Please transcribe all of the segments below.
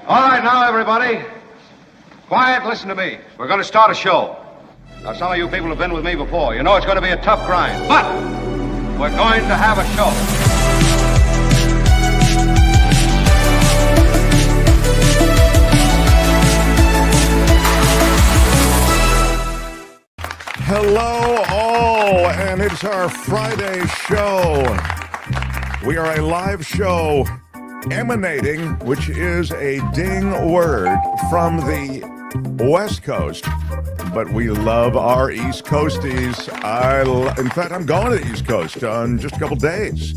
All right, now, everybody. Quiet, listen to me. We're going to start a show. Now, some of you people have been with me before. You know it's going to be a tough grind. But we're going to have a show. Hello, all, and it's our Friday show. We are a live show emanating, which is a ding word, from the West Coast. But we love our East Coasties. In fact, I'm going to the East Coast in just a couple days.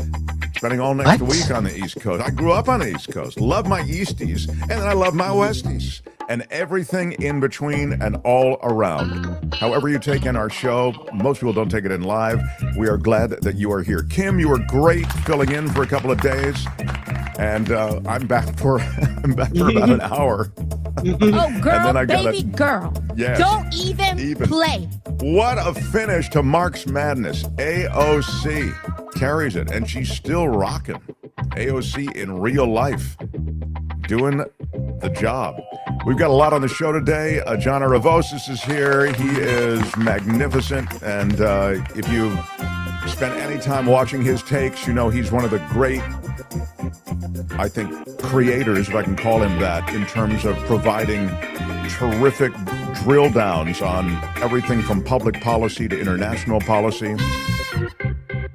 Spending all next week on the East Coast. I grew up on the East Coast. Love my Easties, and then I love my Westies. And everything in between and all around. However you take in our show, most people don't take it in live. We are glad that you are here. Kim, you were great filling in for a couple of days. And I'm back for about an hour. Oh, girl, baby girl. Yes, don't even play. What a finish to March Madness. AOC carries it, and she's still rocking. AOC in real life, doing the job. We've got a lot on the show today. John Aravosis is here. He is magnificent, and if you spent any time watching his takes, you know he's one of the great, I think, creators, if I can call him that, in terms of providing terrific drill downs on everything from public policy to international policy.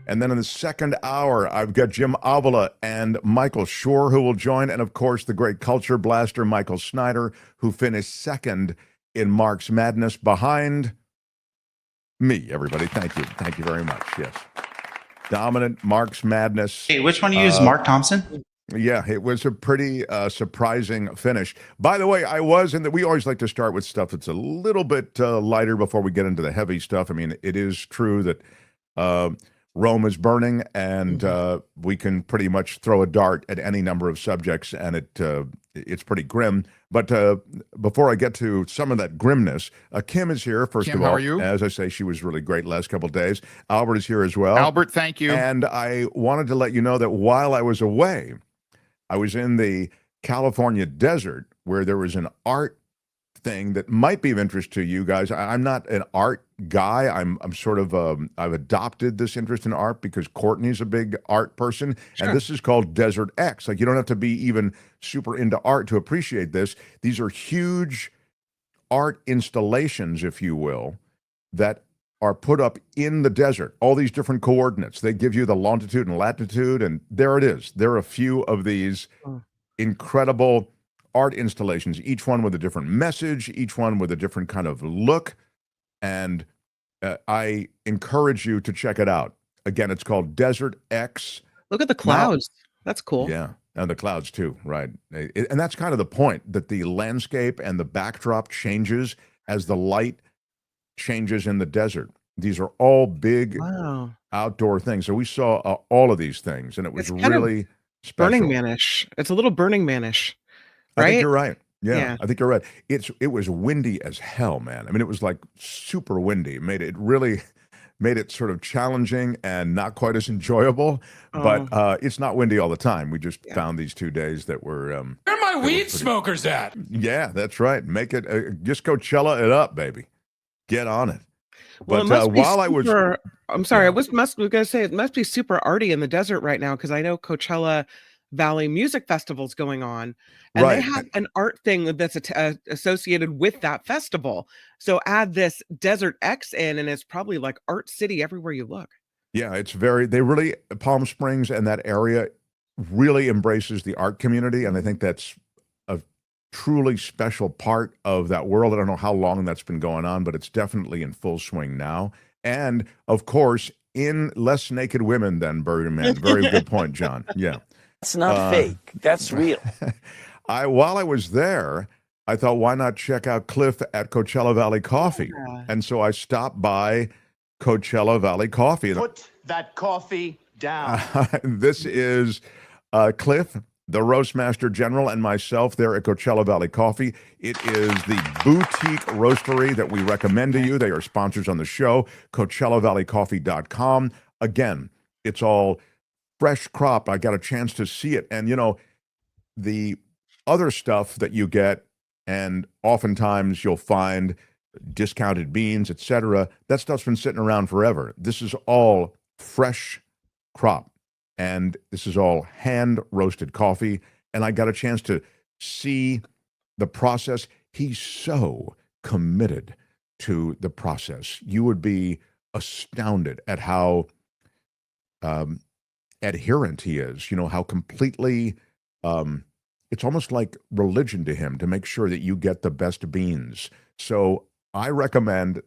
And then in the second hour, I've got Jim Avila and Michael Shure who will join, and of course the great culture blaster Michael Snyder, who finished second in March Madness behind me. Everybody, thank you very much. Yes, dominant March Madness. Hey, which one you use, Mark Thompson? Yeah, it was a pretty surprising finish. By the way, we always like to start with stuff that's a little bit lighter before we get into the heavy stuff. I mean, it is true that Rome is burning, and we can pretty much throw a dart at any number of subjects, and it's pretty grim. But before I get to some of that grimness, Kim is here, first Kim, of all. how are you? As I say, she was really great last couple of days. Albert is here as well. Albert, thank you. And I wanted to let you know that while I was away, I was in the California desert where there was an art thing that might be of interest to you guys. I'm not an art guy. I'm sort of I've adopted this interest in art because Courtney's a big art person, Sure. and this is called Desert X. Like, you don't have to be even super into art to appreciate this. These are huge art installations, if you will, that are put up in the desert. All these different coordinates. They give you the longitude and latitude, and there it is. There are a few of these incredible art installations, each one with a different message, each one with a different kind of look, and I encourage you to check it out. Again, it's called Desert X. Look at the clouds. That's cool. Yeah, and the clouds too, right? And that's kind of the point, that the landscape and the backdrop changes as the light changes in the desert. These are all big outdoor things. So we saw all of these things, and it was really special. Burning Man-ish. It's a little Burning Man-ish. Right? I think you're right. Yeah, I think you're right. It was windy as hell, man. I mean, it was like super windy. It really made it sort of challenging and not quite as enjoyable. But it's not windy all the time. We just found these 2 days that were. Where are my weed smokers at? Yeah, that's right. Make it just Coachella it up, baby. Get on it. Well, But I'm sorry. I was going to say it must be super arty in the desert right now, because I know Coachella Valley Music Festival's going on, and they have an art thing that's associated with that festival. So add this Desert X in, and it's probably like Art City everywhere you look. Yeah, Palm Springs and that area really embraces the art community, and I think that's a truly special part of that world. I don't know how long that's been going on, but it's definitely in full swing now. And of course, in less naked women than Burning Man. Very good point, John. Yeah. That's not fake. That's real. While I was there, I thought, why not check out Cliff at Coachella Valley Coffee? Yeah. And so I stopped by Coachella Valley Coffee. Put that coffee down. This is Cliff, the Roastmaster General, and myself there at Coachella Valley Coffee. It is the boutique roastery that we recommend to you. They are sponsors on the show, CoachellaValleyCoffee.com. Again, it's all fresh crop. I got a chance to see it. And, you know, the other stuff that you get, and oftentimes you'll find discounted beans, etc. That stuff's been sitting around forever. This is all fresh crop, and this is all hand roasted coffee. And I got a chance to see the process. He's so committed to the process. You would be astounded at how adherent he is, how completely it's almost like religion to him to make sure that you get the best beans. So I recommend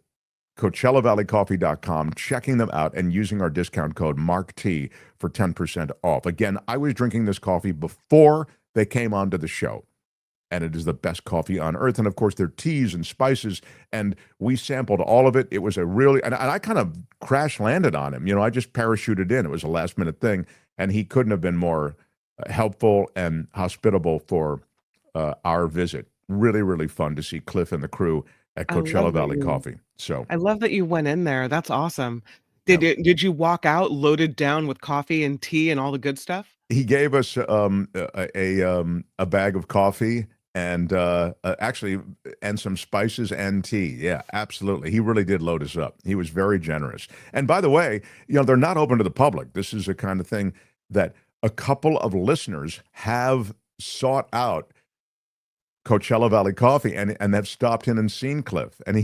CoachellaValleyCoffee.com, checking them out and using our discount code MarkT for 10% off. Again, I was drinking this coffee before they came onto the show, and it is the best coffee on earth. And of course, their teas and spices, and we sampled all of it. It was a really, and I kind of crash landed on him. I just parachuted in. It was a last minute thing, and he couldn't have been more helpful and hospitable for our visit. Really, really fun to see Cliff and the crew at Coachella Valley Coffee. So I love that you went in there. That's awesome. Did you walk out loaded down with coffee and tea and all the good stuff? He gave us a bag of coffee and actually some spices and tea. Yeah, absolutely. He really did load us up. He was very generous. And by the way, they're not open to the public. This is a kind of thing that a couple of listeners have sought out Coachella Valley Coffee and have stopped in and seen Cliff. And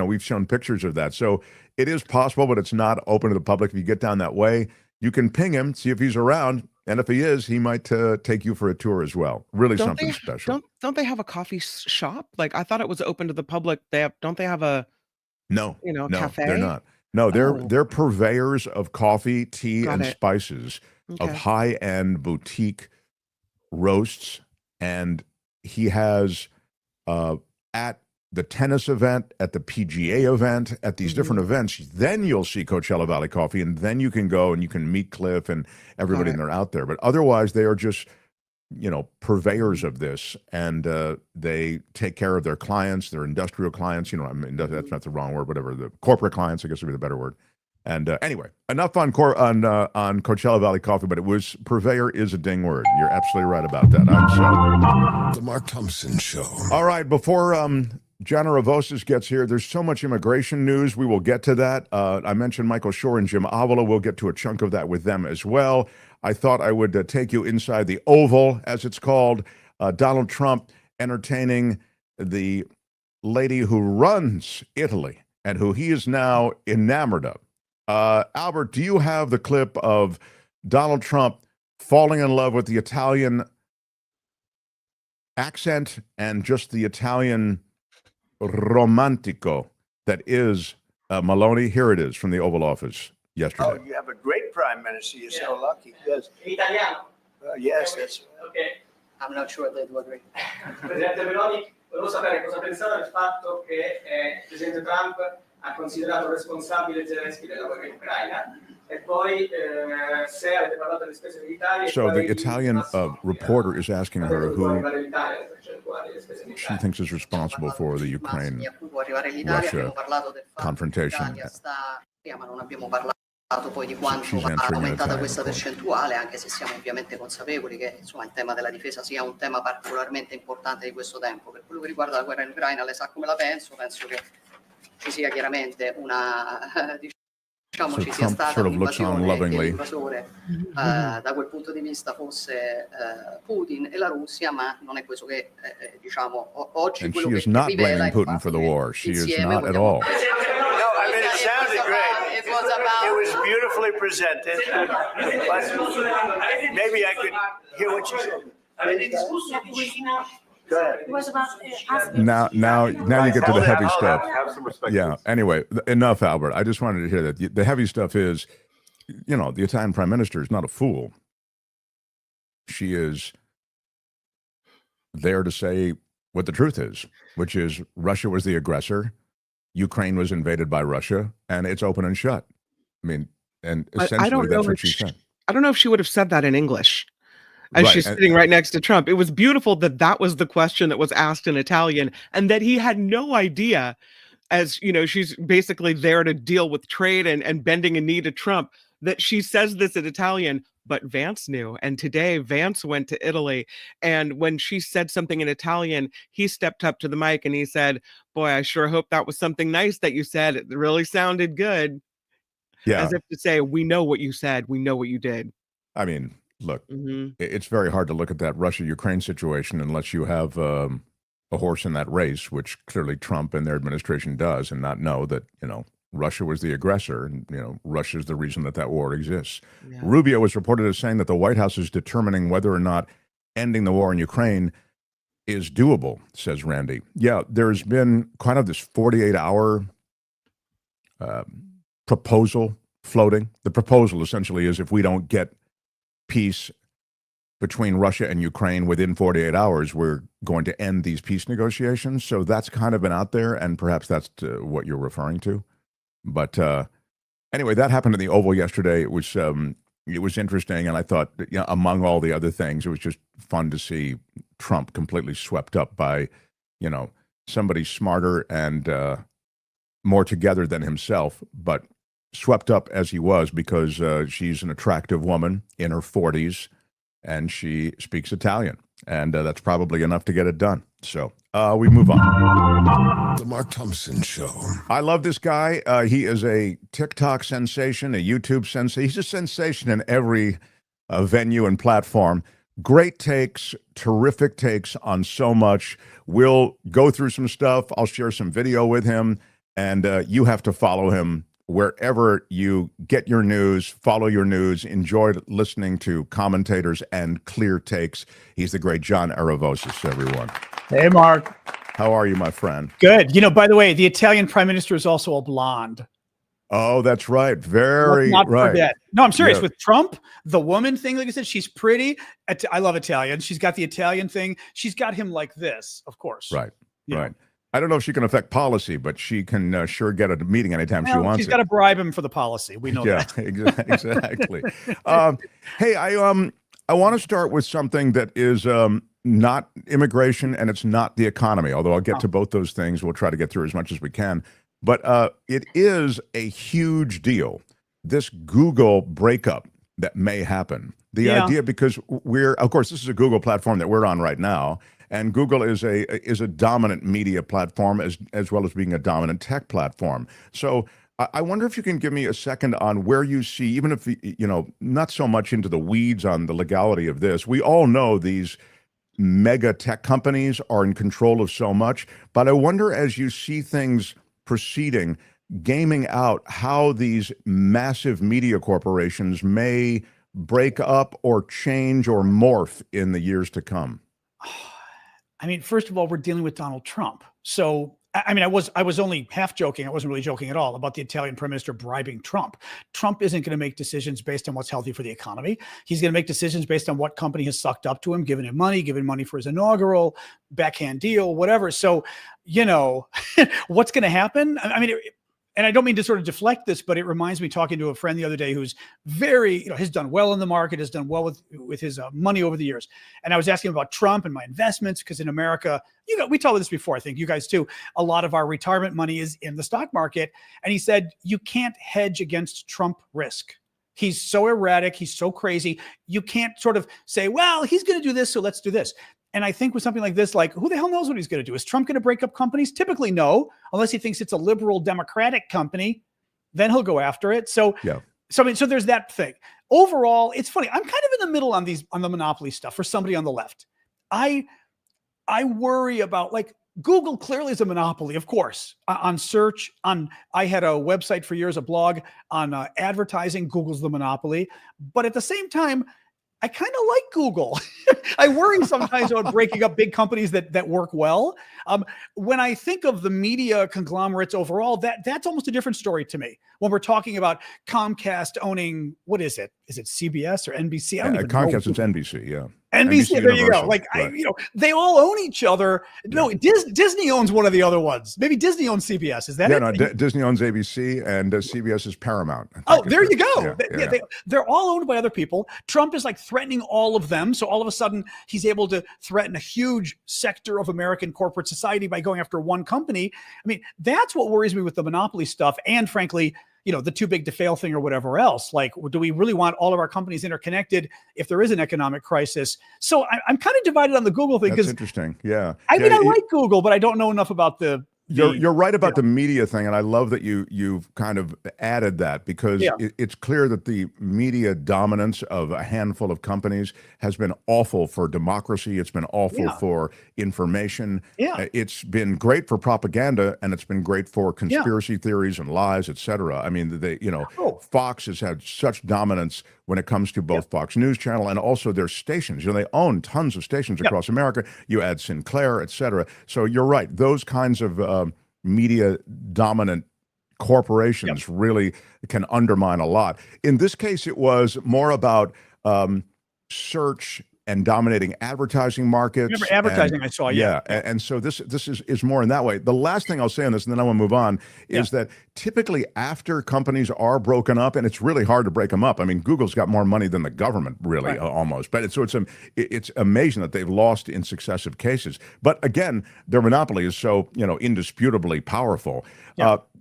we've shown pictures of that. So it is possible, but it's not open to the public. If you get down that way, you can ping him, see if he's around. And if he is, he might take you for a tour as well. Really something special. Don't they have a coffee shop? Like, I thought it was open to the public. Don't they have a cafe? They're not. No, they're purveyors of coffee, tea, and spices, of high-end boutique roasts. And he has at the tennis event, at the PGA event, at these different events, then you'll see Coachella Valley Coffee, and then you can go and you can meet Cliff and everybody and they're out there. But otherwise, they are just, purveyors of this, and they take care of their clients, their industrial clients. That's not the wrong word, whatever. The corporate clients, I guess would be the better word. And anyway, enough on Coachella Valley Coffee, but purveyor is a ding word. You're absolutely right about that. The Mark Thompson Show. All right, before Jana Ravosis gets here, there's so much immigration news. We will get to that. I mentioned Michael Shure and Jim Avila. We'll get to a chunk of that with them as well. I thought I would take you inside the Oval, as it's called. Donald Trump entertaining the lady who runs Italy and who he is now enamored of. Albert, do you have the clip of Donald Trump falling in love with the Italian accent and just the Italian romantico that is Maloney? Here it is from the Oval Office yesterday. Oh, you have a great prime minister. You're so lucky. Yes. Italiano. Yes, that's. Okay. I'm not sure they do agree. Presidente Meloni, volevo sapere cosa pensava del fatto che il Presidente Trump ha considerato responsabile Zelensky della guerra in Ucraina. E poi se avete parlato delle spese militari. So the Italian reporter is asking her who she thinks is responsible for the Ukraine-Russia confrontation. Poi di quanto va aumentata questa percentuale, anche se siamo ovviamente consapevoli che il tema della difesa sia un tema particolarmente importante di questo tempo. Per quello che riguarda la guerra in Ucraina, lei sa come la penso che ci sia chiaramente una ci sia stata un'invasione, che l'invasore da quel punto di vista fosse Putin e la Russia, ma non è questo che oggi quello che rivela Putin for the war. She is not at all. I mean, it sounded great. It was beautifully presented. But maybe I could hear what you said. Go ahead. It was about Now you get to the heavy stuff. Have some respect. Yeah. Anyway, enough, Albert. I just wanted to hear that. The heavy stuff is, the Italian prime minister is not a fool. She is there to say what the truth is, which is Russia was the aggressor. Ukraine was invaded by Russia, and it's open and shut. I mean, and essentially that's what she said. I don't know if she would have said that in English. As she's sitting right next to Trump. It was beautiful that was the question that was asked in Italian, and that he had no idea, as she's basically there to deal with trade and bending a knee to Trump, that she says this in Italian, but Vance knew. And today Vance went to Italy, and when she said something in Italian, he stepped up to the mic and he said, "Boy, I sure hope that was something nice that you said. It really sounded good." Yeah. As if to say, we know what you said. We know what you did. I mean, look, Mm-hmm. it's very hard to look at that Russia-Ukraine situation unless you have a horse in that race, which clearly Trump and their administration does, and not know that, Russia was the aggressor, and, Russia is the reason that war exists. Yeah. Rubio was reported as saying that the White House is determining whether or not ending the war in Ukraine is doable, says Randy. Yeah, there's been kind of this 48-hour proposal floating. The proposal essentially is if we don't get peace between Russia and Ukraine within 48 hours, we're going to end these peace negotiations. So that's kind of been out there, and perhaps that's what you're referring to. But anyway, that happened in the Oval yesterday. It was interesting, and I thought, among all the other things, it was just fun to see Trump completely swept up by, somebody smarter and more together than himself, but swept up as he was because she's an attractive woman in her 40s, and she speaks Italian, and that's probably enough to get it done. So we move on. The Mark Thompson Show. I love this guy. He is a TikTok sensation, a YouTube sensation. He's a sensation in every venue and platform. Great takes, terrific takes on so much. We'll go through some stuff. I'll share some video with him, and you have to follow him wherever you get your news. Follow your news. Enjoy listening to commentators and clear takes. He's the great John Aravosis, everyone. Hey, Mark. How are you, my friend? Good. By the way, the Italian prime minister is also a blonde. Oh, that's right. Very Let's not right. forget. No, I'm serious. Yeah. With Trump, the woman thing, like I said, she's pretty. I love Italian. She's got the Italian thing. She's got him like this, of course. Right. You Right. know. I don't know if she can affect policy, but she can sure get a meeting anytime she wants. She's got to bribe him for the policy. We know that. Yeah, exactly. Hey, I want to start with something that is not immigration and it's not the economy, although I'll get to both those things. We'll try to get through as much as we can. But it is a huge deal, this Google breakup that may happen. The idea, because of course, this is a Google platform that we're on right now. And Google is a dominant media platform as well as being a dominant tech platform. So I wonder if you can give me a second on where you see, even if, not so much into the weeds on the legality of this. We all know these mega tech companies are in control of so much. But I wonder, as you see things proceeding, gaming out how these massive media corporations may break up or change or morph in the years to come. I mean, first of all, we're dealing with Donald Trump. So, I mean, I was only half joking. I wasn't really joking at all about the Italian prime minister bribing Trump. Trump isn't going to make decisions based on what's healthy for the economy. He's going to make decisions based on what company has sucked up to him, giving money for his inaugural backhand deal, whatever. So, what's going to happen? I mean, and I don't mean to sort of deflect this, but it reminds me talking to a friend the other day who's very, has done well in the market, has done well with his money over the years. And I was asking about Trump and my investments, because in America, we talked about this before, I think you guys too, a lot of our retirement money is in the stock market. And he said, you can't hedge against Trump risk. He's so erratic. He's so crazy. You can't sort of say, well, he's going to do this, so let's do this. And I think with something like this, like, who the hell knows what he's going to do? Is Trump going to break up companies? Typically, no, unless he thinks it's a liberal Democratic company, then he'll go after it. So, so there's that thing. Overall, it's funny. I'm kind of in the middle on the monopoly stuff for somebody on the left. I worry about, like, Google clearly is a monopoly, of course, on search. I had a website for years, a blog on advertising. Google's the monopoly, but at the same time, I kind of like Google. I worry sometimes about breaking up big companies that work well. When I think of the media conglomerates overall, that's almost a different story to me. When we're talking about Comcast owning, what is it? Is it CBS or NBC? I don't even know. Comcast is NBC, yeah. NBC, there you go. Like, right. They all own each other. No, Disney owns one of the other ones. Maybe Disney owns CBS. Is that it? No, Disney owns ABC, and CBS is Paramount. Oh, there you go. They're all owned by other people. Trump is like threatening all of them. So all of a sudden, he's able to threaten a huge sector of American corporate society by going after one company. I mean, that's what worries me with the monopoly stuff. And frankly, the too big to fail thing or whatever else. Like, do we really want all of our companies interconnected if there is an economic crisis? So I'm kind of divided on the Google thing. That's interesting. Yeah. I mean, I like Google, but I don't know enough about You're right about the media thing, and I love that you've kind of added that, because it's clear that the media dominance of a handful of companies has been awful for democracy. It's been awful for information. It's been great for propaganda, and it's been great for conspiracy theories and lies, etc. I mean, Fox has had such dominance when it comes to both Fox News Channel and also their stations. They own tons of stations across America. You add Sinclair, etc. So you're right; those kinds of media dominant corporations really can undermine a lot. In this case, it was more about search and dominating advertising markets. Remember advertising, I saw, and so this is more in that way. The last thing I'll say on this, and then I want to move on, is that typically after companies are broken up, and it's really hard to break them up. I mean, Google's got more money than the government, really, almost. But it's amazing that they've lost in successive cases. But again, their monopoly is so indisputably powerful.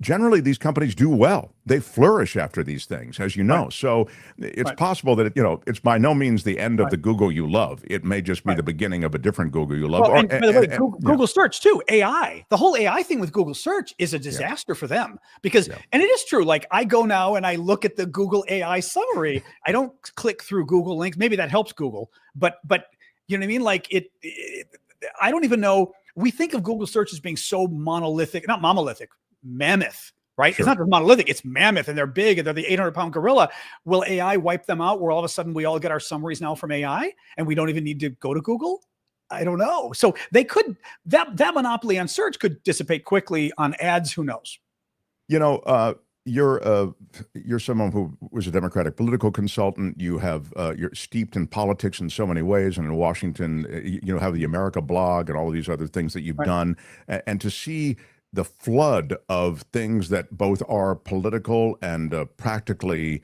Generally, these companies do well. They flourish after these things, as you know. So it's possible that it's by no means the end of the Google you love. It may just be the beginning of a different Google you love. Well, and by the way, Google search too, AI. The whole AI thing with Google search is a disaster for them because, and it is true. Like, I go now and I look at the Google AI summary. I don't click through Google links. Maybe that helps Google, but you know what I mean? Like I don't even know. We think of Google search as being so monolithic, not monolithic, mammoth. Right? It's not just monolithic, it's mammoth, and they're big, and they're the 800-pound gorilla. Will AI wipe them out where all of a sudden we all get our summaries now from AI and we don't even need to go to Google? I don't know. So they could, that monopoly on search could dissipate quickly. On ads, who knows? You're someone who was a Democratic political consultant. You're steeped in politics in so many ways, and in Washington, have the America blog and all of these other things that you've done, and to see the flood of things that both are political and practically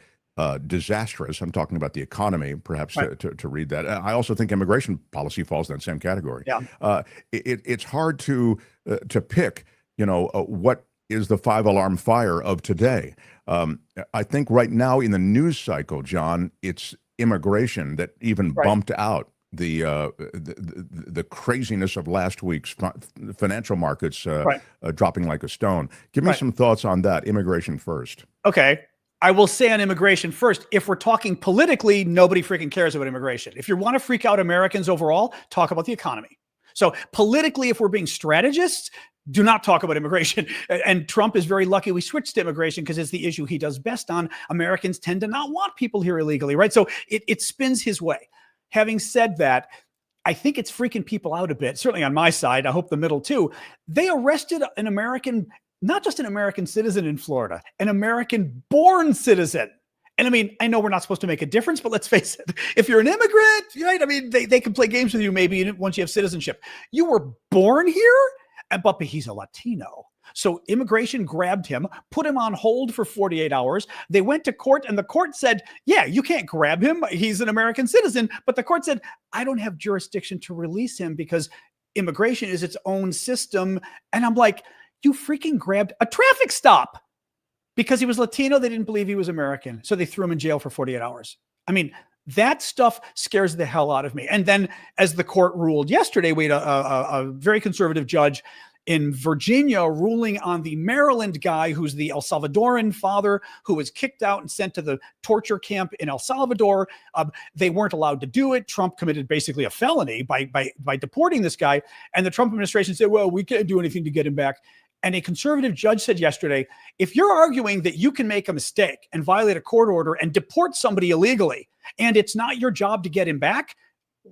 disastrous. I'm talking about the economy, perhaps, to read that. I also think immigration policy falls in that same category. It's hard to pick, what is the five-alarm fire of today. I think right now in the news cycle, John, it's immigration that even bumped out the craziness of last week's financial markets dropping like a stone. Give me some thoughts on that. Immigration first. Okay. I will say on immigration first, if we're talking politically, nobody freaking cares about immigration. If you want to freak out Americans overall, talk about the economy. So politically, if we're being strategists, do not talk about immigration. And Trump is very lucky we switched to immigration because it's the issue he does best on. Americans tend to not want people here illegally, right? So it spins his way. Having said that, I think it's freaking people out a bit, certainly on my side. I hope the middle too. They arrested an American, not just an American citizen in Florida, an American-born citizen. And I mean, I know we're not supposed to make a difference, but let's face it. If you're an immigrant, right? I mean, they can play games with you maybe once you have citizenship. You were born here, but he's a Latino. So immigration grabbed him, put him on hold for 48 hours. They went to court, and the court said, yeah, you can't grab him. He's an American citizen. But the court said, I don't have jurisdiction to release him because immigration is its own system. And I'm like, you freaking grabbed a traffic stop because he was Latino. They didn't believe he was American. So they threw him in jail for 48 hours. I mean, that stuff scares the hell out of me. And then as the court ruled yesterday, we had a very conservative judge in Virginia ruling on the Maryland guy who's the El Salvadoran father who was kicked out and sent to the torture camp in El Salvador. They weren't allowed to do it. Trump committed basically a felony by deporting this guy. And the Trump administration said, well, we can't do anything to get him back. And a conservative judge said yesterday, if you're arguing that you can make a mistake and violate a court order and deport somebody illegally, and it's not your job to get him back,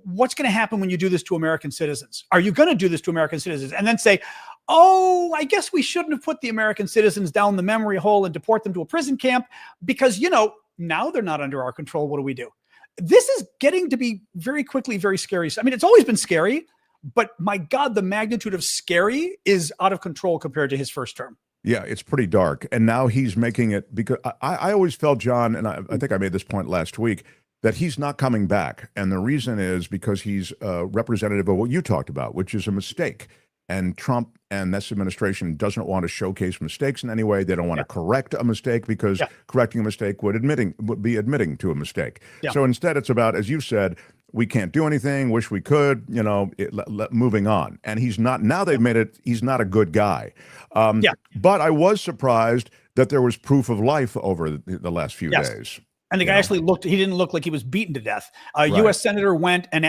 what's going to happen when you do this to American citizens? Are you going to do this to American citizens and then say, oh, I guess we shouldn't have put the American citizens down the memory hole and deport them to a prison camp because, now they're not under our control. What do we do? This is getting to be very quickly very scary. I mean, it's always been scary, but my God, the magnitude of scary is out of control compared to his first term. Yeah, it's pretty dark. And now he's making it because I always felt, John, and I think I made this point last week, that he's not coming back. And the reason is because he's representative of what you talked about, which is a mistake. and Trump and this administration doesn't want to showcase mistakes in any way. They don't want to correct a mistake because correcting a mistake would be admitting to a mistake. So instead, it's about, as you said, we can't do anything, wish we could, moving on. And he's not, now they've made it, he's not a good guy. But I was surprised that there was proof of life over the last few days. And the guy actually he didn't look like he was beaten to death. A U.S. senator went and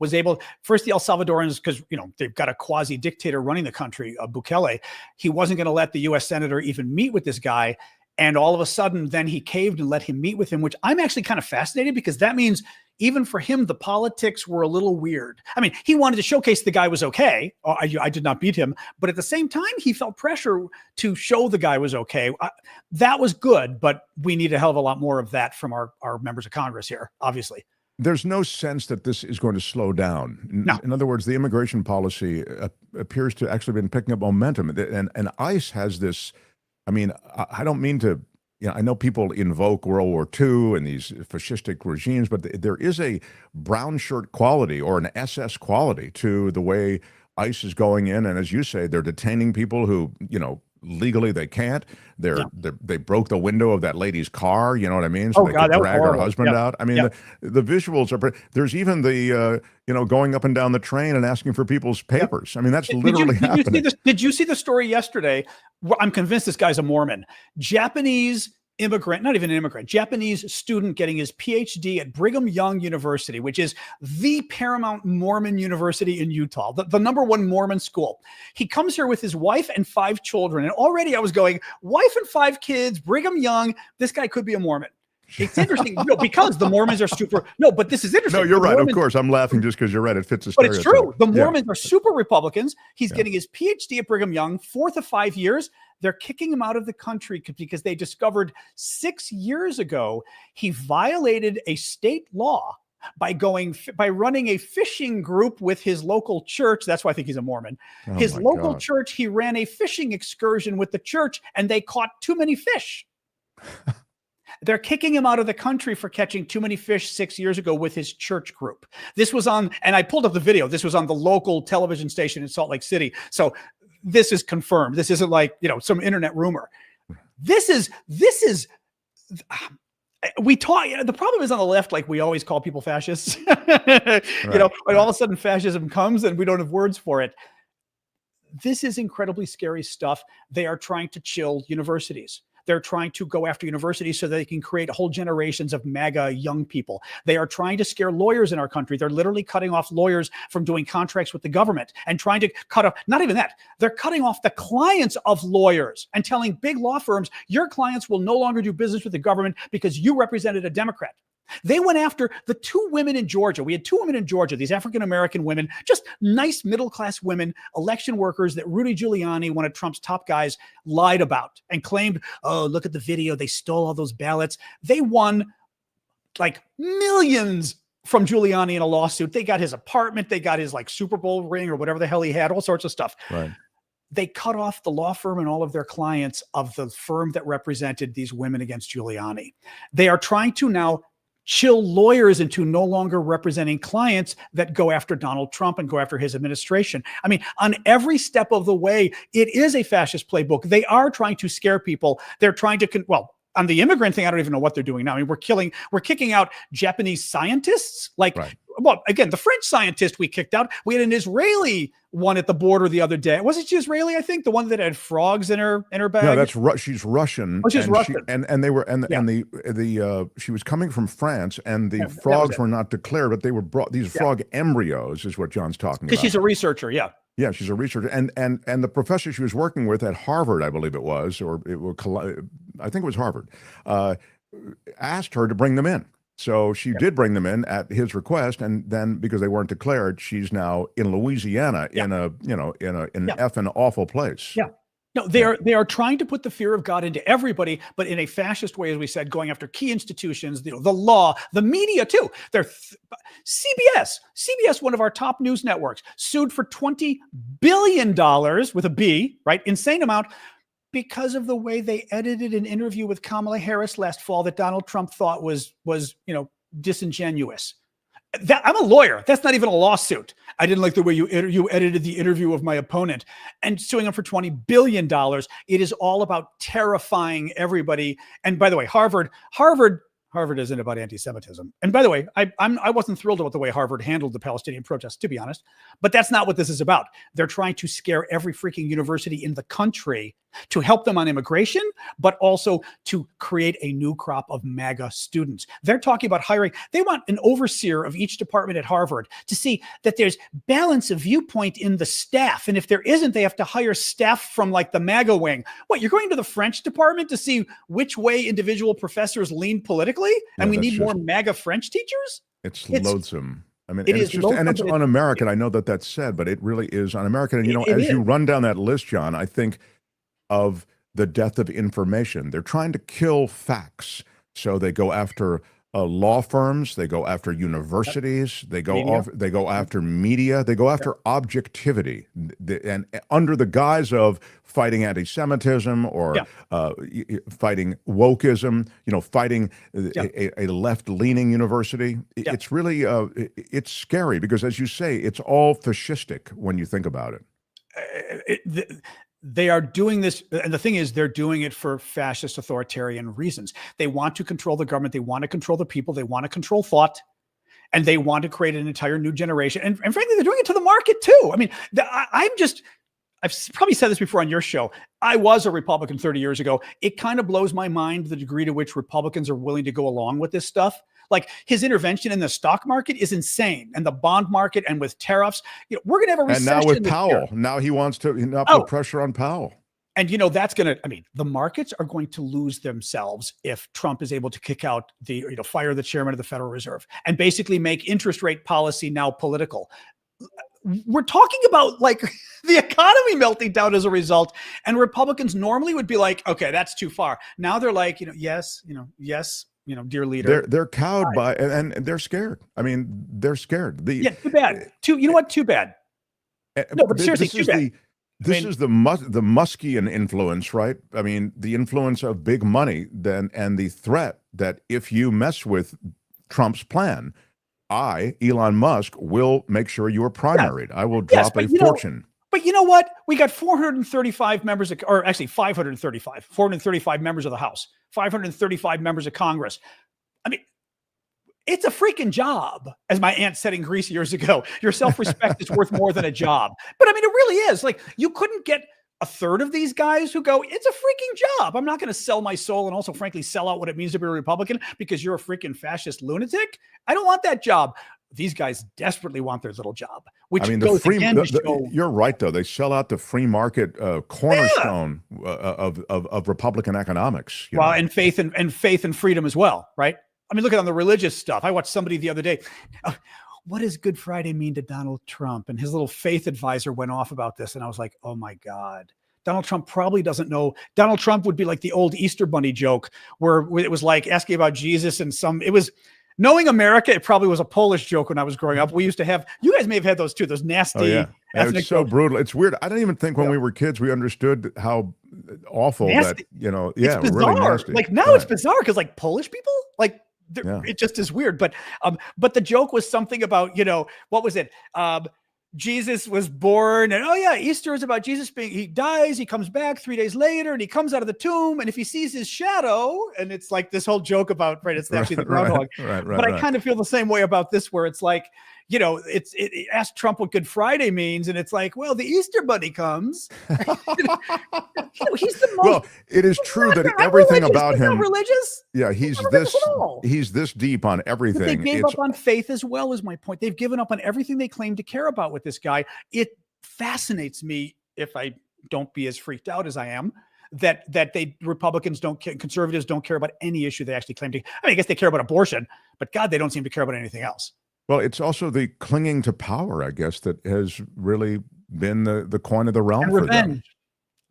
was able, first the El Salvadorans, because, they've got a quasi dictator running the country, Bukele. He wasn't going to let the U.S. senator even meet with this guy. And all of a sudden, then he caved and let him meet with him, which I'm actually kind of fascinated, because that means even for him, the politics were a little weird. I mean, he wanted to showcase the guy was okay. I did not beat him. But at the same time, he felt pressure to show the guy was okay. That was good, but we need a hell of a lot more of that from our members of Congress here, obviously. There's no sense that this is going to slow down. No. In other words, the immigration policy appears to actually been picking up momentum. And ICE has this, I don't mean to, I know people invoke World War II and these fascistic regimes, but there is a brown shirt quality or an SS quality to the way ICE is going in. And as you say, they're detaining people who, legally they can't. They broke the window of that lady's car, you know what I mean? So they could drag her husband out. I mean, the visuals are, there's even the, going up and down the train and asking for people's papers. I mean, that's literally happening. Did you see the story yesterday? I'm convinced this guy's a Mormon. Japanese immigrant, not even an immigrant, Japanese student getting his PhD at Brigham Young University, which is the paramount Mormon university in Utah, the number one Mormon school. He comes here with his wife and 5 children. And already I was going, wife and 5 kids, Brigham Young, this guy could be a Mormon. It's interesting, because the Mormons are super. No, but this is interesting. No, you're right. Of course, I'm laughing just because you're right. It fits the stereotype. But it's true. The Mormons are super Republicans. He's getting his PhD at Brigham Young, 4th of 5 years. They're kicking him out of the country because they discovered 6 years ago he violated a state law by running a fishing group with his local church. That's why I think he's a Mormon. His local church, he ran a fishing excursion with the church, and they caught too many fish. They're kicking him out of the country for catching too many fish 6 years ago with his church group. This was on, and I pulled up the video. This was on the local television station in Salt Lake City. So this is confirmed. This isn't like, some internet rumor. This is, we talk, the problem is on the left, like we always call people fascists, and all of a sudden fascism comes and we don't have words for it. This is incredibly scary stuff. They are trying to chill universities. They're trying to go after universities so that they can create whole generations of MAGA young people. They are trying to scare lawyers in our country. They're literally cutting off lawyers from doing contracts with the government and trying to cut off, not even that, they're cutting off the clients of lawyers and telling big law firms, your clients will no longer do business with the government because you represented a Democrat. They went after the 2 women in Georgia. We had 2 women in Georgia, these African-American women, just nice middle-class women, election workers that Rudy Giuliani, one of Trump's top guys, lied about and claimed, oh, look at the video. They stole all those ballots. They won like millions from Giuliani in a lawsuit. They got his apartment. They got his Super Bowl ring or whatever the hell he had, all sorts of stuff. Right. They cut off the law firm and all of their clients of the firm that represented these women against Giuliani. They are trying to now chill lawyers into no longer representing clients that go after Donald Trump and go after his administration. I mean, on every step of the way, it is a fascist playbook. They are trying to scare people. They're trying to, on the immigrant thing, I don't even know what they're doing now. I mean, we're kicking out Japanese scientists. Well, again, the French scientist we kicked out. We had an Israeli one at the border the other day. Wasn't she Israeli? I think the one that had frogs in her bag. No, she's Russian. Oh, she's Russian. And they were she was coming from France, and the frogs were not declared, but they were brought. These frog embryos is what John's talking about. Because she's a researcher. Yeah. Yeah, she's a researcher, and the professor she was working with at Harvard, I believe it was, I think it was Harvard, asked her to bring them in. So she did bring them in at his request, and then because they weren't declared, she's now in Louisiana in an effing awful place. Yeah. No, they are trying to put the fear of God into everybody, but in a fascist way, as we said, going after key institutions, the law, the media too. They're CBS, one of our top news networks, sued for $20 billion with a B, right? Insane amount, because of the way they edited an interview with Kamala Harris last fall that Donald Trump thought was disingenuous. I'm a lawyer. That's not even a lawsuit. I didn't like the way you edited the interview of my opponent, and suing him for $20 billion. It is all about terrifying everybody. And by the way, Harvard isn't about anti-Semitism. And by the way, I wasn't thrilled about the way Harvard handled the Palestinian protests, to be honest. But that's not what this is about. They're trying to scare every freaking university in the country to help them on immigration, but also to create a new crop of MAGA students. They're talking about hiring. They want an overseer of each department at Harvard to see that there's balance of viewpoint in the staff. And if there isn't, they have to hire staff from like the MAGA wing. What, you're going to the French department to see which way individual professors lean politically? And we need more MAGA French teachers? It's loathsome. I mean, it's un-American. I know that that's said, but it really is un-American. And, as you run down that list, John, I think of the death of information. They're trying to kill facts. So they go after law firms, they go after universities, they go after media, they go after objectivity, and under the guise of fighting anti-Semitism or fighting wokeism, fighting a left-leaning university. It's really it's scary because, as you say, it's all fascistic when you think about it. They are doing this, and the thing is, they're doing it for fascist authoritarian reasons. They want to control the government. They want to control the people. They want to control thought, and they want to create an entire new generation. And frankly, they're doing it to the market too. I mean, I've probably said this before on your show. I was a Republican 30 years ago. It kind of blows my mind the degree to which Republicans are willing to go along with this stuff. Like his intervention in the stock market is insane, and the bond market, and with tariffs, we're going to have a recession. And now with Powell, now he wants to put pressure on Powell. And that's going to, the markets are going to lose themselves if Trump is able to kick out fire the chairman of the Federal Reserve and basically make interest rate policy now political. We're talking about like the economy melting down as a result. And Republicans normally would be like, okay, that's too far. Now they're like, yes, dear leader. They're cowed by, and they're scared. I mean, they're scared. Too bad. Too bad. No, but seriously, too bad. This is the Muskian influence, right? I mean, the influence of big money, and the threat that if you mess with Trump's plan, Elon Musk, will make sure you are primaried. I will drop a fortune. But you know what? We got 435 members, or actually 435 members of the House, 535 members of Congress. I mean, it's a freaking job, as my aunt said in Greece years ago. Your self-respect is worth more than a job. But I mean, it really is. Like, you couldn't get a third of these guys who go, it's a freaking job. I'm not going to sell my soul and also, frankly, sell out what it means to be a Republican because you're a freaking fascist lunatic. I don't want that job. These guys desperately want their little job. Which you're right, though. They sell out the free market cornerstone of Republican economics. And faith and freedom as well, right? I mean, look at on the religious stuff. I watched somebody the other day. What does Good Friday mean to Donald Trump? And his little faith advisor went off about this. And I was like, oh my God. Donald Trump probably doesn't know. Donald Trump would be like the old Easter Bunny joke where it was like asking about Jesus and it was knowing America. It probably was a Polish joke when I was growing up. We used to have, you guys may have had those too, those nasty. It's so brutal. It's weird. I don't even think when we were kids, we understood how awful nasty. That, it's bizarre. Really nasty. Like now it's bizarre because like Polish people, like, it just is weird. But the joke was something about, what was it? Jesus was born, and Easter is about Jesus he dies, he comes back 3 days later, and he comes out of the tomb, and if he sees his shadow, and it's like this whole joke about, it's actually the groundhog. But I kind of feel the same way about this, where it's like, it asked Trump what Good Friday means, and it's like, well, the Easter Bunny comes. He's the most. Well, it is true that everything about him. Religious? Yeah, he's this deep on everything. But they gave up on faith as well, is my point. They've given up on everything they claim to care about with this guy. It fascinates me, if I don't be as freaked out as I am, that Republicans conservatives don't care about any issue they actually claim to. I guess they care about abortion, but God, they don't seem to care about anything else. Well, it's also the clinging to power, I guess, that has really been the coin of the realm for them.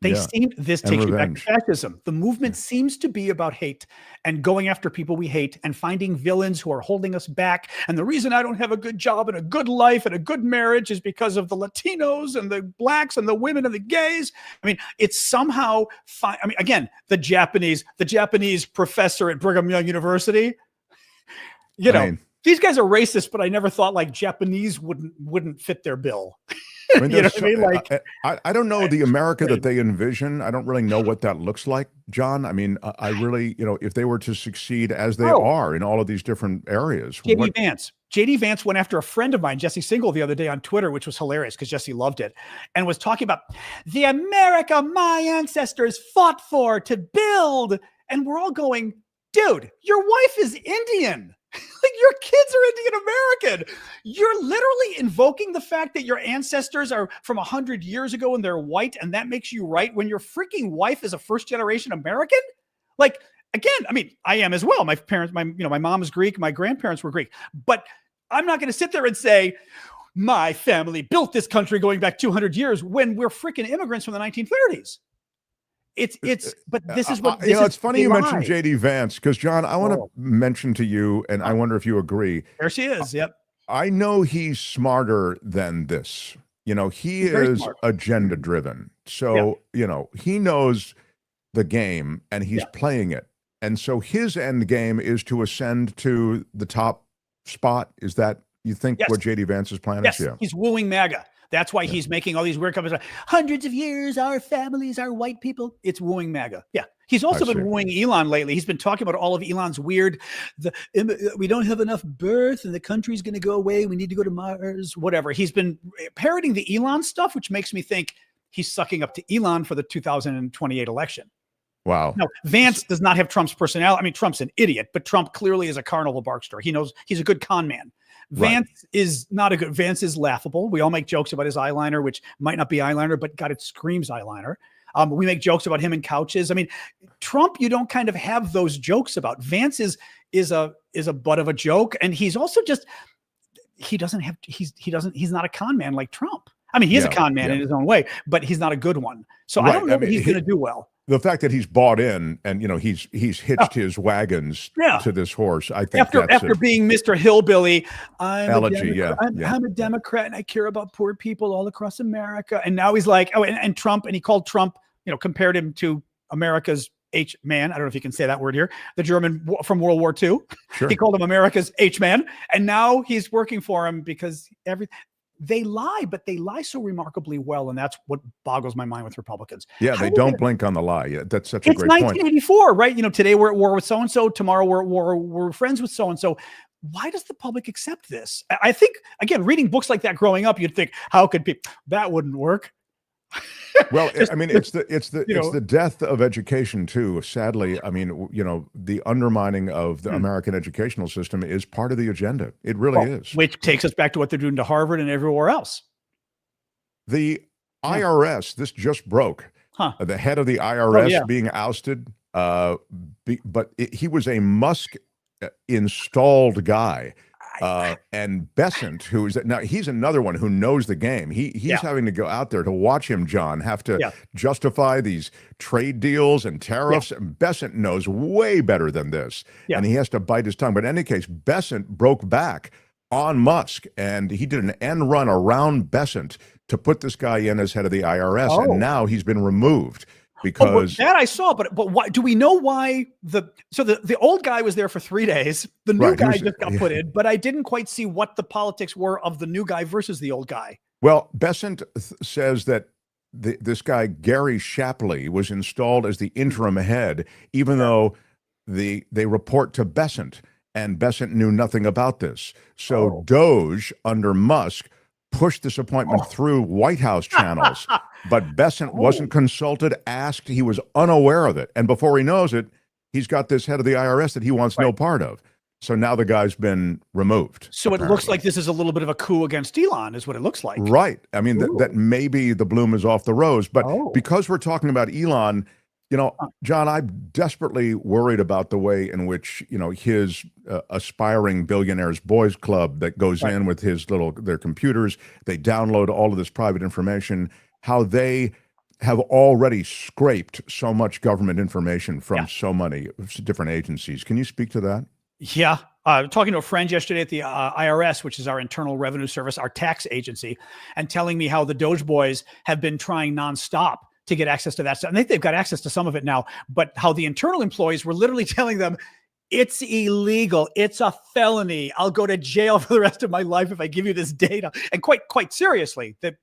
They seem, this takes me back to fascism. The movement seems to be about hate and going after people we hate and finding villains who are holding us back. And the reason I don't have a good job and a good life and a good marriage is because of the Latinos and the blacks and the women and the gays. I mean, it's somehow again, the Japanese professor at Brigham Young University, these guys are racist, but I never thought like Japanese wouldn't fit their bill. I mean, You know what I mean? Like, I don't know the America that they envision. I don't really know what that looks like, John. I mean, I really, if they were to succeed as they are in all of these different areas. JD Vance went after a friend of mine, Jesse Single, the other day on Twitter, which was hilarious because Jesse loved it, and was talking about the America my ancestors fought for to build. And we're all going, dude, your wife is Indian. Like, your kids are Indian American. You're literally invoking the fact that your ancestors are from 100 years ago and they're white, and that makes you right when your freaking wife is a first-generation American? Like, again, I mean, I am as well. My parents, my mom is Greek, my grandparents were Greek. But I'm not going to sit there and say, my family built this country going back 200 years when we're freaking immigrants from the 1930s. But this is what it's funny you mentioned JD Vance, because John, I want to mention to you, and I wonder if you agree. There she is. Yep. I know he's smarter than this. He is agenda driven. So, he knows the game and he's playing it. And so his end game is to ascend to the top spot. Is that, you think, what JD Vance's plan is? Yeah. He's wooing MAGA. That's why he's making all these weird comments. Hundreds of years, our families, our white people. It's wooing MAGA. Yeah. He's also been wooing Elon lately. He's been talking about all of Elon's weird, we don't have enough birth and the country's going to go away. We need to go to Mars, whatever. He's been parroting the Elon stuff, which makes me think he's sucking up to Elon for the 2028 election. Wow. No, Vance does not have Trump's personality. I mean, Trump's an idiot, but Trump clearly is a carnival barkster. He knows he's a good con man. Vance is not a good. Vance is laughable. We all make jokes about his eyeliner, which might not be eyeliner, but God, it screams eyeliner. We make jokes about him and couches. I mean, Trump, you don't kind of have those jokes about. Vance is a butt of a joke, and he's also just he's not a con man like Trump. I mean, he is a con man in his own way, but he's not a good one. So I don't know that he's going to do well. The fact that he's bought in and he's hitched his wagons to this horse, I think after being Mr. Hillbilly, I'm a Democrat and I care about poor people all across America. And now he's like, and Trump, and he called Trump, compared him to America's H-man. I don't know if you can say that word here. The German from World War II. Sure. He called him America's H-man, and now he's working for him because they lie, but they lie so remarkably well, and that's what boggles my mind with Republicans. Yeah, they don't blink on the lie. Yeah, that's such a great point. It's 1984, right? Today we're at war with so-and-so, tomorrow we're at war, we're friends with so-and-so. Why does the public accept this? I think, again, reading books like that growing up, you'd think, how could people, that wouldn't work. Well, I mean, it's the death of education too. Sadly, I mean, the undermining of the American educational system is part of the agenda. It really is. Which takes us back to what they're doing to Harvard and everywhere else. The IRS, this just broke. The head of the IRS being ousted, but he was a Musk installed guy. And Besant, he's another one who knows the game. He's having to go out there to watch him, John, have to justify these trade deals and tariffs. And Besant knows way better than this. And he has to bite his tongue. But in any case, Besant broke back on Musk, and he did an end run around Besant to put this guy in as head of the IRS. And now he's been removed. Because that I saw, but why do we know why the old guy was there for 3 days? The new guy just got put in, but I didn't quite see what the politics were of the new guy versus the old guy. Well, Besant says that this guy Gary Shapley was installed as the interim head, even though they report to Besant, and Besant knew nothing about this. So Doge under Musk pushed this appointment through White House channels, but Besant wasn't consulted, asked. He was unaware of it. And before he knows it, he's got this head of the IRS that he wants no part of. So now the guy's been removed. So apparently. It looks like this is a little bit of a coup against Elon is what it looks like. Right. I mean, that maybe the bloom is off the rose. But because we're talking about Elon, John, I'm desperately worried about the way in which, his aspiring billionaires boys club that goes in with their computers, they download all of this private information, how they have already scraped so much government information from so many different agencies. Can you speak to that? Yeah. Talking to a friend yesterday at the IRS, which is our Internal Revenue Service, our tax agency, and telling me how the Doge boys have been trying nonstop to get access to that stuff. And they've got access to some of it now, but how the internal employees were literally telling them, It's illegal. It's a felony. I'll go to jail for the rest of my life if I give you this data. And quite seriously, that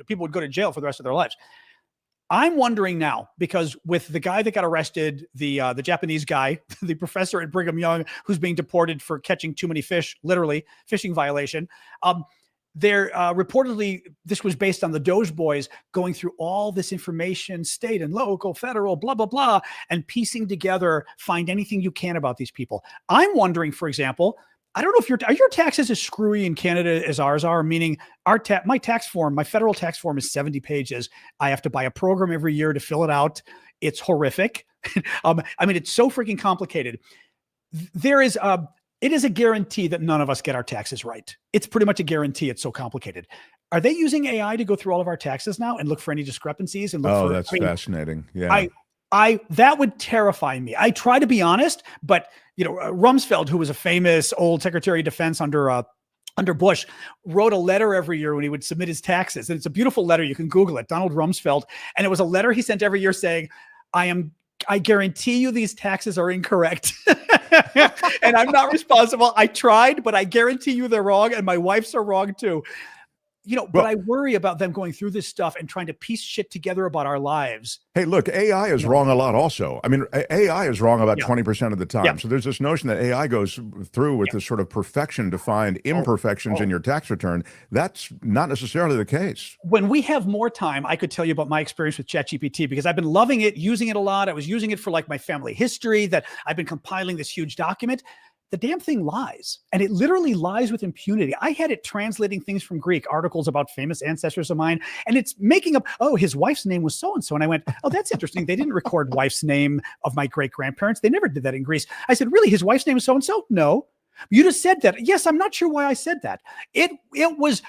people would go to jail for the rest of their lives. I'm wondering now, because with the guy that got arrested, the Japanese guy, the professor at Brigham Young, who's being deported for catching too many fish, literally fishing violation. They're reportedly, this was based on the Doge boys going through all this information, state and local, federal, blah, blah, blah, and piecing together, find anything you can about these people. I'm wondering, for example, I don't know if are your taxes as screwy in Canada as ours are, meaning my tax form, my federal tax form is 70 pages. I have to buy a program every year to fill it out. It's horrific. I mean, it's so freaking complicated. It is a guarantee that none of us get our taxes right. It's pretty much a guarantee. It's so complicated. Are they using AI to go through all of our taxes now and look for any discrepancies? And look that's fascinating. Yeah. That would terrify me. I try to be honest, but Rumsfeld, who was a famous old Secretary of Defense under Bush, wrote a letter every year when he would submit his taxes. And it's a beautiful letter. You can Google it, Donald Rumsfeld. And it was a letter he sent every year saying, I guarantee you these taxes are incorrect. And I'm not responsible. I tried, but I guarantee you they're wrong. And my wife's are wrong too. But I worry about them going through this stuff and trying to piece shit together about our lives. Hey, look, AI is wrong a lot also. I mean, AI is wrong about 20% of the time. So there's this notion that AI goes through with this sort of perfection to find imperfections in your tax return. That's not necessarily the case. When we have more time, I could tell you about my experience with ChatGPT, because I've been loving it, using it a lot. I was using it for like my family history, that I've been compiling this huge document. The damn thing lies, and it literally lies with impunity. I had it translating things from Greek, articles about famous ancestors of mine, and it's making up, oh, his wife's name was so-and-so. And I went, oh, that's interesting. They didn't record wife's name of my great-grandparents. They never did that in Greece. I said, really, his wife's name is so-and-so? No. You just said that. Yes, I'm not sure why I said that. It was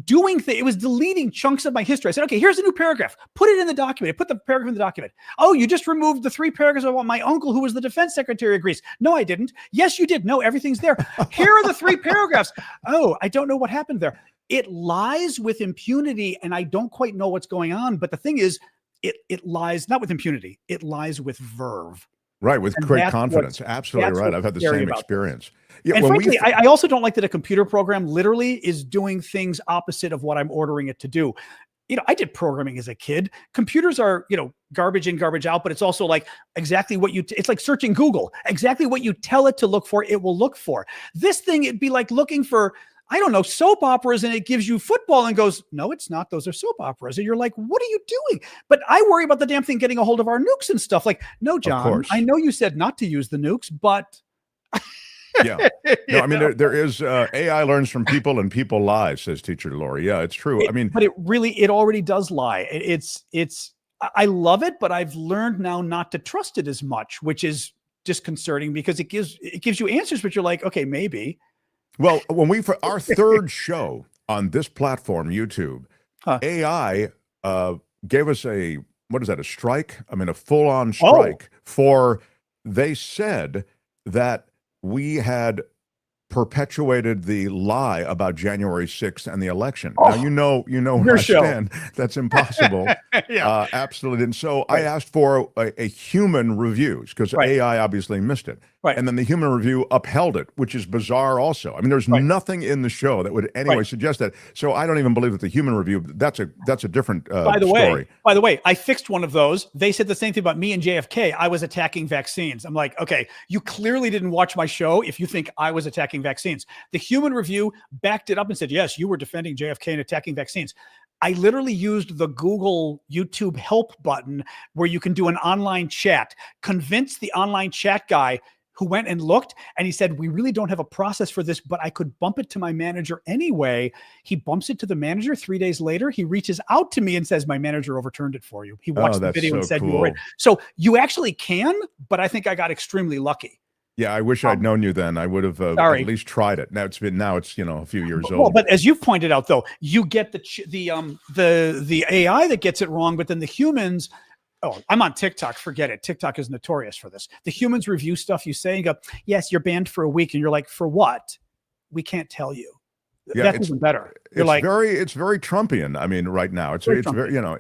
doing things. It was deleting chunks of my history. I said, okay, here's a new paragraph. Put it in the document. I put the paragraph in the document. Oh, you just removed the 3 paragraphs about my uncle who was the defense secretary of Greece. No, I didn't. Yes, you did. No, everything's there. Here are the 3 paragraphs. Oh, I don't know what happened there. It lies with impunity, and I don't quite know what's going on. But the thing is, it lies not with impunity. It lies with verve. Right, with great confidence. Absolutely right. I've had the same experience. Yeah, and frankly, I also don't like that a computer program literally is doing things opposite of what I'm ordering it to do. I did programming as a kid. Computers are, garbage in, garbage out, but it's also like exactly what it's like searching Google. Exactly what you tell it to look for, it will look for. This thing, it'd be like looking for, I don't know, soap operas, and it gives you football and goes, no, it's not. Those are soap operas. And you're like, what are you doing? But I worry about the damn thing getting a hold of our nukes and stuff. Like, no, John, I know you said not to use the nukes, but... Yeah. No, I mean, there is AI learns from people and people lie, says teacher Lori. Yeah, it's true. But it already does lie. I love it, but I've learned now not to trust it as much, which is disconcerting because it gives you answers, but you're like, okay, maybe. Well, when for our 3rd show on this platform, YouTube, AI gave us a strike? I mean, a full-on strike they said that we had perpetuated the lie about January 6th and the election. Now, you know where I stand. That's impossible. Absolutely. And so I asked for a human review because AI obviously missed it. Right. And then the human review upheld it, which is bizarre also. I mean, there's nothing in the show that would anyway suggest that. So I don't even believe that the human review, that's a different story. By the way, I fixed one of those. They said the same thing about me and JFK. I was attacking vaccines. I'm like, okay, you clearly didn't watch my show if you think I was attacking vaccines. The human review backed it up and said, yes, you were defending JFK and attacking vaccines. I literally used the Google YouTube help button where you can do an online chat, convince the online chat guy who went and looked, and he said, we really don't have a process for this, but I could bump it to my manager anyway. He bumps it to the manager. 3 days later, he reaches out to me and says, my manager overturned it for you. He watched the video and said, you were right. So you actually can, but I think I got extremely lucky. Yeah, I wish I'd known you then. I would have at least tried it. Now it's a few years old. Well, but as you've pointed out, though, you get the AI that gets it wrong, but then the humans. Oh, I'm on TikTok. Forget it. TikTok is notorious for this. The humans review stuff you say and go, yes, you're banned for a week. And you're like, for what? We can't tell you. Yeah, That's even better. You're like, it's very Trumpian. I mean, right now, it's very very, you know,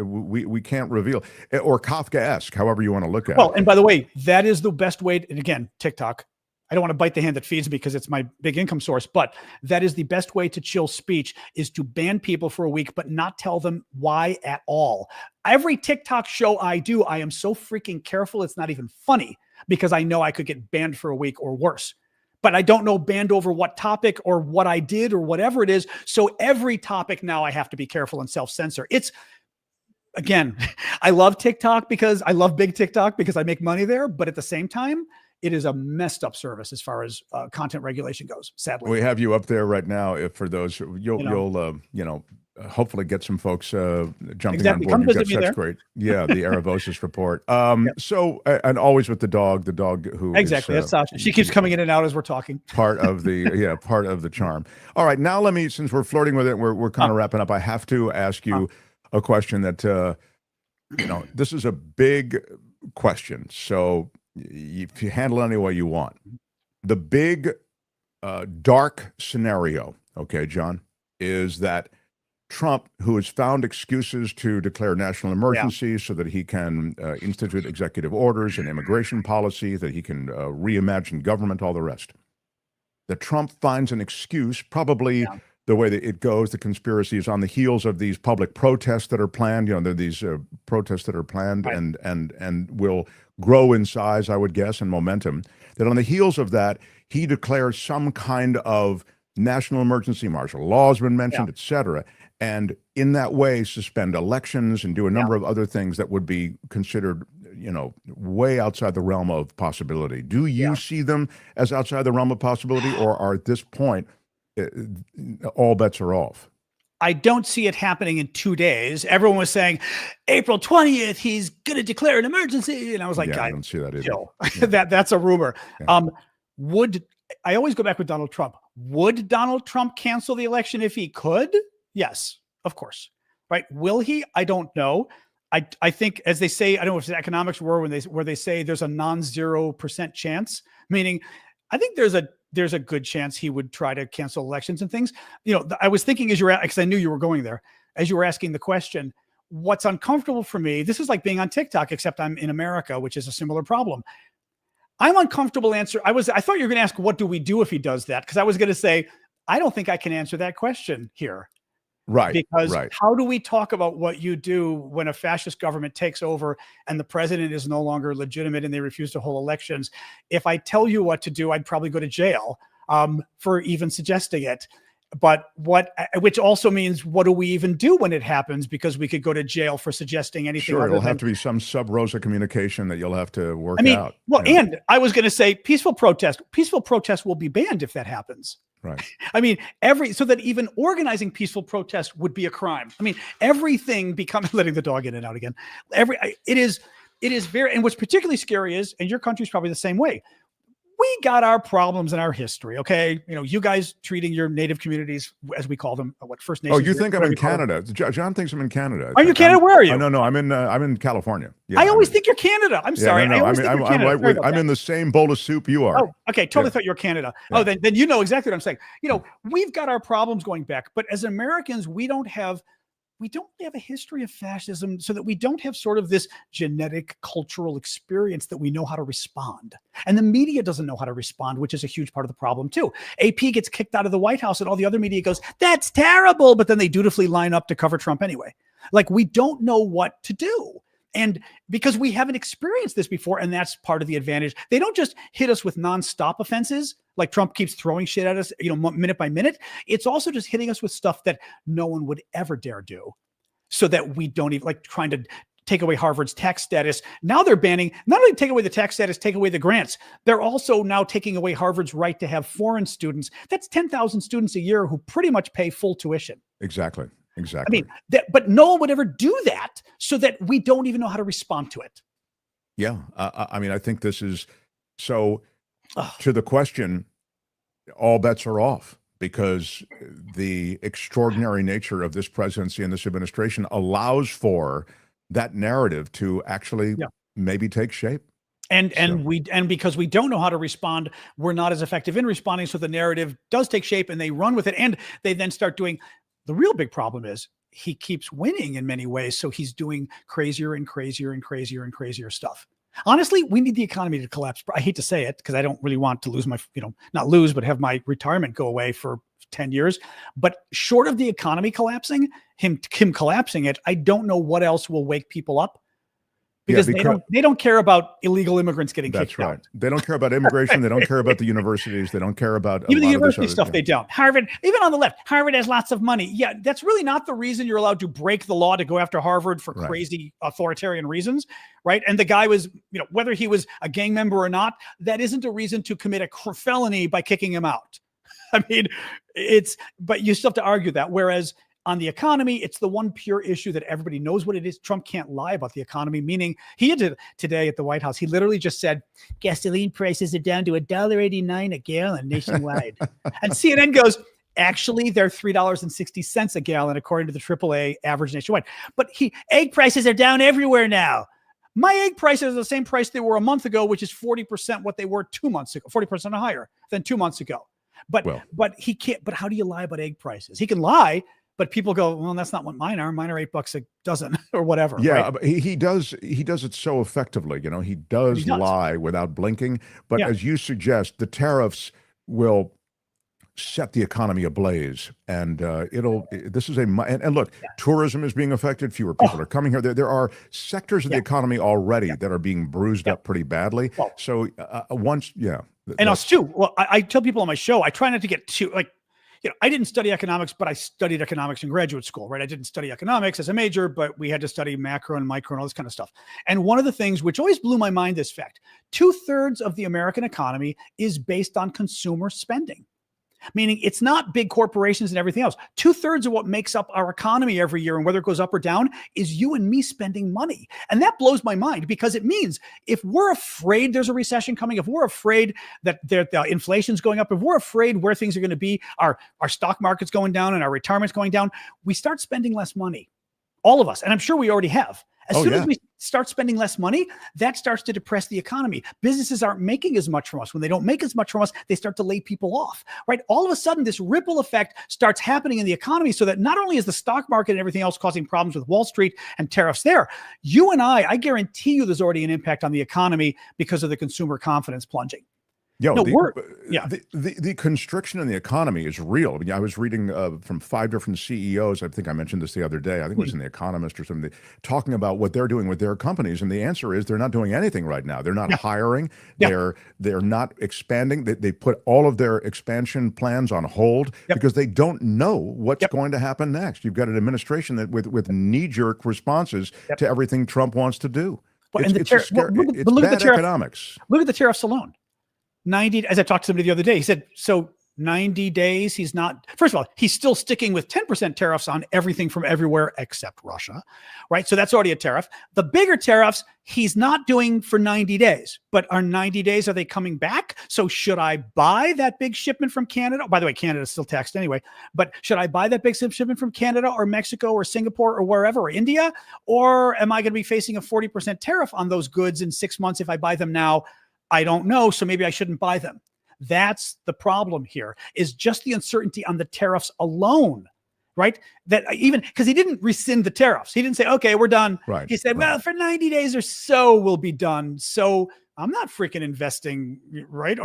we can't reveal, or Kafkaesque, however you want to look at well, it. and by the way, that is the best way. And again, TikTok. I don't want to bite the hand that feeds me because it's my big income source, but that is the best way to chill speech is to ban people for a week, but not tell them why at all. Every TikTok show I do, I am so freaking careful. It's not even funny because I know I could get banned for a week or worse, but I don't know banned over what topic or what I did or whatever it is. So every topic now I have to be careful and self-censor. It's, again, I love TikTok because I love big TikTok because I make money there, but at the same time, it is a messed up service as far as content regulation goes. Sadly, we have you up there right now. If for those, you'll hopefully get some folks jumping on board. You've got such great, the Aravosis report. So and always with the dog who exactly is, that's Sasha. She keeps coming in and out as we're talking. Part of the part of the charm. All right, now let me, since we're flirting with it, we're kind of wrapping up. I have to ask you a question that this is a big question. So if you handle it any way you want, the big dark scenario, okay, John, is that Trump, who has found excuses to declare national emergency so that he can institute executive orders and immigration policy, that he can reimagine government, all the rest, that Trump finds an excuse, probably the way that it goes, the conspiracy is on the heels of these public protests that are planned. There are these protests that are planned and will grow in size, I would guess, and momentum. That on the heels of that, he declares some kind of national emergency, martial law has been mentioned, et cetera, and in that way suspend elections and do a number of other things that would be considered, way outside the realm of possibility. Do you see them as outside the realm of possibility, or are at this point all bets are off? I don't see it happening in 2 days. Everyone was saying April 20th, he's going to declare an emergency. And I was like, I don't see that either. That's a rumor. I always go back with Donald Trump. Would Donald Trump cancel the election if he could? Yes, of course. Right. Will he? I don't know. I think, as they say, I don't know if it's economics where they say there's a non-0% chance, meaning I think there's a good chance he would try to cancel elections and things. I was thinking because I knew you were going there, as you were asking the question, what's uncomfortable for me, this is like being on TikTok, except I'm in America, which is a similar problem. I'm uncomfortable I thought you were going to ask, what do we do if he does that? Because I was going to say, I don't think I can answer that question here. Right. Because how do we talk about what you do when a fascist government takes over and the president is no longer legitimate and they refuse to hold elections? If I tell you what to do, I'd probably go to jail for even suggesting it. But which also means, what do we even do when it happens? Because we could go to jail for suggesting anything. Sure, it'll have to be some sub rosa communication that you'll have to work out. Well, and I was going to say peaceful protest will be banned if that happens. Right. So that even organizing peaceful protest would be a crime. Everything becomes letting the dog in and out again. It is very, and what's particularly scary is, and your country's probably the same way, we got our problems in our history. Okay. You guys treating your native communities, as we call them, First Nations. Oh, you think I'm in Canada? John thinks I'm in Canada. Are you Canada? Where are you? No, I'm in California. Yeah, I always think you're Canada. I'm sorry. I'm in the same bowl of soup you are. Oh, okay. Totally thought you were Canada. Yeah. Oh, then you know exactly what I'm saying. We've got our problems going back, but as Americans, we don't have a history of fascism, so that we don't have sort of this genetic cultural experience that we know how to respond. And the media doesn't know how to respond, which is a huge part of the problem too. AP gets kicked out of the White House and all the other media goes, that's terrible. But then they dutifully line up to cover Trump anyway. Like, we don't know what to do. And because we haven't experienced this before, and that's part of the advantage. They don't just hit us with nonstop offenses, like Trump keeps throwing shit at us, minute by minute. It's also just hitting us with stuff that no one would ever dare do, so that we don't even, like trying to take away Harvard's tax status. Now they're banning, not only take away the tax status, take away the grants. They're also now taking away Harvard's right to have foreign students. That's 10,000 students a year who pretty much pay full tuition. Exactly. But no one would ever do that, so that we don't even know how to respond to it. Yeah. I think this is so. To the question, all bets are off, because the extraordinary nature of this presidency and this administration allows for that narrative to actually maybe take shape. And because we don't know how to respond, we're not as effective in responding. So the narrative does take shape and they run with it. And they then start doing, the real big problem is he keeps winning in many ways. So he's doing crazier and crazier and crazier and crazier stuff. Honestly, we need the economy to collapse. I hate to say it because I don't really want to lose my, not lose, but have my retirement go away for 10 years. But short of the economy collapsing, him collapsing it, I don't know what else will wake people up. Because they don't care about illegal immigrants getting kicked out. That's right. They don't care about immigration. They don't care about the universities. They don't care about even the university stuff. They don't. Harvard, even on the left, Harvard has lots of money. Yeah, that's really not the reason you're allowed to break the law to go after Harvard for crazy authoritarian reasons, right? And the guy was, whether he was a gang member or not, that isn't a reason to commit a felony by kicking him out. I mean, but you still have to argue that. Whereas on the economy, it's the one pure issue that everybody knows what it is. Trump can't lie about the economy, meaning he did today at the White House. He literally just said, gasoline prices are down to $1.89 a gallon nationwide. And CNN goes, actually, they're $3.60 a gallon, according to the AAA average nationwide. But egg prices are down everywhere now. My egg prices are the same price they were a month ago, which is 40% what they were 2 months ago, 40% higher than 2 months ago. But he can't. But how do you lie about egg prices? He can lie. But people go, well, that's not what mine are. Mine are $8 a dozen or whatever. Yeah, right? But he does it so effectively. He does lie without blinking. But as you suggest, the tariffs will set the economy ablaze, and look, tourism is being affected. Fewer people are coming here. There are sectors of the economy already that are being bruised up pretty badly. Well, so and us too. Well, I tell people on my show, I try not to get too I didn't study economics, but I studied economics in graduate school, right? I didn't study economics as a major, but we had to study macro and micro and all this kind of stuff. And one of the things which always blew my mind, this fact, 2/3 of the American economy is based on consumer spending. Meaning it's not big corporations and everything else. 2/3 of what makes up our economy every year and whether it goes up or down is you and me spending money. And that blows my mind because it means if we're afraid there's a recession coming, if we're afraid that the inflation's going up, if we're afraid where things are going to be, our stock market's going down and our retirement's going down, we start spending less money. All of us. And I'm sure we already have. As soon as we start spending less money, that starts to depress the economy. Businesses aren't making as much from us. When they don't make as much from us, they start to lay people off, right? All of a sudden, this ripple effect starts happening in the economy so that not only is the stock market and everything else causing problems with Wall Street and tariffs there, you and I guarantee you there's already an impact on the economy because of the consumer confidence plunging. The constriction in the economy is real. I mean, I was reading from 5 different CEOs. I think I mentioned this the other day. I think it was in The Economist or something, talking about what they're doing with their companies. And the answer is they're not doing anything right now. They're not hiring. They're not expanding. They put all of their expansion plans on hold because they don't know what's going to happen next. You've got an administration that with knee-jerk responses to everything Trump wants to do. It's bad economics. Look at the tariffs alone. 90, as I talked to somebody the other day, he said, so 90 days, he's not, first of all, he's still sticking with 10% tariffs on everything from everywhere except Russia, right? So that's already a tariff. The bigger tariffs, he's not doing for 90 days, but are 90 days, are they coming back? So should I buy that big shipment from Canada? By the way, Canada is still taxed anyway, but should I buy that big shipment from Canada or Mexico or Singapore or wherever, or India? Or am I going to be facing a 40% tariff on those goods in 6 months if I buy them now? I don't know, so maybe I shouldn't buy them. That's the problem here, is just the uncertainty on the tariffs alone, right? That even, because he didn't rescind the tariffs. He didn't say, okay, we're done. Right. He said, well, for 90 days or so, we'll be done. So I'm not freaking investing, right?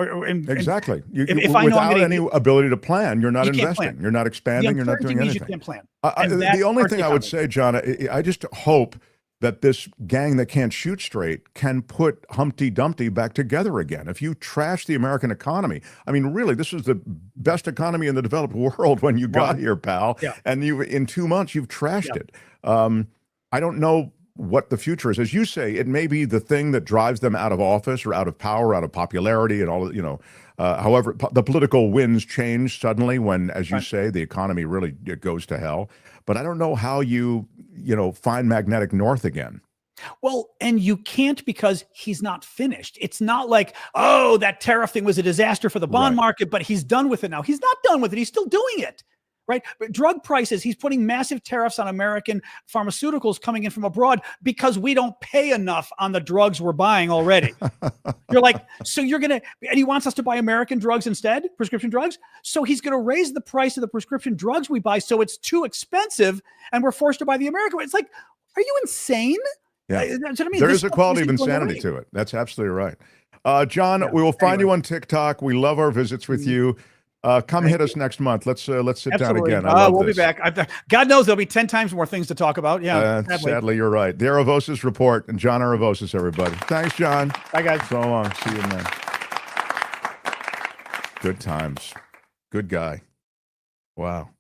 Exactly. If I know without any ability to plan, you're not investing. You're not expanding. You're not doing anything. You can't plan. The only thing I would say, John, I just hope that this gang that can't shoot straight can put Humpty Dumpty back together again. If you trash the American economy, I mean, really, this is the best economy in the developed world when you got here, pal. Yeah. And in 2 months, you've trashed it. I don't know what the future is. As you say, it may be the thing that drives them out of office or out of power, out of popularity and all, however, the political winds change suddenly when, as you say, the economy really goes to hell. But I don't know how you find magnetic north again. Well, and you can't because he's not finished. It's not like, oh, that tariff thing was a disaster for the bond market, but he's done with it now. He's not done with it. He's still doing it. right? But drug prices, he's putting massive tariffs on American pharmaceuticals coming in from abroad because we don't pay enough on the drugs we're buying already. You're like, so you're going to, and he wants us to buy American drugs instead, prescription drugs. So he's going to raise the price of the prescription drugs we buy so it's too expensive and we're forced to buy the American. It's like, are you insane? Yeah. That's what I mean. There is a quality of insanity to it. That's absolutely right. John, we will find you on TikTok. We love our visits with you. Come hit us next month. Let's sit down again. We'll be back. God knows there'll be 10 times more things to talk about. Yeah. Sadly, you're right. The Aravosis Report and John Aravosis, everybody. Thanks, John. Bye, guys. So long. See you, man. Good times. Good guy. Wow.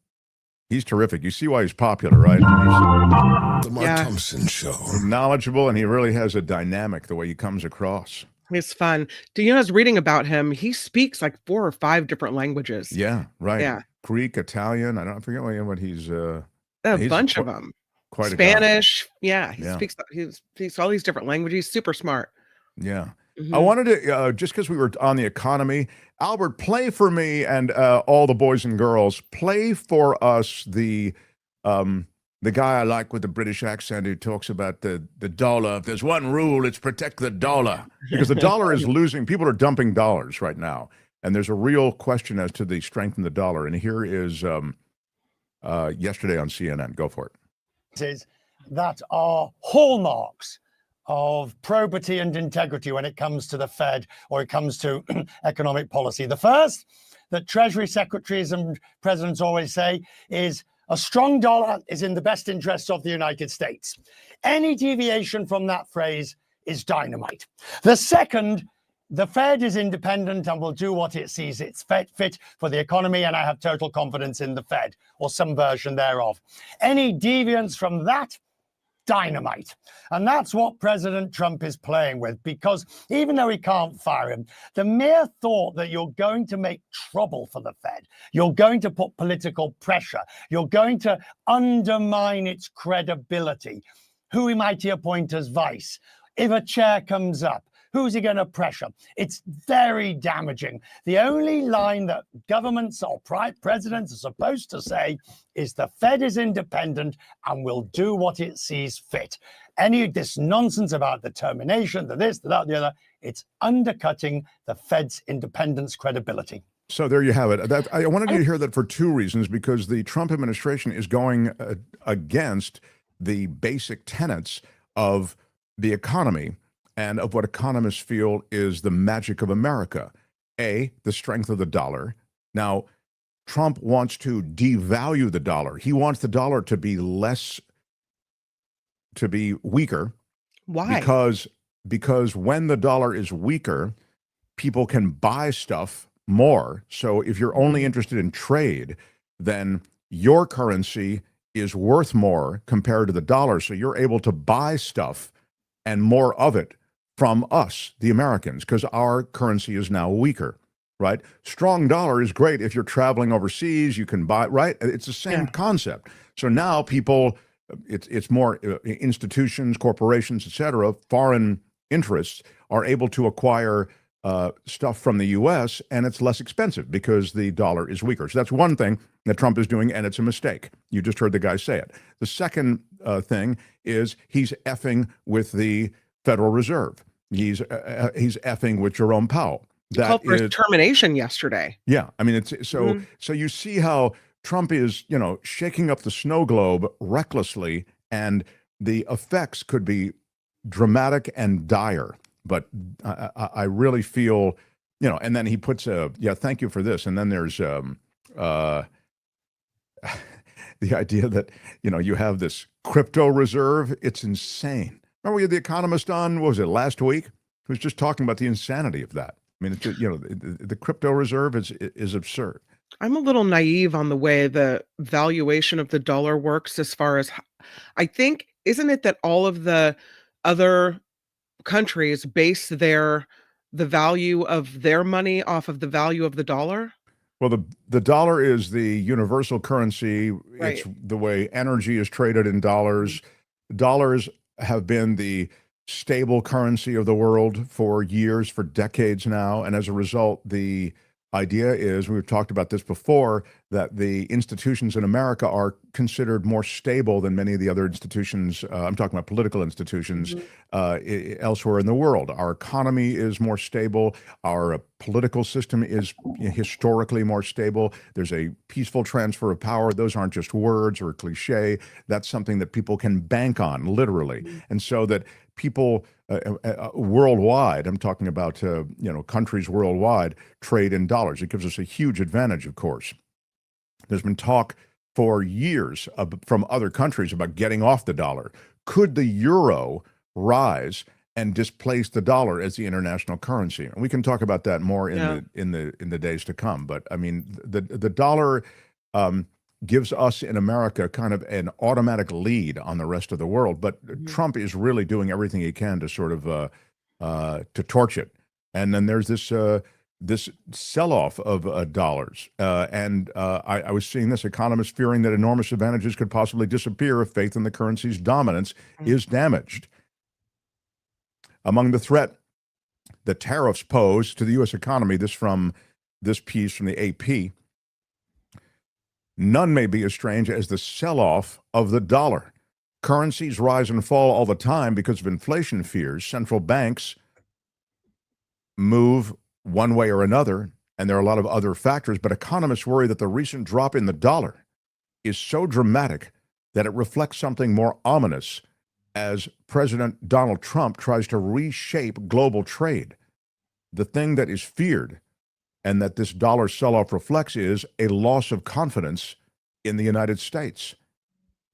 He's terrific. You see why he's popular, right? The Mark Thompson Show. Knowledgeable, and he really has a dynamic the way he comes across. It's fun. Do you know, I was reading about him. He speaks like 4 or 5 different languages. Yeah, right. Yeah. Greek, Italian. I forget what he's. A bunch of them. Quite Spanish. Yeah. He speaks all these different languages. He's super smart. Yeah. I wanted to, just because we were on the economy, Albert, play for me and all the boys and girls, play for us the guy I like with the British accent who talks about the dollar. If there's one rule, it's protect the dollar. Because the dollar is losing. People are dumping dollars right now. And there's a real question as to the strength in the dollar. And here is yesterday on CNN. Go for it. That are hallmarks of probity and integrity when it comes to the Fed or it comes to economic policy. The first that Treasury secretaries and presidents always say is a strong dollar is in the best interests of the United States. Any deviation from that phrase is dynamite. The second, the Fed is independent and will do what it sees it's fit for the economy, and I have total confidence in the Fed, or some version thereof. Any deviance from that, dynamite. And that's what President Trump is playing with, because even though he can't fire him, the mere thought that you're going to make trouble for the Fed, you're going to put political pressure, you're going to undermine its credibility. Who might he appoint as vice? If a chair comes up, who's he going to pressure? It's very damaging. The only line that governments or presidents are supposed to say is the Fed is independent and will do what it sees fit. Any of this nonsense about the termination, the this, the that, the other, it's undercutting the Fed's independence credibility. So there you have it. I wanted you to hear that for 2 reasons, because the Trump administration is going against the basic tenets of the economy and of what economists feel is the magic of America. A, the strength of the dollar. Now, Trump wants to devalue the dollar. He wants the dollar to be weaker. Why? Because when the dollar is weaker, people can buy stuff more. So if you're only interested in trade, then your currency is worth more compared to the dollar. So you're able to buy stuff and more of it from us, the Americans, because our currency is now weaker, right? Strong dollar is great if you're traveling overseas, you can buy, right? It's the same concept. So now people, it's more institutions, corporations, et cetera, foreign interests are able to acquire stuff from the U.S. and it's less expensive because the dollar is weaker. So that's one thing that Trump is doing, and it's a mistake. You just heard the guy say it. The second thing is he's effing with the Federal Reserve. He's effing with Jerome Powell. That called for his termination yesterday. Yeah, I mean, it's so. So you see how Trump is, shaking up the snow globe recklessly, and the effects could be dramatic and dire. But I really feel, and then he puts thank you for this, and then there's the idea that you have this crypto reserve. It's insane. Remember we had The Economist on, what was it, last week? Who was just talking about the insanity of that. I mean, the crypto reserve is absurd. I'm a little naive on the way the valuation of the dollar works as far as, I think, isn't it that all of the other countries base the value of their money off of the value of the dollar? Well, the dollar is the universal currency. Right. It's the way energy is traded in dollars. Dollars have been the stable currency of the world for years, for decades now. And as a result, the idea is, we've talked about this before, that the institutions in America are considered more stable than many of the other institutions. I'm talking about political institutions elsewhere in the world. Our economy is more stable. Our political system is historically more stable. There's a peaceful transfer of power. Those aren't just words or cliche. That's something that people can bank on, literally. And so that people worldwide, I'm talking about countries worldwide, trade in dollars. It gives us a huge advantage, of course. There's been talk for years from other countries about getting off the dollar. Could the euro rise and displace the dollar as the international currency? And we can talk about that more in the days to come. But I mean, the dollar gives us in America kind of an automatic lead on the rest of the world. But Trump is really doing everything he can to sort of to torch it. And then there's this sell-off of dollars. I was seeing this, economists fearing that enormous advantages could possibly disappear if faith in the currency's dominance is damaged. Among the threat that tariffs pose to the U.S. economy, this from this piece from the AP, none may be as strange as the sell-off of the dollar. Currencies rise and fall all the time because of inflation fears. Central banks move one way or another, and there are a lot of other factors, but economists worry that the recent drop in the dollar is so dramatic that it reflects something more ominous as President Donald Trump tries to reshape global trade. The thing that is feared and that this dollar sell-off reflects is a loss of confidence in the United States.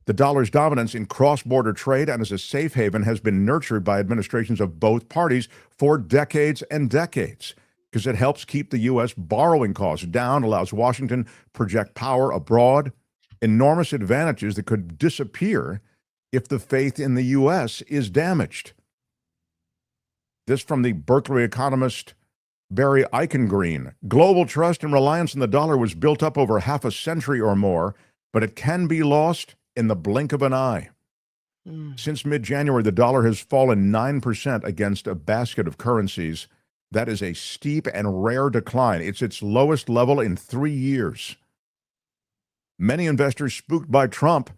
The dollar's dominance in cross-border trade and as a safe haven has been nurtured by administrations of both parties for decades and decades, because it helps keep the U.S. borrowing costs down, allows Washington project power abroad, enormous advantages that could disappear if the faith in the U.S. is damaged. This from the Berkeley economist Barry Eichengreen. Global trust and reliance on the dollar was built up over half a century or more, but it can be lost in the blink of an eye. Since mid-January, the dollar has fallen 9% against a basket of currencies. That is a steep and rare decline. It's its lowest level in 3 years. Many investors spooked by Trump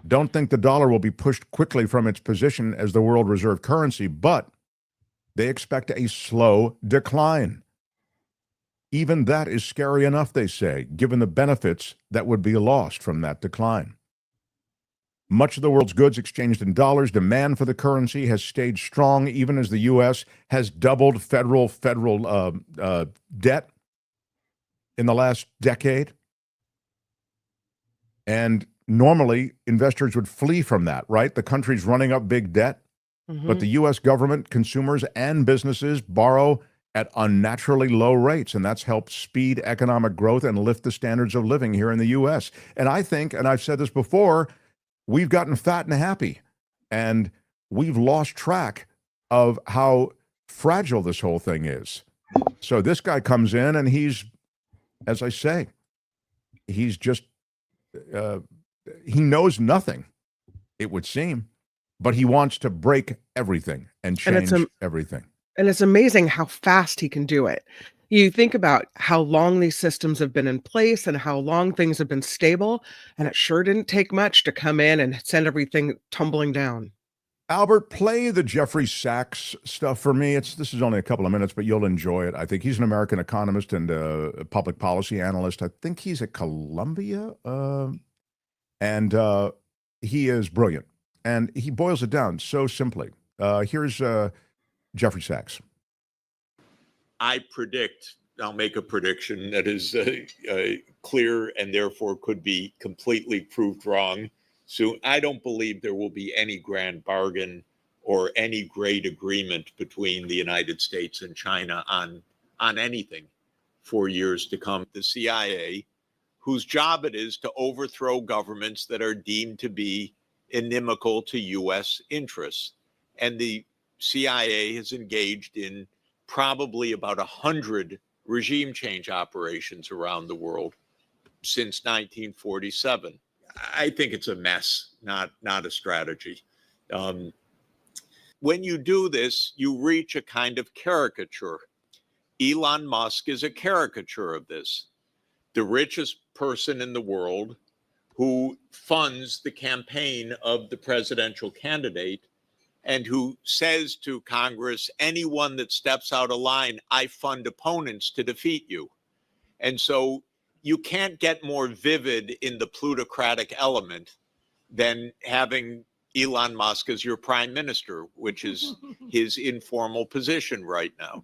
don't think the dollar will be pushed quickly from its position as the world reserve currency, but they expect a slow decline. Even that is scary enough, they say, given the benefits that would be lost from that decline. Much of the world's goods exchanged in dollars. Demand for the currency has stayed strong, even as the U.S. has doubled federal debt in the last decade. And normally, investors would flee from that, right? The country's running up big debt, but the U.S. government, consumers, and businesses borrow at unnaturally low rates, and that's helped speed economic growth and lift the standards of living here in the U.S. And I think, and I've said this before, we've gotten fat and happy, and we've lost track of how fragile this whole thing is. So this guy comes in, and he's, as I say, he's just, he knows nothing, it would seem, but he wants to break everything and change everything. And it's amazing how fast he can do it. You think about how long these systems have been in place and how long things have been stable, and it sure didn't take much to come in and send everything tumbling down. Albert, play the Jeffrey Sachs stuff for me. This is only a couple of minutes, but you'll enjoy it. I think he's an American economist and a public policy analyst. I think he's at Columbia, and he is brilliant. And he boils it down so simply. Here's Jeffrey Sachs. I'll make a prediction that is clear and therefore could be completely proved wrong. So I don't believe there will be any grand bargain or any great agreement between the United States and China on anything for years to come. The CIA, whose job it is to overthrow governments that are deemed to be inimical to U.S. interests. And the CIA has engaged in probably about 100 regime change operations around the world since 1947. I think it's a mess, not a strategy. When you do this, you reach a kind of caricature. Elon Musk is a caricature of this. the richest person in the world who funds the campaign of the presidential candidate and who says to Congress, anyone that steps out of line, I fund opponents to defeat you. And so you can't get more vivid in the plutocratic element than having Elon Musk as your prime minister, which is his informal position right now.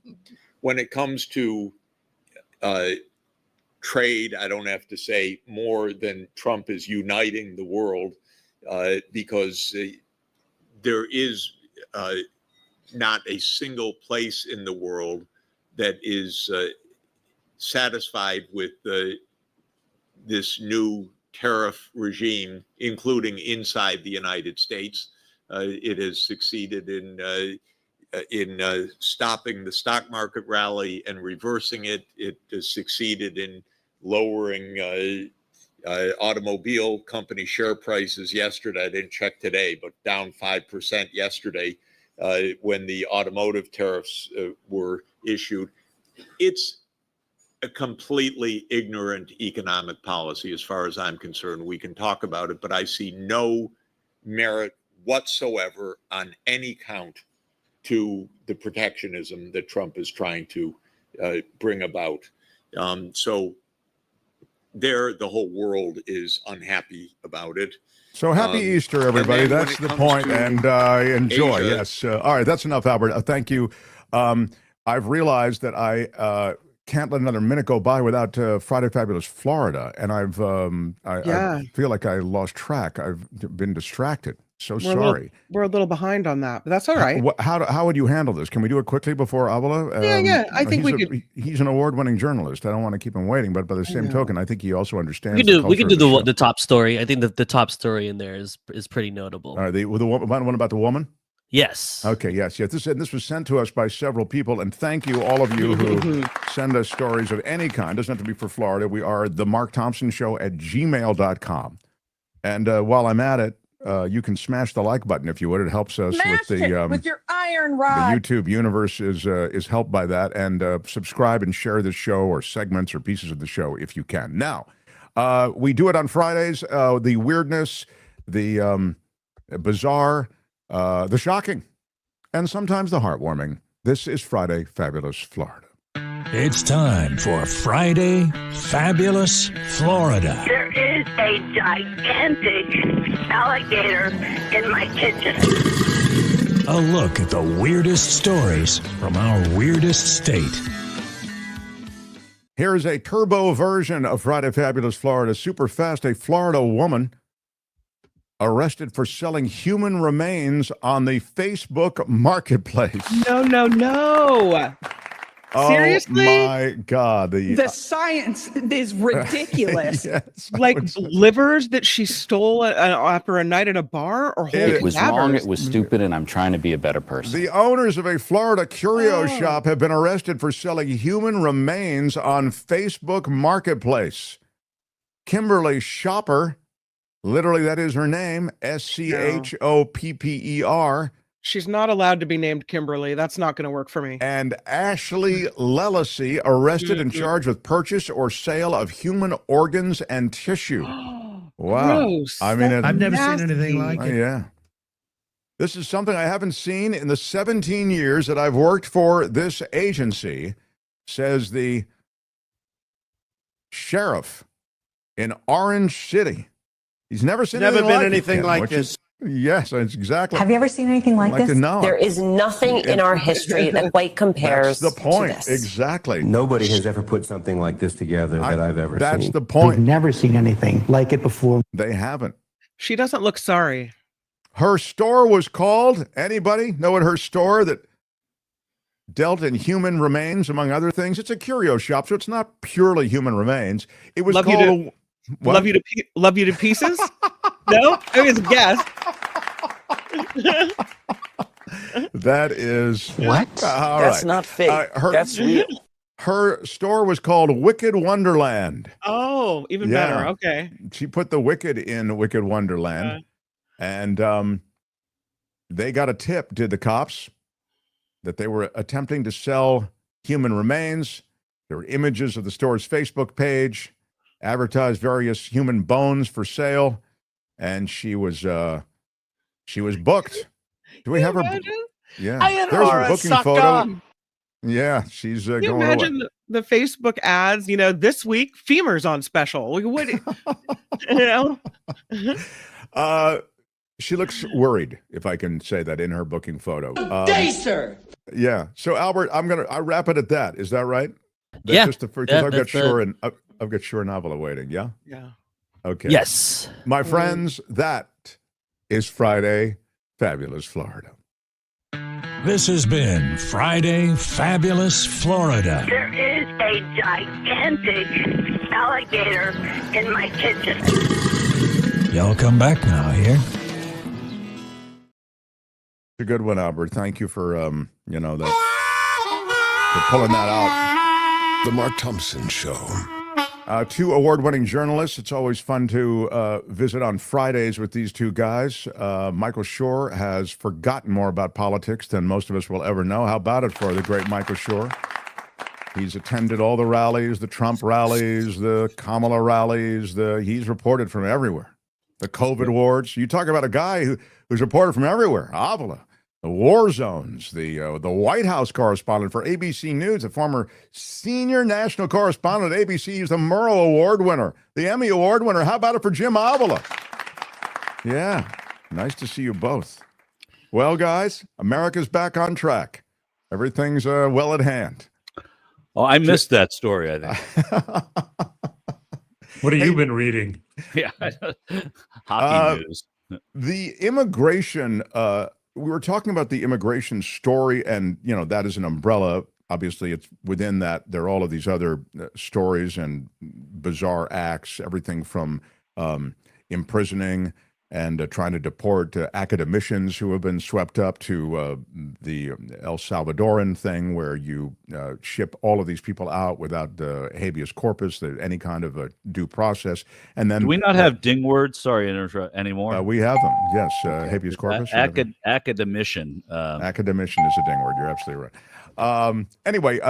When it comes to trade, I don't have to say more than Trump is uniting the world because there is not a single place in the world that is satisfied with this new tariff regime, including inside the United States. It has succeeded in stopping the stock market rally and reversing it. It has succeeded in lowering automobile company share prices yesterday. I didn't check today, but down 5% yesterday when the automotive tariffs were issued. It's a completely ignorant economic policy as far as I'm concerned. We can talk about it, but I see no merit whatsoever on any count to the protectionism that Trump is trying to bring about. So there, the whole world is unhappy about it. So happy Easter, everybody. That's the point. And enjoy. Asia, yes. All right. That's enough, Albert. Thank you. I've realized that I can't let another minute go by without Friday Fabulous Florida. And I feel like I lost track. I've been distracted. So sorry. We're a little behind on that, but that's all right. How would you handle this? Can we do it quickly before Avila? Yeah. I think we could. He's an award-winning journalist. I don't want to keep him waiting, but by the same token, I think he also understands. We can do the top story. I think that the top story in there is pretty notable. All right, the one about the woman. Yes. Okay. Yes. This was sent to us by several people, and thank you all of you who send us stories of any kind. Doesn't have to be for Florida. We are the Mark Thompson Show at gmail.com. And while I'm at it, you can smash the like button if you would. It helps us with your iron rod. The YouTube universe is helped by that. And subscribe and share this show or segments or pieces of the show if you can. Now, we do it on Fridays. The weirdness, the bizarre, the shocking, and sometimes the heartwarming. This is Friday Fabulous Florida. It's time for Friday Fabulous Florida. There is a gigantic alligator in my kitchen. A look at the weirdest stories from our weirdest state. Here is a turbo version of Friday Fabulous Florida. Super fast, a Florida woman arrested for selling human remains on the Facebook marketplace. No. Seriously? Oh my God. The science is ridiculous. Yes, like livers that she stole after a night at a bar, or whole It was cadavers? wrong, it was stupid, and I'm trying to be a better person. The owners of a Florida curio shop have been arrested for selling human remains on Facebook Marketplace. Kimberly Shopper, literally that is her name, Schopper. She's not allowed to be named Kimberly. That's not going to work for me. And Ashley Lelacy arrested and charged with purchase or sale of human organs and tissue. Wow. Gross. I mean, I've never seen anything like it. Yeah. This is something I haven't seen in the 17 years that I've worked for this agency, says the sheriff in Orange City. He's never seen anything like this. Yes, that's exactly. Have you ever seen anything like this? No. There is nothing in our history that quite compares That's the point. to this. Exactly. Nobody has ever put something like this together that I've ever seen. That's the point. We've never seen anything like it before. They haven't. She doesn't look sorry. Her store was called, anybody know what her store that dealt in human remains, among other things? It's a curio shop, so it's not purely human remains. It was called... Love you to pieces? No? I was a guess. That is... What? That's not fake. That's real. Her store was called Wicked Wonderland. Oh, even better. Okay. She put the Wicked in Wicked Wonderland. And they got a tip, did the cops, that they were attempting to sell human remains. There were images of the store's Facebook page. advertised various human bones for sale, and she was booked. Do we have her? Yeah, there's her booking photo. Yeah, she's Can you going imagine away. the Facebook ads? This week femurs on special. What? She looks worried, if I can say that, in her booking photo. Day, sir. Yeah. So Albert, I'll wrap it at that. Is that right? That's Yeah. just because I've got Shure and I've got Shure and Avila waiting. Yeah. Yeah. Okay. Yes. My friends, that is Friday, Fabulous Florida. This has been Friday, Fabulous Florida. There is a gigantic alligator in my kitchen. Y'all come back now here. A good one, Albert. Thank you for for pulling that out. The Mark Thompson Show. Two award-winning journalists. It's always fun to visit on Fridays with these two guys. Michael Shure has forgotten more about politics than most of us will ever know. How about it for the great Michael Shure? He's attended all the rallies, the Trump rallies, the Kamala rallies. He's reported from everywhere. The COVID wards. You talk about a guy who's reported from everywhere. Avila, the war zones, the White House correspondent for ABC News, a former senior national correspondent at ABC. He's the Murrow Award winner, the Emmy Award winner. How about it for Jim Avila? Yeah, nice to see you both. Well, guys, America's back on track. Everything's well at hand. Oh, I missed that story, I think. What have you been reading? Yeah, hockey news. The immigration, we were talking about the immigration story, and, that is an umbrella. Obviously, it's within that. There are all of these other stories and bizarre acts, everything from imprisoning and trying to deport academicians who have been swept up to the El Salvadoran thing where you ship all of these people out without habeas corpus, any kind of a due process. And then do we not have ding words? Sorry, anymore. We have them. Yes, habeas corpus. Academician. Academician is a ding word. You're absolutely right. Anyway,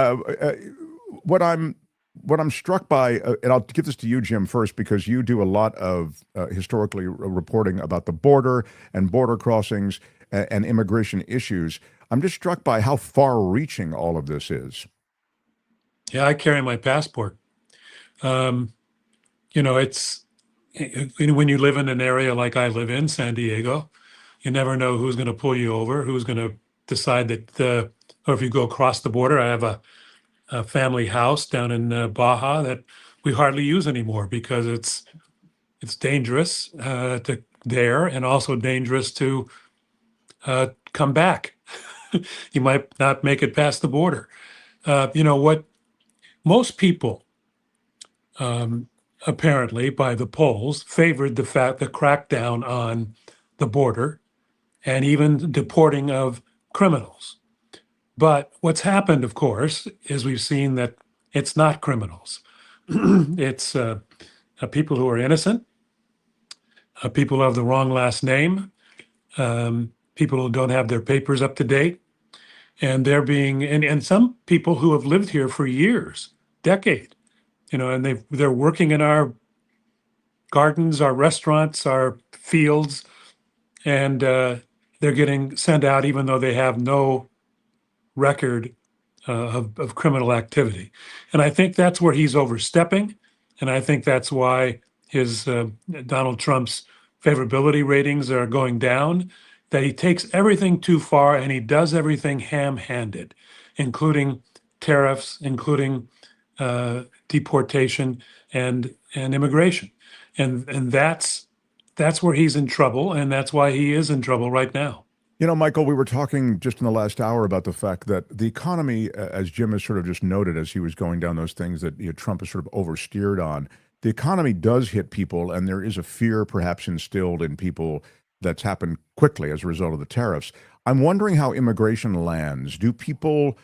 what I'm struck by, and I'll give this to you, Jim, first, because you do a lot of historically reporting about the border and border crossings and immigration issues. I'm just struck by how far-reaching all of this is. Yeah, I carry my passport. It's when you live in an area like I live in, San Diego, you never know who's going to pull you over, who's going to decide that, or if you go across the border. I have a family house down in Baja that we hardly use anymore because it's dangerous to there and also dangerous to come back. You might not make it past the border. What most people apparently by the polls favored the crackdown on the border and even deporting of criminals. But what's happened, of course, is we've seen that it's not criminals. It's people who are innocent, people who have the wrong last name, people who don't have their papers up to date, and they're being and some people who have lived here for years, decade, and they're working in our gardens, our restaurants, our fields, and they're getting sent out even though they have no record of criminal activity. And I think that's where he's overstepping. And I think that's why his Donald Trump's favorability ratings are going down, that he takes everything too far and he does everything ham-handed, including tariffs, including deportation and immigration. And that's where he's in trouble. And that's why he is in trouble right now. Michael, we were talking just in the last hour about the fact that the economy, as Jim has sort of just noted as he was going down those things that Trump has sort of oversteered on, the economy does hit people, and there is a fear perhaps instilled in people that's happened quickly as a result of the tariffs. I'm wondering how immigration lands. Do people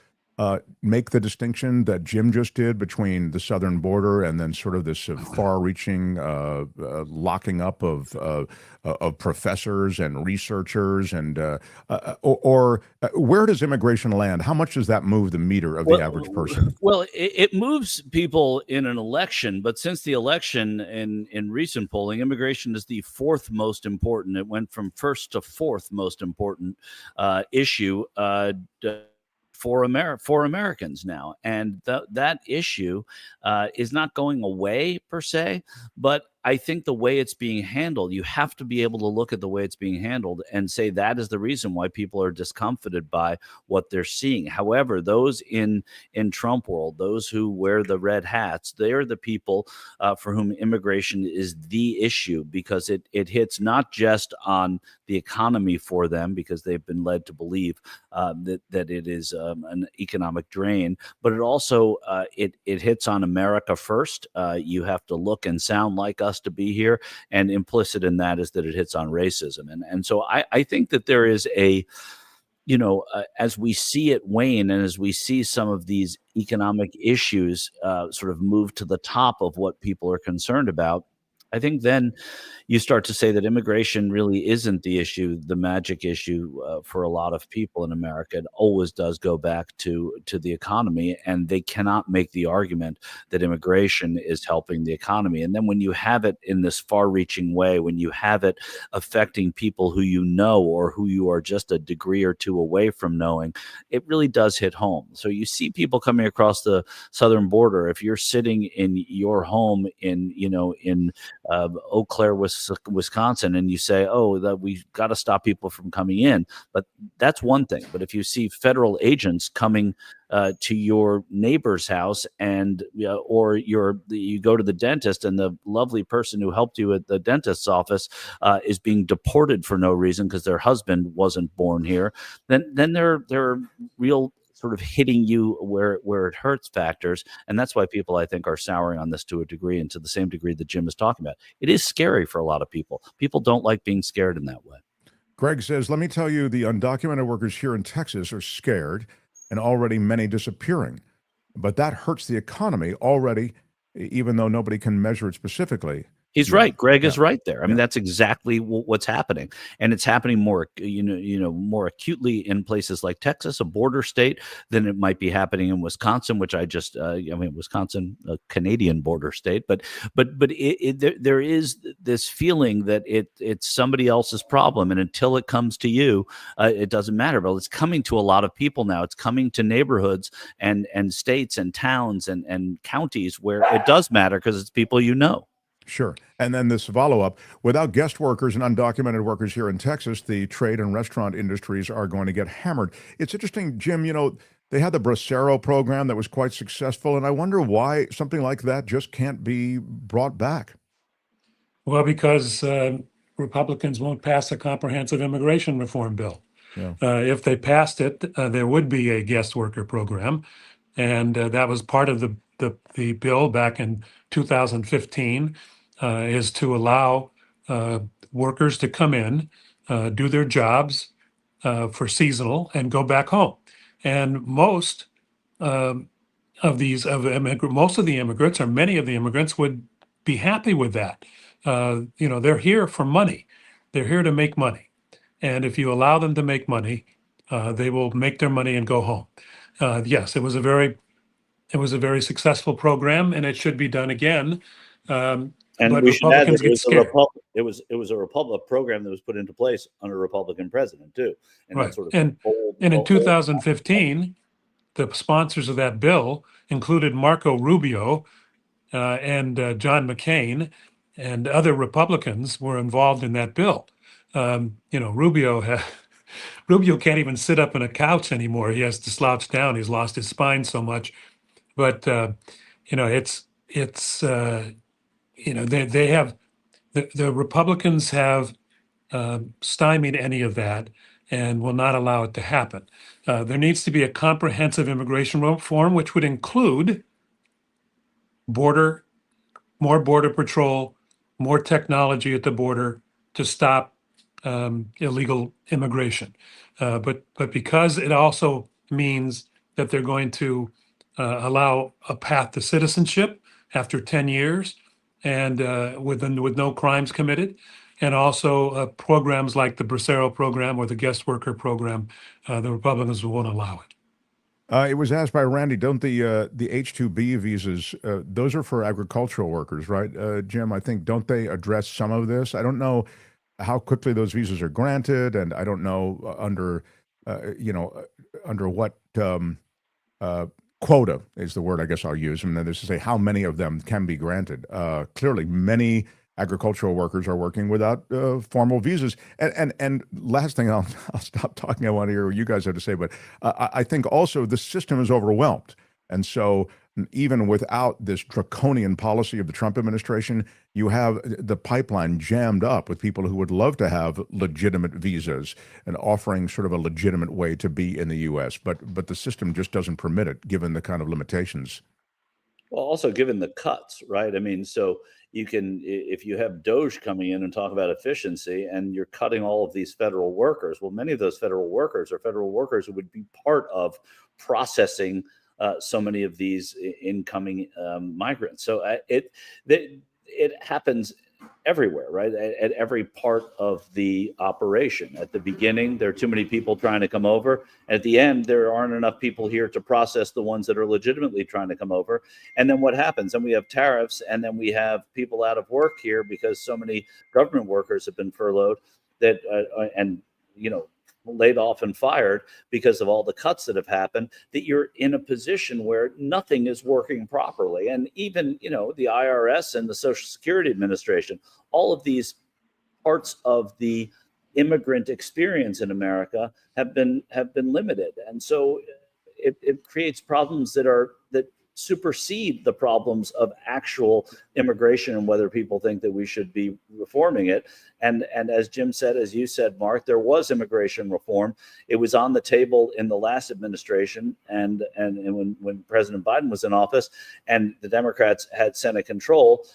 make the distinction that Jim just did between the southern border and then sort of this far-reaching locking up of professors and researchers, and or where does immigration land? How much does that move the meter of the average person? Well, it moves people in an election, but since the election in recent polling, immigration is the fourth most important. It went from first to fourth most important issue for Americans now, and that issue is not going away per se, but I think the way it's being handled, you have to be able to look at the way it's being handled and say that is the reason why people are discomfited by what they're seeing. However, those in Trump world, those who wear the red hats, they're the people for whom immigration is the issue, because it hits not just on the economy for them, because they've been led to believe that it is an economic drain, but it also it hits on America first. You have to look and sound like us to be here, and implicit in that is that it hits on racism. And so I think that there is a, as we see it wane, and as we see some of these economic issues sort of move to the top of what people are concerned about, I think then you start to say that immigration really isn't the issue, the magic issue for a lot of people in America. It always does go back to the economy, and they cannot make the argument that immigration is helping the economy. And then when you have it in this far-reaching way, when you have it affecting people who you know or who you are just a degree or two away from knowing, it really does hit home. So you see people coming across the southern border. If you're sitting in your home in Eau Claire, Wisconsin, and you say, oh, that we've got to stop people from coming in, but that's one thing. But if you see federal agents coming to your neighbor's house, and or you go to the dentist, and the lovely person who helped you at the dentist's office is being deported for no reason because their husband wasn't born here, then there are real sort of hitting you where it hurts factors. And that's why people, I think, are souring on this to a degree, and to the same degree that Jim is talking about. It is scary for a lot of people. People don't like being scared in that way. Greg says, let me tell you, the undocumented workers here in Texas are scared, and already many disappearing. But that hurts the economy already, even though nobody can measure it specifically. He's right. Greg is right there. I mean, that's exactly what's happening, and it's happening more, more acutely in places like Texas, a border state, than it might be happening in Wisconsin, which Wisconsin, a Canadian border state, but there is this feeling that it's somebody else's problem, and until it comes to you, it doesn't matter. But it's coming to a lot of people now. It's coming to neighborhoods and states and towns and counties where it does matter, because it's people you know. Sure. And then this follow-up, without guest workers and undocumented workers here in Texas, the trade and restaurant industries are going to get hammered. It's interesting, Jim, they had the Bracero program that was quite successful, and I wonder why something like that just can't be brought back. Well, because Republicans won't pass a comprehensive immigration reform bill. Yeah. If they passed it, there would be a guest worker program, and that was part of the bill back in 2015. Is to allow workers to come in, do their jobs for seasonal, and go back home. And most of the immigrants, or many of the immigrants, would be happy with that. They're here for money. They're here to make money. And if you allow them to make money, they will make their money and go home. Yes, it was a very successful program, and it should be done again. And but we should add Republicans that get scared. it was a program that was put into place under a Republican president too. And Right. that sort of And in 2015, the sponsors of that bill included Marco Rubio and John McCain, and other Republicans were involved in that bill. Rubio can't even sit up in a couch anymore. He has to slouch down. He's lost his spine so much. But they have the Republicans have stymied any of that and will not allow it to happen. There needs to be a comprehensive immigration reform, which would include more border patrol, more technology at the border to stop illegal immigration. But because it also means that they're going to allow a path to citizenship after 10 years and with no crimes committed. And also programs like the Bracero program or the guest worker program, the Republicans won't allow it. It was asked by Randy, don't the H-2B visas, those are for agricultural workers, right, Jim? I think, don't they address some of this? I don't know how quickly those visas are granted, and I don't know under what quota is the word I guess I'll use. And that is to say, how many of them can be granted. Clearly, many agricultural workers are working without formal visas. And last thing, I'll stop talking. I want to hear what you guys have to say. But I think also the system is overwhelmed. And so even without this draconian policy of the Trump administration, you have the pipeline jammed up with people who would love to have legitimate visas and offering sort of a legitimate way to be in the U.S. But the system just doesn't permit it, given the kind of limitations. Well, also given the cuts, right? I mean, so you can, if you have Doge coming in and talk about efficiency and you're cutting all of these federal workers, well, many of those federal workers are federal workers who would be part of processing so many of these incoming migrants. So it happens everywhere, right? At every part of the operation. At the beginning, there are too many people trying to come over. At the end, there aren't enough people here to process the ones that are legitimately trying to come over. And then what happens? Then we have tariffs, and then we have people out of work here because so many government workers have been furloughed that laid off and fired because of all the cuts that have happened, that you're in a position where nothing is working properly. And even, the IRS and the Social Security Administration, all of these parts of the immigrant experience in America have been limited. And so it creates problems that supersede the problems of actual immigration and whether people think that we should be reforming it. And as Jim said, as you said, Mark, there was immigration reform. It was on the table in the last administration and when President Biden was in office and the Democrats had Senate control,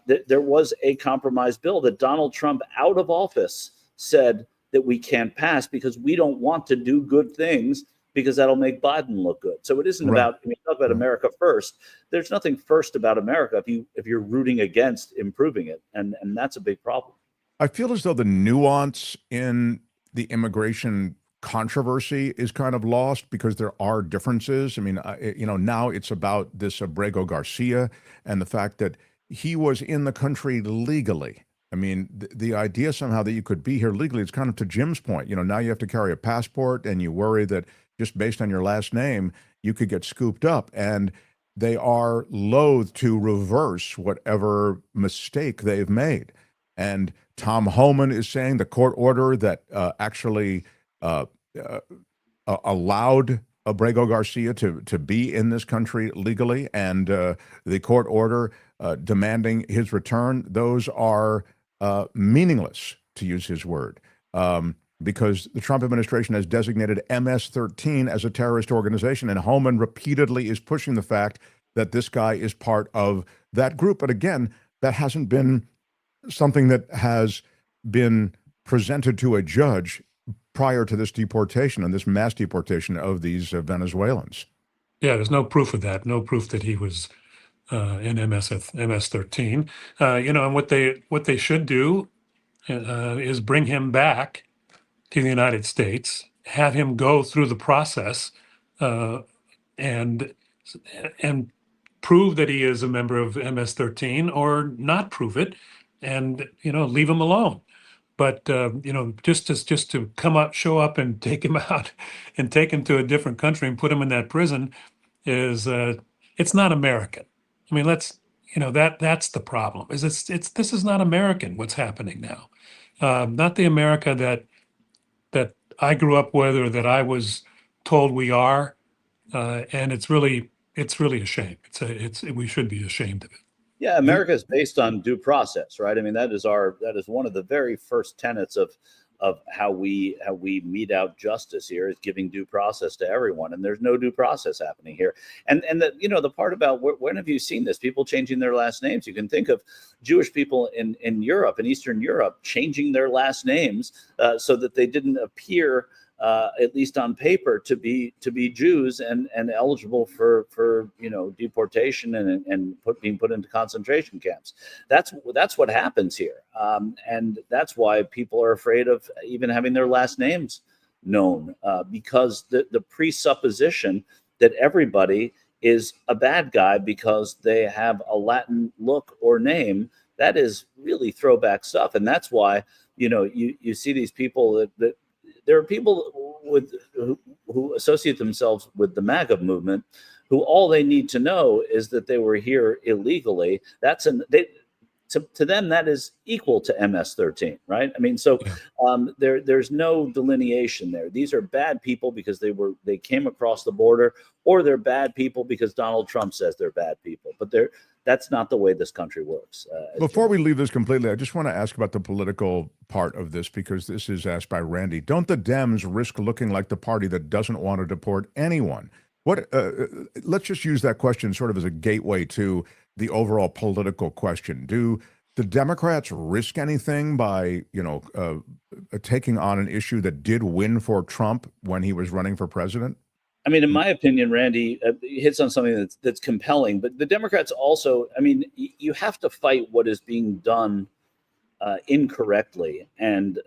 there was a compromise bill that Donald Trump out of office said that we can't pass because we don't want to do good things because that'll make Biden look good. So it isn't about, when you talk about America first, there's nothing first about America if you're rooting against improving it. And that's a big problem. I feel as though the nuance in the immigration controversy is kind of lost because there are differences. I mean, now it's about this Abrego Garcia and the fact that he was in the country legally. I mean, the idea somehow that you could be here legally, it's kind of to Jim's point. Now you have to carry a passport and you worry that just based on your last name, you could get scooped up. And they are loath to reverse whatever mistake they've made. And Tom Homan is saying the court order that actually allowed Abrego Garcia to be in this country legally and the court order demanding his return, those are meaningless, to use his word. Because the Trump administration has designated MS-13 as a terrorist organization, and Homan repeatedly is pushing the fact that this guy is part of that group. But again, that hasn't been something that has been presented to a judge prior to this deportation and this mass deportation of these Venezuelans. Yeah, there's no proof of that. No proof that he was in MS-13. And what they should do is bring him back to the United States, have him go through the process and prove that he is a member of MS-13 or not prove it and, leave him alone. But, just to come up, show up and take him out and take him to a different country and put him in that prison is, it's not American. I mean, that's the problem is this is not American, what's happening now. Not the America that I grew up with or that I was told we are, and it's really a shame. We should be ashamed of it. Yeah, America is based on due process, right? I mean, that is one of the very first tenets of how we mete out justice here is giving due process to everyone, and there's no due process happening here. And the part about when have you seen this? People changing their last names. You can think of Jewish people in Europe, in Eastern Europe, changing their last names so that they didn't appear at least on paper, to be Jews and eligible for deportation and being put into concentration camps. That's what happens here, and that's why people are afraid of even having their last names known, because the presupposition that everybody is a bad guy because they have a Latin look or name, that is really throwback stuff. And that's why, you see these people that there are people who associate themselves with the MAGA movement, who all they need to know is that they were here illegally. To them, that is equal to MS-13, right? I mean, so there's no delineation there. These are bad people because they came across the border, or they're bad people because Donald Trump says they're bad people. But that's not the way this country works. Before we leave this completely, I just want to ask about the political part of this, because this is asked by Randy. Don't the Dems risk looking like the party that doesn't want to deport anyone? Let's just use that question sort of as a gateway to the overall political question. Do the Democrats risk anything by, taking on an issue that did win for Trump when he was running for president? I mean, in my opinion, Randy hits on something that's compelling. But the Democrats also, I mean, you have to fight what is being done incorrectly and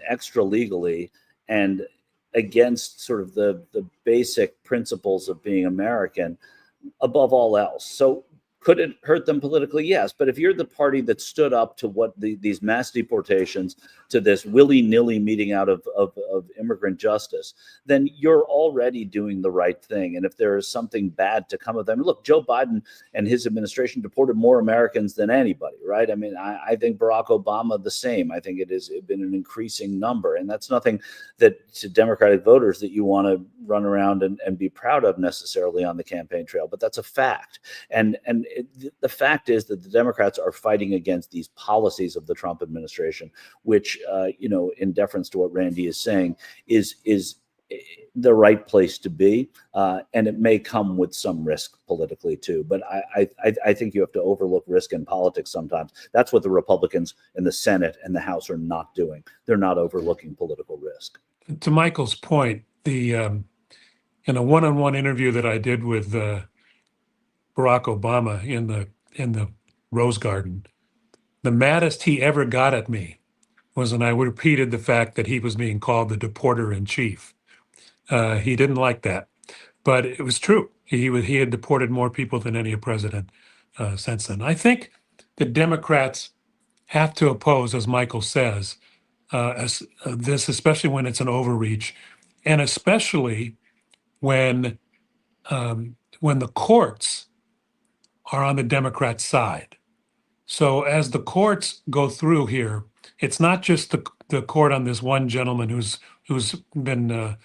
extra legally and against sort of the basic principles of being American above all else. So could it hurt them politically? Yes. But if you're the party that stood up to what these mass deportations, to this willy-nilly meeting out of immigrant justice, then you're already doing the right thing. And if there is something bad to come of them, look, Joe Biden and his administration deported more Americans than anybody, right? I mean, I think Barack Obama the same. I think it has been an increasing number. And that's nothing that to Democratic voters that you want to run around and be proud of necessarily on the campaign trail. But that's a fact. And the fact is that the Democrats are fighting against these policies of the Trump administration, which, in deference to what Randy is saying, is the right place to be. And it may come with some risk politically, too. But I think you have to overlook risk in politics sometimes. That's what the Republicans in the Senate and the House are not doing. They're not overlooking political risk. To Michael's point, in a one-on-one interview that I did with Barack Obama in the Rose Garden, the maddest he ever got at me was when I repeated the fact that he was being called the deporter in chief. He didn't like that, but it was true. He had deported more people than any president since then. I think the Democrats have to oppose, as Michael says, this, especially when it's an overreach, and especially when the courts are on the Democrat side. So as the courts go through here, it's not just the court on this one gentleman who's been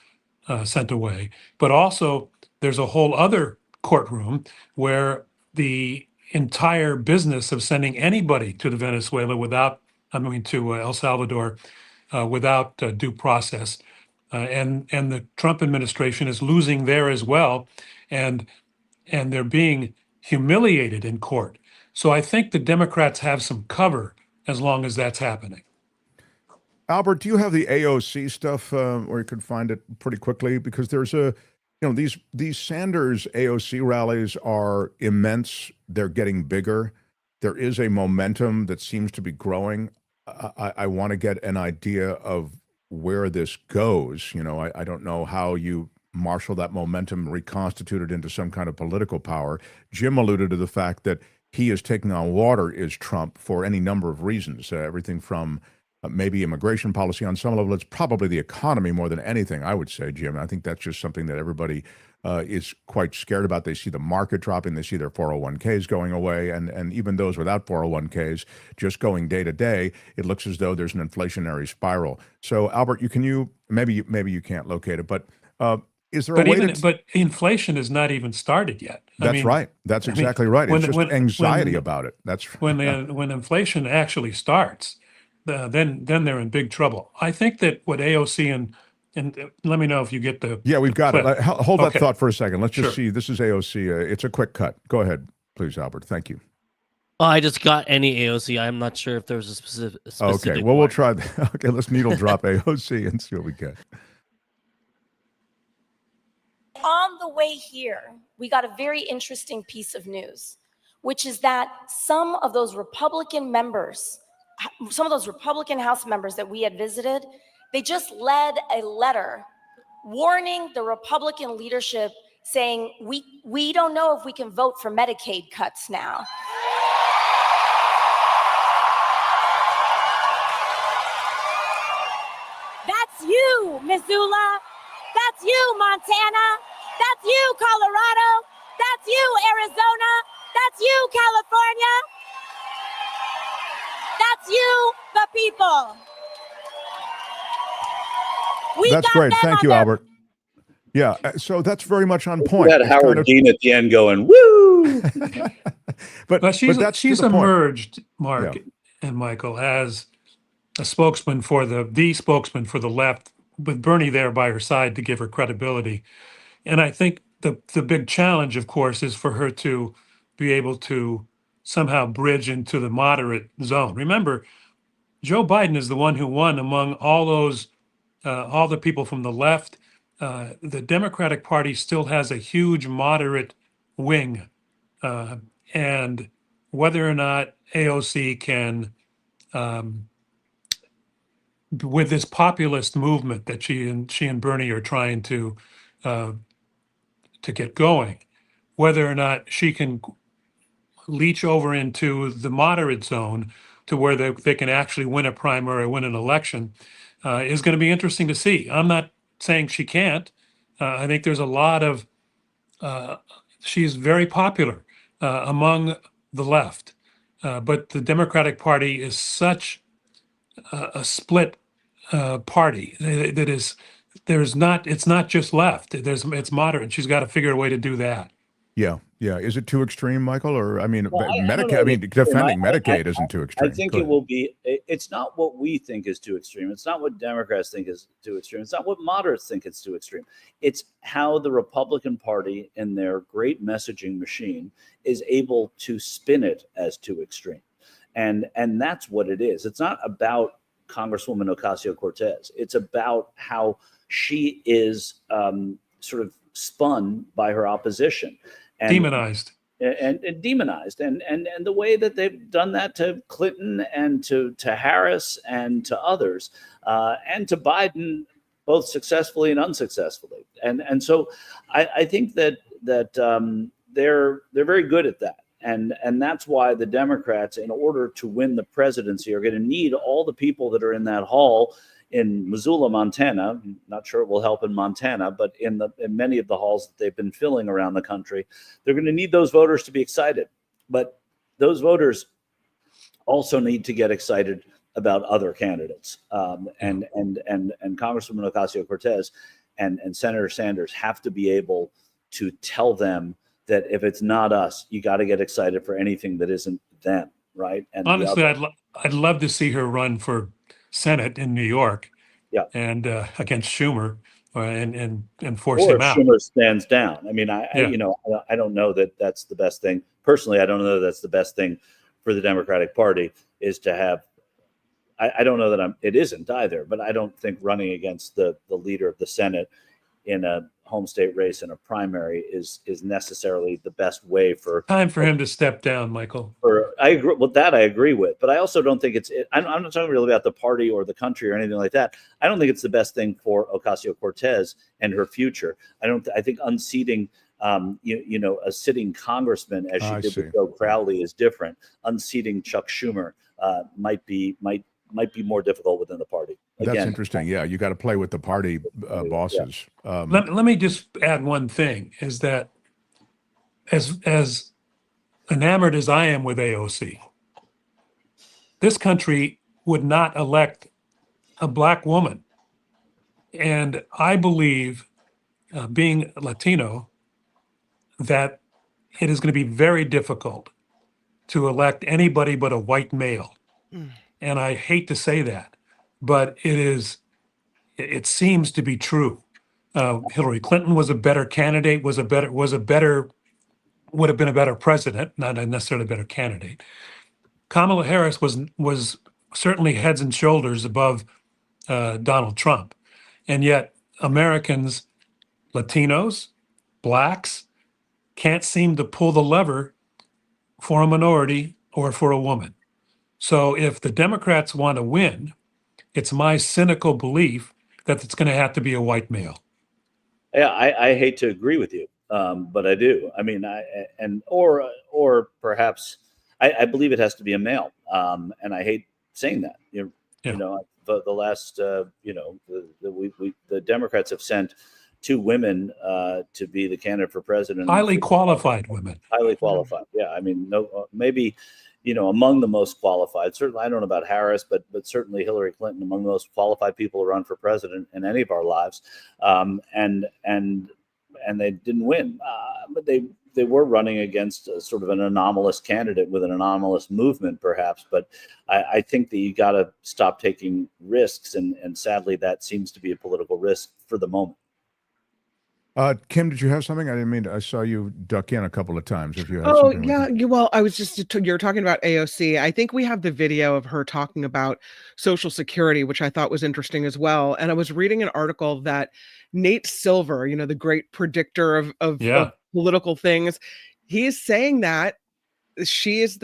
sent away, but also there's a whole other courtroom where the entire business of sending anybody to Venezuela to El Salvador without due process, and the Trump administration is losing there as well, and they're being humiliated in court. So I think the Democrats have some cover as long as that's happening. Albert, do you have the AOC stuff where you could find it pretty quickly? Because there's these Sanders AOC rallies are immense. They're getting bigger. There is a momentum that seems to be growing. I want to get an idea of where this goes. I don't know how you marshal that momentum, reconstitute it into some kind of political power. Jim alluded to the fact that he is taking on water is Trump for any number of reasons, everything from maybe immigration policy on some level. It's probably the economy more than anything, I would say, Jim. I think that's just something that everybody is quite scared about. They see the market dropping. They see their 401ks going away. And even those without 401ks, just going day to day, it looks as though there's an inflationary spiral. So, Albert, maybe you can't locate it, but is there a way But inflation has not even started yet. That's right. That's exactly right. It's just anxiety about it. That's when inflation actually starts, then they're in big trouble. I think that what AOC and let me know if you get the we've got clip. it. Hold that thought for a second. Let's just see. This is AOC. It's a quick cut. Go ahead, please, Albert. Thank you. I just got any AOC. I'm not sure if there was a specific Okay. Well, we'll try that. Okay, let's needle drop AOC and see what we get. on the way here, we got a very interesting piece of news, which is that some of those Republican House members that we had visited, they just led a letter warning the Republican leadership, saying, we don't know if we can vote for Medicaid cuts now. That's you, Missoula. That's you, Montana. That's you, Colorado. That's you, Arizona. That's you, California. That's you, the people. That's great. Thank you, Albert. Yeah, so that's very much on point. That Howard Dean at the end going, woo! but she's emerged, Mark and Michael, as a spokesman for the spokesman for the left, with Bernie there by her side to give her credibility. And I think the big challenge, of course, is for her to be able to somehow bridge into the moderate zone. Remember, Joe Biden is the one who won among all those, all the people from the left. The Democratic Party still has a huge moderate wing. And whether or not AOC can, with this populist movement that she and Bernie are trying to get going, whether or not she can leach over into the moderate zone to where they can actually win a primary, win an election, is going to be interesting to see. I'm not saying she can't. I think there's a lot of, she's very popular among the left, but the Democratic Party is such a split party that is, it's not just left. It's moderate. She's got to figure a way to do that. Yeah. Is it too extreme, Michael? Or Medicaid? Defending Medicaid isn't too extreme. I think it will be. It's not what we think is too extreme. It's not what Democrats think is too extreme. It's not what moderates think is too extreme. It's how the Republican Party, in their great messaging machine, is able to spin it as too extreme, and that's what it is. It's not about Congresswoman Ocasio-Cortez. It's about how she is sort of spun by her opposition. And demonized and demonized and the way that they've done that to Clinton and to Harris and to others and to Biden, both successfully and unsuccessfully. And so I think that they're very good at that. And that's why the Democrats, in order to win the presidency, are going to need all the people that are in that hall in Missoula, Montana. I'm not sure it will help in Montana, but in many of the halls that they've been filling around the country, they're going to need those voters to be excited. But those voters also need to get excited about other candidates. And Congresswoman Ocasio-Cortez and Senator Sanders have to be able to tell them that if it's not us, you got to get excited for anything that isn't them, right? And honestly, I'd love to see her run for Senate in New York, and against Schumer, and force him out. Schumer stands down. I mean, I don't know that that's the best thing. Personally, I don't know that that's the best thing for the Democratic Party is to have. I don't know that it isn't either, but I don't think running against the leader of the Senate in a home state race in a primary is necessarily the best way for time for him to step down, Michael. I agree with that. I agree with, but I also don't think I'm not talking really about the party or the country or anything like that. I don't think it's the best thing for Ocasio-Cortez and her future. I think unseating, a sitting congressman as she did with Joe Crowley is different. Unseating Chuck Schumer might be more difficult within the party. That's interesting. Yeah, you got to play with the party bosses. Yeah. Let me just add one thing: is that as enamored as I am with AOC, this country would not elect a black woman, and I believe, being Latino, that it is going to be very difficult to elect anybody but a white male. And I hate to say that, but it seems to be true. Hillary Clinton was a better candidate, would have been a better president, not necessarily a better candidate. Kamala Harris was certainly heads and shoulders above Donald Trump. And yet Americans, Latinos, blacks can't seem to pull the lever for a minority or for a woman. So if the Democrats want to win, it's my cynical belief that it's going to have to be a white male. Yeah, I hate to agree with you, but I do. I mean, or perhaps I believe it has to be a male, and I hate saying that. You know, the last the Democrats have sent 2 women to be the candidate for president. Highly qualified women. Highly qualified. Yeah, I mean, no, maybe among the most qualified. Certainly, I don't know about Harris, but certainly Hillary Clinton, among the most qualified people to run for president in any of our lives, and they didn't win, but they were running against sort of an anomalous candidate with an anomalous movement, perhaps. But I think that you got to stop taking risks, and sadly, that seems to be a political risk for the moment. Kim, did you have something? I didn't mean to, I saw you duck in a couple of times. If you had Oh, something. yeah. Well, I was just, you're talking about AOC. I think we have the video of her talking about Social Security, which I thought was interesting as well. And I was reading an article that Nate Silver, the great predictor of political things, he is saying that his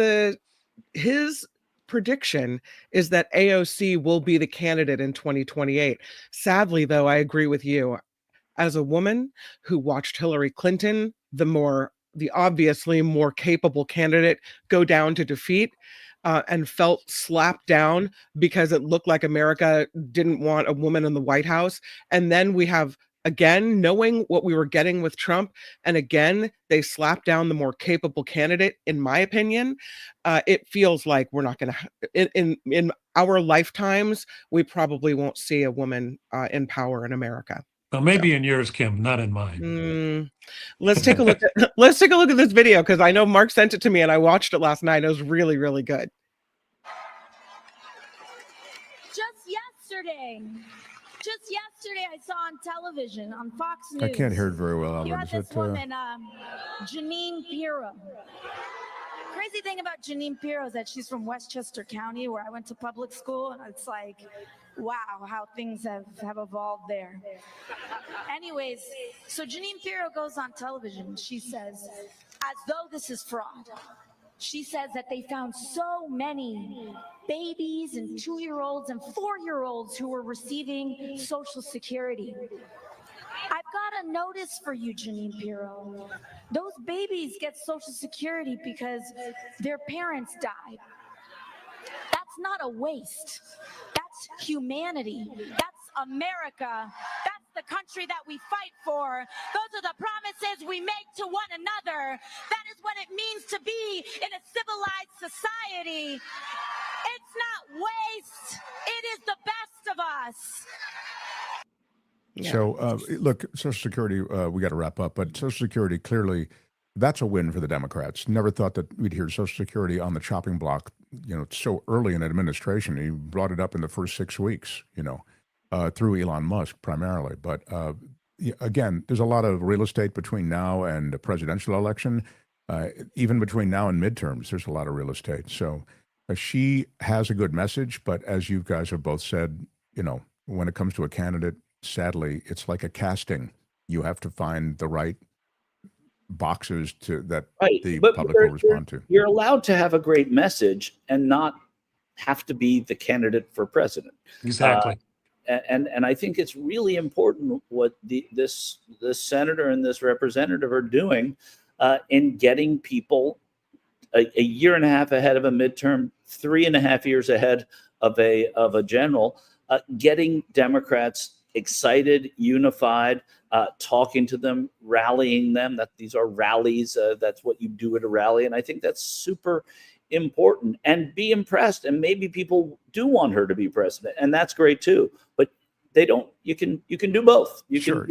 prediction is that AOC will be the candidate in 2028. Sadly, though, I agree with you. As a woman who watched Hillary Clinton, the obviously more capable candidate, go down to defeat, and felt slapped down because it looked like America didn't want a woman in the White House. And then we have, again, knowing what we were getting with Trump, and again, they slapped down the more capable candidate, in my opinion. It feels like we're not going to, in our lifetimes, we probably won't see a woman in power in America. Well, maybe in yours, Kim, not in mine. Let's take a look at this video, because I know Mark sent it to me and I watched it last night. It was really, really good. Just yesterday, I saw on television, on Fox News. I can't hear it very well, Albert. You had this woman, Jeanine Pirro. Crazy thing about Jeanine Pirro is that she's from Westchester County, where I went to public school, and it's like, wow, how things have evolved there. Anyways, so Jeanine Pirro goes on television. She says, as though this is fraud, she says that they found so many babies and 2-year-olds and 4-year-olds who were receiving Social Security. I've got a notice for you, Jeanine Pirro. Those babies get Social Security because their parents died. That's not a waste. That's humanity. That's America. That's the country that we fight for. Those are the promises we make to one another. That is what it means to be in a civilized society. It's not waste. It is the best of us. So, look, Social Security, we got to wrap up, but Social Security, clearly, that's a win for the Democrats. Never thought that we'd hear Social Security on the chopping block, so early in administration. He brought it up in the first 6 weeks, through Elon Musk primarily. But again, there's a lot of real estate between now and the presidential election. Even between now and midterms, there's a lot of real estate. So she has a good message, but as you guys have both said, when it comes to a candidate, sadly, it's like a casting. You have to find the right boxes that the public will respond to. You're allowed to have a great message and not have to be the candidate for president. Exactly. And I think it's really important what this senator and this representative are doing in getting people a year and a half ahead of a midterm, 3.5 years ahead of a general, getting Democrats excited, unified, talking to them, rallying them. That these are rallies. That's what you do at a rally, and I think that's super important. And be impressed. And maybe people do want her to be president, and that's great too. But they don't. You can do both. Sure.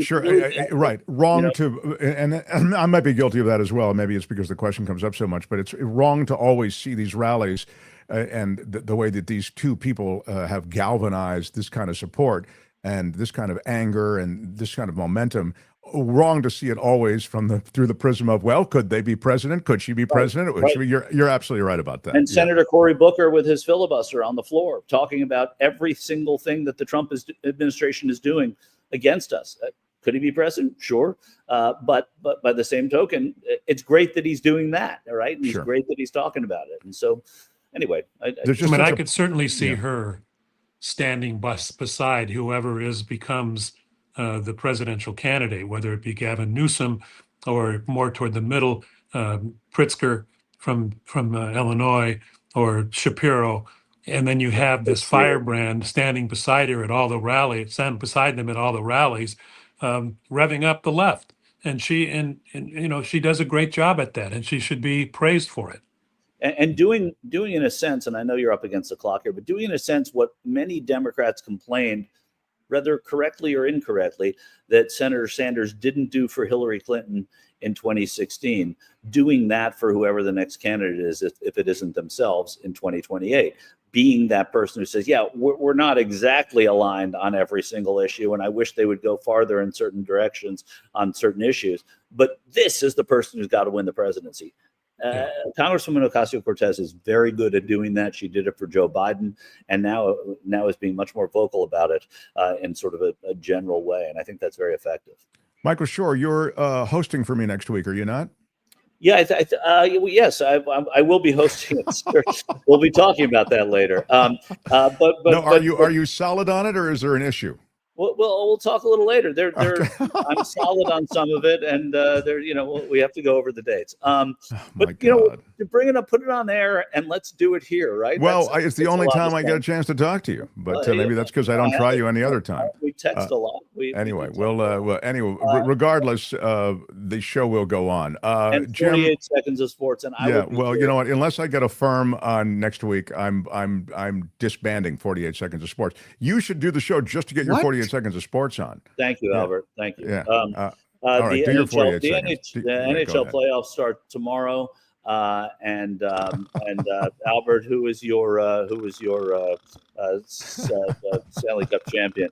Right. Wrong to, and I might be guilty of that as well. Maybe it's because the question comes up so much, but it's wrong to always see these rallies and the way that these two people have galvanized this kind of support and this kind of anger and this kind of momentum. Wrong to see it always through the prism of, well, could they be president? Could she be president? Right. You're absolutely right about that. And Senator Cory Booker with his filibuster on the floor, talking about every single thing that the Trump administration is doing against us. Could he be president? Sure. But by the same token, it's great that he's doing that. All right. And it's great that he's talking about it. And so anyway, I could certainly see her standing beside whoever becomes the presidential candidate, whether it be Gavin Newsom or more toward the middle, Pritzker from Illinois, or Shapiro. And then you have this firebrand standing beside her at all the rallies, standing beside them at all the rallies, revving up the left. And she she does a great job at that, and she should be praised for it. And doing in a sense, and I know you're up against the clock here, but doing in a sense what many Democrats complained, whether correctly or incorrectly, that Senator Sanders didn't do for Hillary Clinton in 2016, doing that for whoever the next candidate is, if it isn't themselves, in 2028. Being that person who says, yeah, we're not exactly aligned on every single issue, and I wish they would go farther in certain directions on certain issues, but this is the person who's got to win the presidency. Congresswoman Ocasio-Cortez is very good at doing that. She did it for Joe Biden, and now is being much more vocal about it in sort of a general way, and I think that's very effective. Michael Shure, you're hosting for me next week, are you not? Yeah, yes, I will be hosting it. We'll be talking about that later. Are you solid on it, or is there an issue? We'll talk a little later. I'm solid on some of it, and we have to go over the dates. To bring it up, put it on air, and let's do it here, right? Well, it's the only time I get a chance to talk to you, but maybe that's because I don't try you any other time. We text a lot. Regardless, the show will go on. And 48 Jim, seconds of sports, and you know what? Unless I get a firm on next week, I'm disbanding 48 seconds of sports. You should do the show just to get your 48 seconds of sports on. Thank you, Albert. Thank you. Yeah. All right, do your 48 seconds. The NHL playoffs start tomorrow, and Albert, who is your Stanley Cup champion?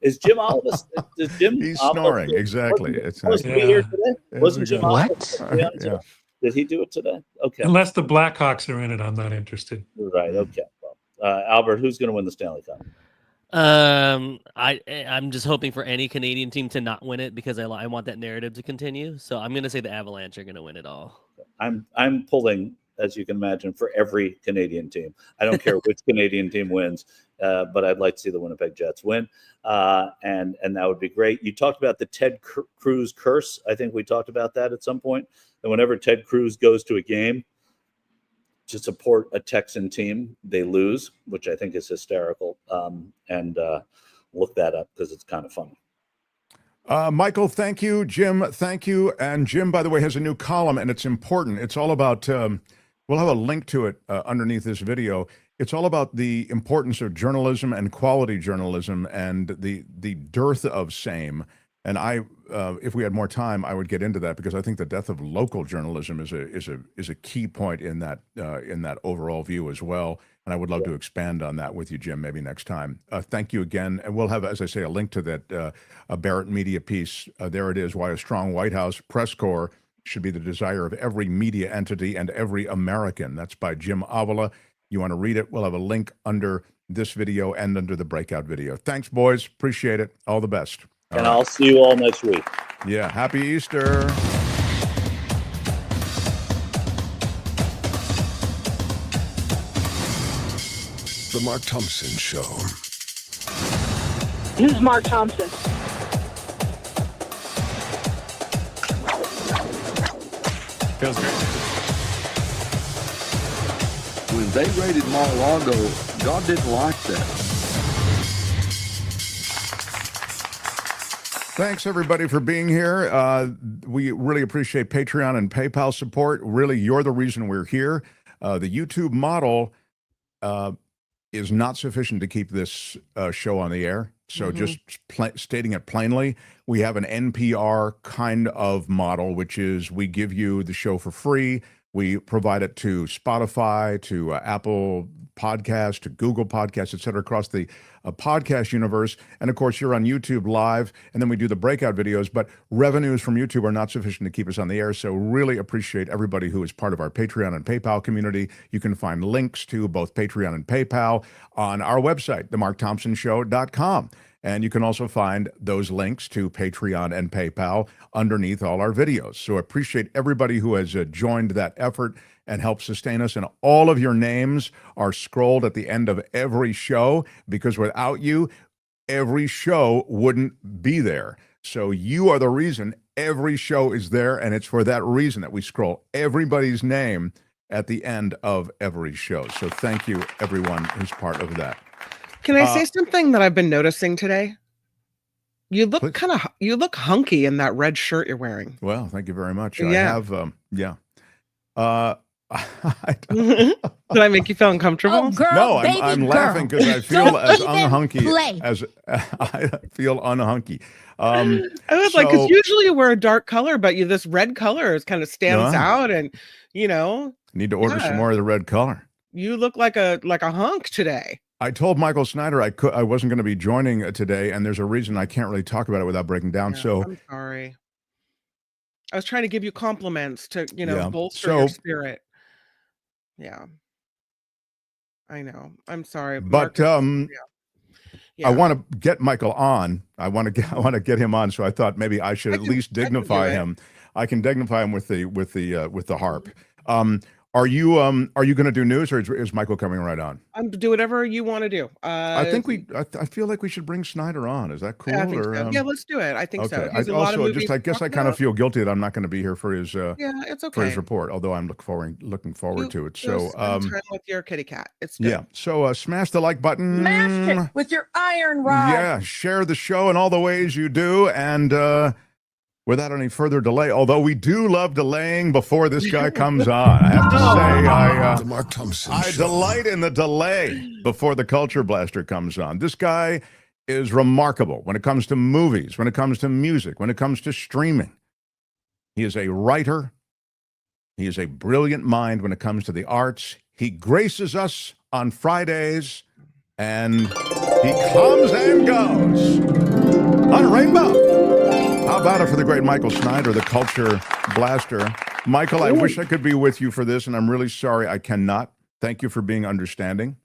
Is Jim Oliver? He's snoring. Exactly. It's supposed to be here today. Wasn't Jim Oliver? Yeah. Did he do it today? Okay. Unless the Blackhawks are in it, I'm not interested. Right. Okay. Well, Albert, who's going to win the Stanley Cup? I'm just hoping for any Canadian team to not win it because I want that narrative to continue. So I'm going to say the Avalanche are going to win it all. I'm pulling, as you can imagine, for every Canadian team. I don't care which Canadian team wins, but I'd like to see the Winnipeg Jets win, and that would be great. You talked about the Ted Cruz curse. I think we talked about that at some point. And whenever Ted Cruz goes to a game to support a Texan team, they lose, which I think is hysterical. And look that up because it's kind of funny. Michael, thank you. Jim, thank you. And Jim, by the way, has a new column, and it's important. It's all about, we'll have a link to it underneath this video. It's all about the importance of journalism and quality journalism and the dearth of same. And if we had more time, I would get into that because I think the death of local journalism is a key point in that overall view as well. And I would love to expand on that with you, Jim, maybe next time. Thank you again. And we'll have, as I say, a link to that a Barrett Media piece. There it is, Why a Strong White House Press Corps Should Be the Desire of Every Media Entity and Every American. That's by Jim Avila. You want to read it? We'll have a link under this video and under the breakout video. Thanks, boys. Appreciate it. All the best. And I'll see you all next week. Yeah. Happy Easter. The Mark Thompson Show. Who's Mark Thompson? Feels great. When they raided Mar-a-Lago, God didn't like that. Thanks, everybody, for being here. We really appreciate Patreon and PayPal support. Really, you're the reason we're here. The YouTube model is not sufficient to keep this show on the air. So just stating it plainly, we have an NPR kind of model, which is we give you the show for free. We provide it to Spotify, to Apple Podcasts, to Google Podcasts, et cetera, across the podcast universe. And of course, you're on YouTube live, and then we do the breakout videos. But revenues from YouTube are not sufficient to keep us on the air. So really appreciate everybody who is part of our Patreon and PayPal community. You can find links to both Patreon and PayPal on our website, themarkthompsonshow.com. And you can also find those links to Patreon and PayPal underneath all our videos. So appreciate everybody who has joined that effort and helped sustain us. And all of your names are scrolled at the end of every show, because without you, every show wouldn't be there. So you are the reason every show is there, and it's for that reason that we scroll everybody's name at the end of every show. So thank you, everyone who's part of that. Can I say something that I've been noticing today? You look you look hunky in that red shirt you're wearing. Well, thank you very much. Yeah. I have, Did I make you feel uncomfortable? Oh, girl, no, baby I'm girl. laughing because I feel Don't as even unhunky play. as I feel unhunky. I was like, because usually you wear a dark color, but this red color kind of stands out, and need to order some more of the red color. You look like a hunk today. I told Michael Snyder I wasn't going to be joining today, and there's a reason I can't really talk about it without breaking down. So I'm sorry. I was trying to give you compliments to bolster So- your spirit. Yeah, I know. I'm sorry, But Marcus, I want to get Michael on. I want to get him on. So I thought maybe I should at least dignify him. I can dignify him with the harp. Are you going to do news, or is Michael coming right on? do whatever you want to do. I think I feel like we should bring Snyder on. Is that cool? I think so. Yeah, let's do it. I think so. Okay. There's a lot of movies I to guess talk I kind of about. feel guilty that I'm not going to be here for his It's for his okay. report. Although I'm looking forward to it. Go So spend time with your kitty cat. It's good. yeah. So smash the like button. Smash it with your iron rod. Yeah. Share the show in all the ways you do, and without any further delay, although we do love delaying before this guy comes on. I have to say, The Mark Thompson I Show. delight in the delay before the Culture Blaster comes on. This guy is remarkable when it comes to movies, when it comes to music, when it comes to streaming. He is a writer. He is a brilliant mind when it comes to the arts. He graces us on Fridays, and he comes and goes on a rainbow. How about it for the great Michael Snyder, the Culture Blaster? Michael, I wish I could be with you for this, and I'm really sorry I cannot. Thank you for being understanding.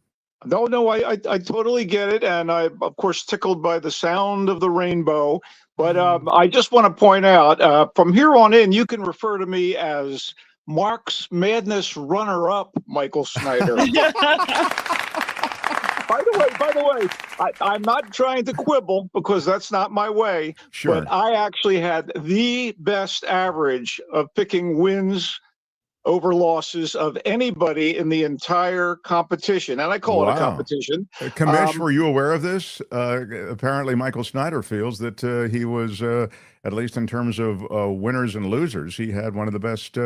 No, I totally get it, and I'm of course tickled by the sound of the rainbow. But I just want to point out, from here on in, you can refer to me as Mark's Madness runner-up, Michael Snyder. By the way, I'm not trying to quibble, because that's not my way. Sure. But I actually had the best average of picking wins over losses of anybody in the entire competition. And I call it a competition. Kamish, were you aware of this? Apparently, Michael Snyder feels that he was, at least in terms of winners and losers, he had one of the best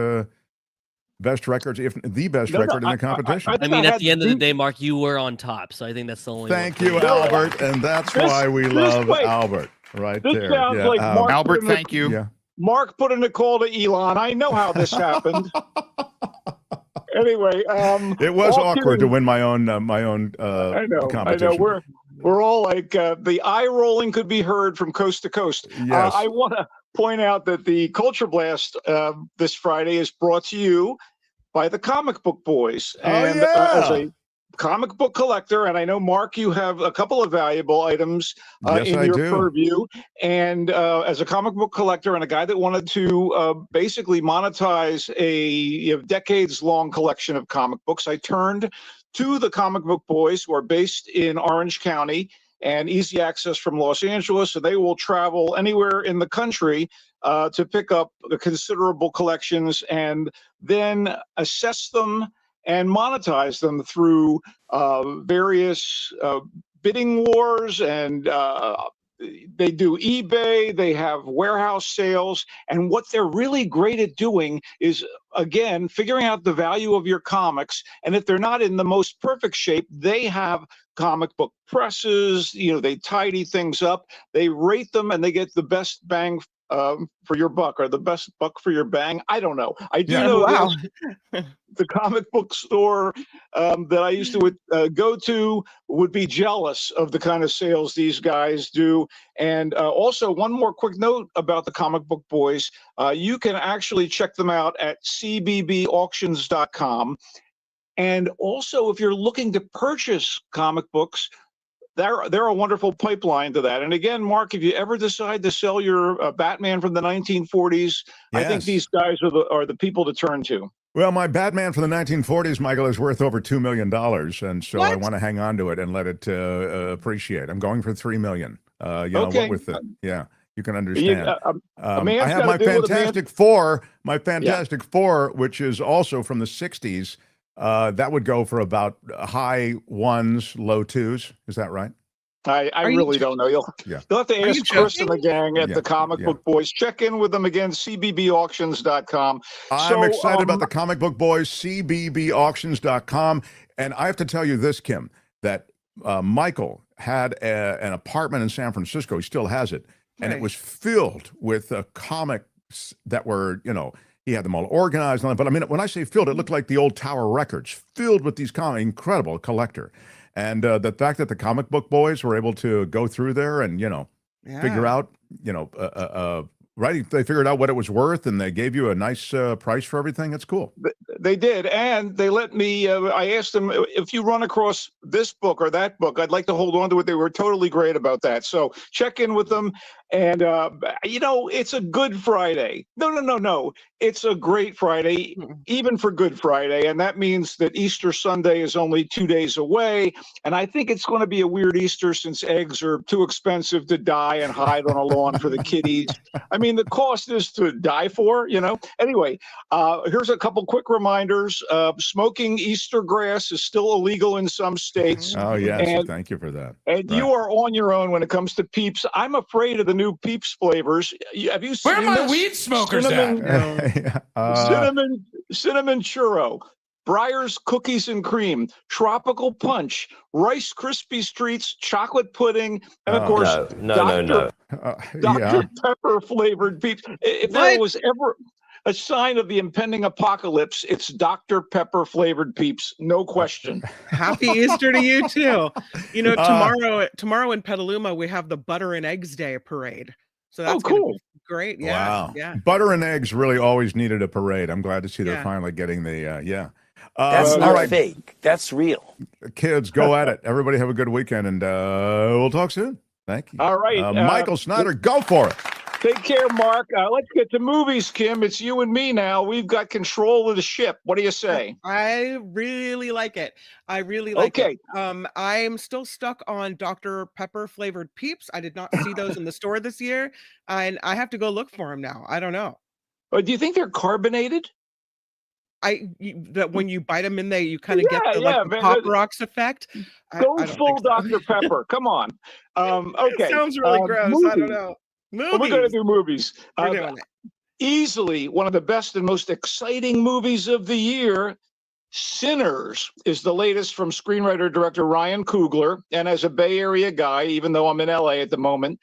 records, if the best record in the competition. I mean, at the end of the day, Mark, you were on top, so I think that's the only. Thank you, Albert, and that's why we love Albert right this there. sounds like Mark Albert, put in thank you. Yeah. Mark put in a call to Elon. I know how this happened. Anyway, it was all awkward to kidding- win my own I know. competition. We're all like the eye rolling could be heard from coast to coast. Yes. I want to point out that the Culture Blast this Friday is brought to you by the Comic Book Boys. And as a comic book collector, and I know, Mark, you have a couple of valuable items Yes, in I your do. purview. And as a comic book collector and a guy that wanted to basically monetize a decades-long collection of comic books, I turned to the Comic Book Boys, who are based in Orange County and easy access from Los Angeles. So they will travel anywhere in the country to pick up the considerable collections and then assess them and monetize them through various bidding wars, and they do eBay, they have warehouse sales, and what they're really great at doing is, again, figuring out the value of your comics, and if they're not in the most perfect shape, they have comic book presses, they tidy things up, they rate them, and they get the best bang for your buck, or the best buck for your bang. I don't know. I do know the comic book store that I used to go to would be jealous of the kind of sales these guys do. And also, one more quick note about the Comic Book Boys. You can actually check them out at cbbauctions.com. And also, if you're looking to purchase comic books, they're a wonderful pipeline to that. And again, Mark, if you ever decide to sell your Batman from the 1940s, I think these guys are the people to turn to. Well, my Batman from the 1940s, Michael, is worth over $2 million, and so I want to hang on to it and let it appreciate. I'm going for $3 million. What with it? Yeah, you can understand. I have my Fantastic Four, Four, which is also from the 60s. That would go for about high ones, low twos. Is that right? I really don't know. You'll have to ask Chris and the gang at the Comic Book Boys. Check in with them again, cbbauctions.com. I'm excited about the Comic Book Boys, cbbauctions.com. And I have to tell you this, Kim, that Michael had an apartment in San Francisco. He still has it. And it was filled with comics that were, he had them all organized. But I mean, when I say filled, it looked like the old Tower Records, filled with these comics. Incredible collector. And the fact that the Comic Book Boys were able to go through there and, figure out, they figured out what it was worth and they gave you a nice price for everything. It's cool. They did. And they let me, I asked them, if you run across this book or that book, I'd like to hold on to it. They were totally great about that. So check in with them. And, it's a Good Friday. No. It's a great Friday, even for Good Friday. And that means that Easter Sunday is only 2 days away. And I think it's going to be a weird Easter since eggs are too expensive to dye and hide on a lawn for the kiddies. I mean, the cost is to die for, Anyway, here's a couple quick reminders. Smoking Easter grass is still illegal in some states. Oh, yes. Thank you for that. And you are on your own when it comes to Peeps. I'm afraid of the new Peeps flavors. Have you seen Where are my weed smokers at? Cinnamon churro, Breyer's cookies and cream, tropical punch, Rice Krispie treats, chocolate pudding, and of course, Dr. Pepper flavored Peeps. If there was ever a sign of the impending apocalypse, it's Dr. Pepper flavored Peeps, no question. Happy Easter to you too. Tomorrow in Petaluma we have the Butter and Eggs Day parade. So that's cool. Great. Yeah. Wow. Yeah. Butter and eggs really always needed a parade. I'm glad to see they're finally getting the That's not fake. That's real. Kids, go at it. Everybody have a good weekend, and we'll talk soon. Thank you. All right. Michael Snyder, go for it. Take care, Mark. Let's get to movies, Kim. It's you and me now. We've got control of the ship. What do you say? I really like it. I really like it. I'm still stuck on Dr. Pepper flavored Peeps. I did not see those in the store this year, and I have to go look for them now. I don't know. Do you think they're carbonated? That when you bite them in there, you kind of get the Pop Rocks effect. Go full Dr. Pepper. Come on. Okay. It sounds really gross. Movies. I don't know. We're going to do movies. Easily one of the best and most exciting movies of the year, Sinners, is the latest from screenwriter-director Ryan Coogler. And as a Bay Area guy, even though I'm in LA at the moment,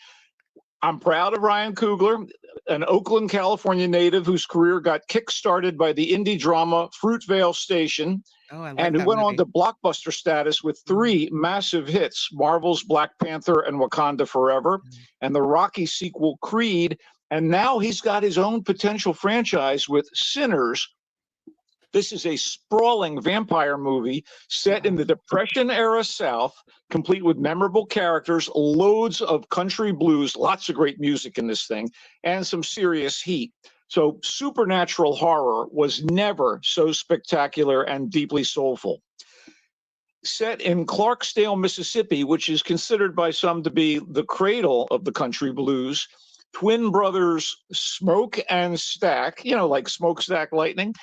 I'm proud of Ryan Coogler, an Oakland, California native whose career got kick-started by the indie drama Fruitvale Station, and who went on to blockbuster status with 3 massive hits, Marvel's Black Panther and Wakanda Forever, and the Rocky sequel Creed, and now he's got his own potential franchise with Sinners. This is a sprawling vampire movie set in the Depression-era South, complete with memorable characters, loads of country blues, lots of great music in this thing, and some serious heat. So supernatural horror was never so spectacular and deeply soulful. Set in Clarksdale, Mississippi, which is considered by some to be the cradle of the country blues, twin brothers Smoke and Stack, like Smokestack Lightning,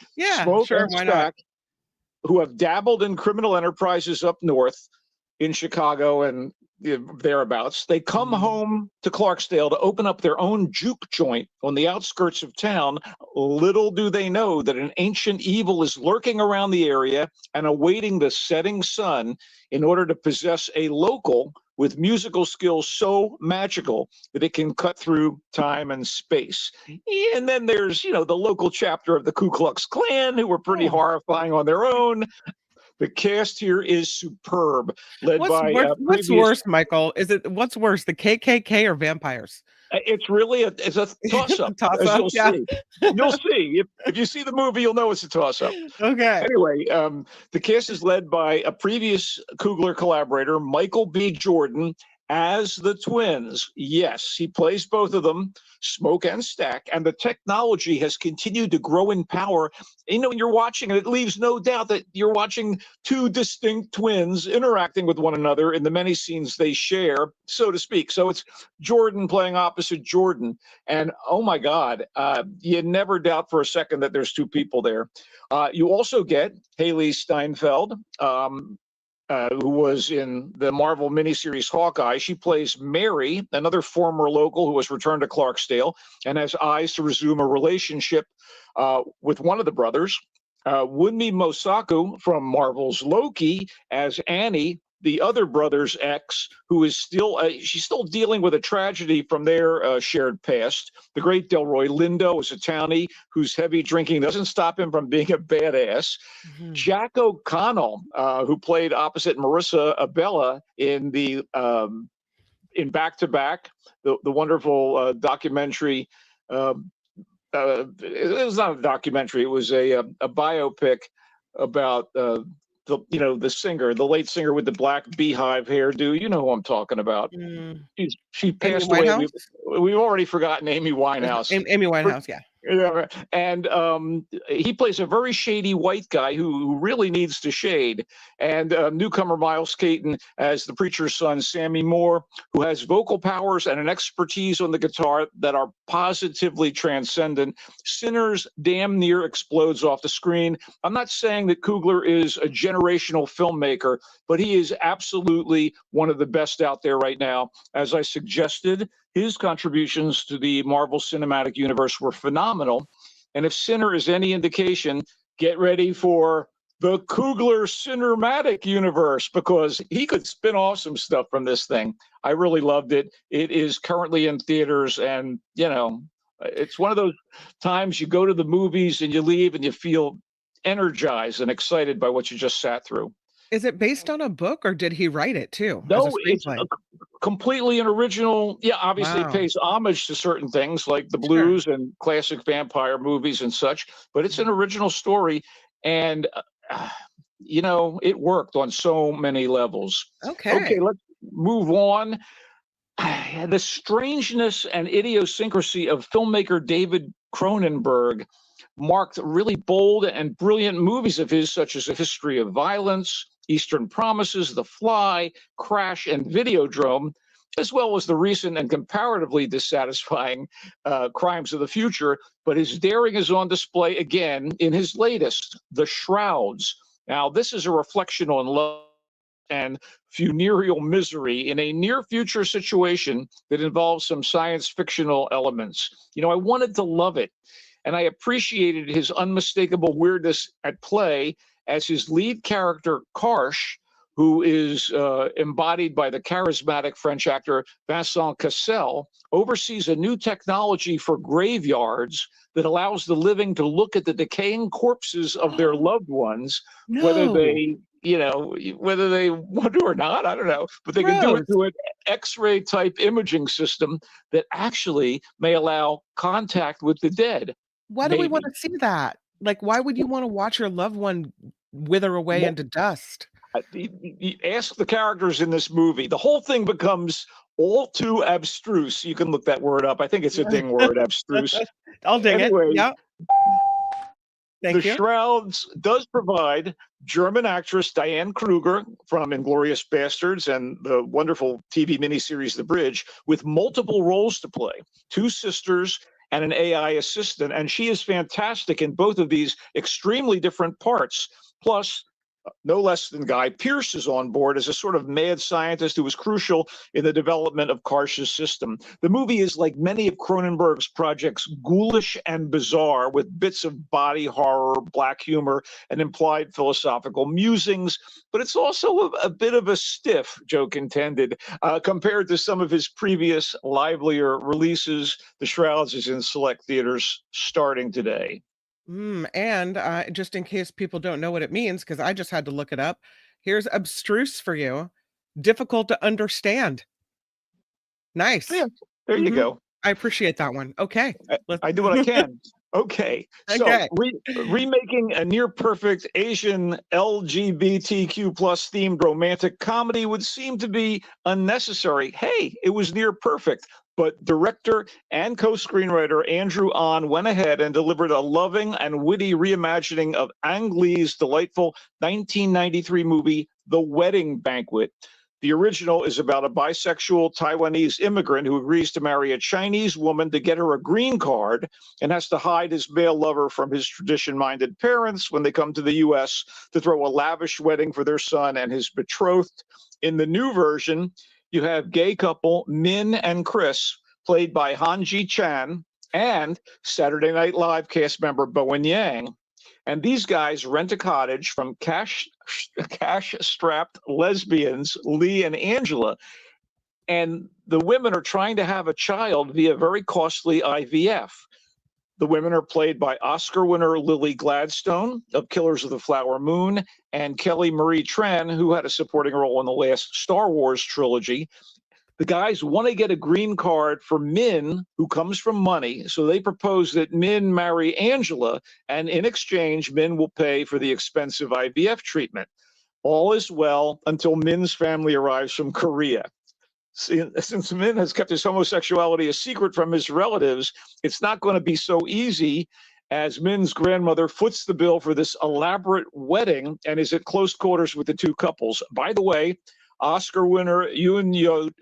Smoke and Stack, who have dabbled in criminal enterprises up north in Chicago and thereabouts. They come home to Clarksdale to open up their own juke joint on the outskirts of town. Little do they know that an ancient evil is lurking around the area and awaiting the setting sun in order to possess a local with musical skills so magical that it can cut through time and space. And then there's, the local chapter of the Ku Klux Klan, who were pretty horrifying on their own. The cast here is superb, led What's by worse, what's previous. worse, Michael? What's worse, the KKK or vampires? It's really it's a toss-up, as Toss-up, you'll yeah. see. You'll see. If you see the movie, you'll know it's a toss-up. Okay. Anyway, the cast is led by a previous Coogler collaborator, Michael B. Jordan, as the twins. Yes, he plays both of them, Smoke and Stack, and the technology has continued to grow in power. You know, when you're watching it, it leaves no doubt that you're watching two distinct twins interacting with one another in the many scenes they share, so to speak. So it's Jordan playing opposite Jordan. And oh my God, you never doubt for a second that there's two people there. You also get Haley Steinfeld, who was in the Marvel miniseries Hawkeye. She plays Mary, another former local who has returned to Clarksdale and has eyes to resume a relationship with one of the brothers. Wunmi Mosaku from Marvel's Loki as Annie, the other brother's ex, who is still she's still dealing with a tragedy from their shared past. The great Delroy Lindo is a townie whose heavy drinking doesn't stop him from being a badass. Jack O'Connell, who played opposite Marissa Abella in the in Back to Back, the wonderful documentary. It was not a documentary; it was a biopic about the singer, the late singer with the black beehive hairdo. You know who I'm talking about. She passed away. We've already forgotten Amy Winehouse. Amy Winehouse, yeah. Yeah, and he plays a very shady white guy who really needs to shade. And newcomer Miles Caton as the preacher's son, Sammy Moore, who has vocal powers and an expertise on the guitar that are positively transcendent. Sinners damn near explodes off the screen. I'm not saying that Coogler is a generational filmmaker, but he is absolutely one of the best out there right now. As I suggested, his contributions to the Marvel Cinematic Universe were phenomenal. And if Sinner is any indication, get ready for the Coogler Cinematic Universe, because he could spin off some stuff from this thing. I really loved it. It is currently in theaters, and, you know, it's one of those times you go to the movies and you leave and you feel energized and excited by what you just sat through. Is it based on a book, or did he write it too? No, it's completely an original. Yeah, obviously Wow. it pays homage to certain things like the blues and classic vampire movies and such, but it's an original story. And, you know, it worked on so many levels. Okay, let's move on. The strangeness and idiosyncrasy of filmmaker David Cronenberg marked really bold and brilliant movies of his, such as A History of Violence, Eastern Promises, The Fly, Crash, and Videodrome, as well as the recent and comparatively dissatisfying Crimes of the Future. But his daring is on display again in his latest, The Shrouds. Now, this is a reflection on love and funereal misery in a near future situation that involves some science fictional elements. You know, I wanted to love it, and I appreciated his unmistakable weirdness at play as his lead character, Karsh, who is embodied by the charismatic French actor Vincent Cassel, oversees a new technology for graveyards that allows the living to look at the decaying corpses of their loved ones, whether they, you know, whether they want to or not, I don't know, but they can do it through an X-ray type imaging system that actually may allow contact with the dead. Why do we want to see that? Like, why would you want to watch your loved one wither away into dust? You ask the characters in this movie. The whole thing becomes all too abstruse. You can look that word up. I think it's a ding word, abstruse. I'll ding it. Yeah. The Shrouds does provide German actress Diane Kruger from Inglourious Bastards and the wonderful TV miniseries The Bridge with multiple roles to play. Two sisters and an AI assistant, and she is fantastic in both of these extremely different parts. Plus, no less than Guy Pearce is on board as a sort of mad scientist who was crucial in the development of Karsh's system. The movie is, like many of Cronenberg's projects, ghoulish and bizarre, with bits of body horror, black humor, and implied philosophical musings, but it's also a bit of a stiff, joke intended, compared to some of his previous livelier releases. The Shrouds is in select theaters starting today. And just in case people don't know what it means, because I just had to look it up, here's abstruse for you. Difficult to understand. Nice. Yeah, there you go. I appreciate that one. Okay. I do what I can. Okay. So Okay. remaking a near perfect Asian LGBTQ plus themed romantic comedy would seem to be unnecessary. Hey, it was near perfect. But director and co-screenwriter Andrew Ahn went ahead and delivered a loving and witty reimagining of Ang Lee's delightful 1993 movie, The Wedding Banquet. The original is about a bisexual Taiwanese immigrant who agrees to marry a Chinese woman to get her a green card and has to hide his male lover from his tradition-minded parents when they come to the U.S. to throw a lavish wedding for their son and his betrothed. In the new version, you have gay couple Min and Chris, played by Hanji Chan, and Saturday Night Live cast member Bowen Yang. And these guys rent a cottage from cash-strapped lesbians, Lee and Angela. And the women are trying to have a child via very costly IVF. The women are played by Oscar winner Lily Gladstone of Killers of the Flower Moon and Kelly Marie Tran, who had a supporting role in the last Star Wars trilogy. The guys want to get a green card for Min, who comes from money, so they propose that Min marry Angela, and in exchange, Min will pay for the expensive IVF treatment. All is well until Min's family arrives from Korea. Since Min has kept his homosexuality a secret from his relatives, it's not going to be so easy, as Min's grandmother foots the bill for this elaborate wedding and is at close quarters with the two couples. By the way, Oscar winner Yoon Yeon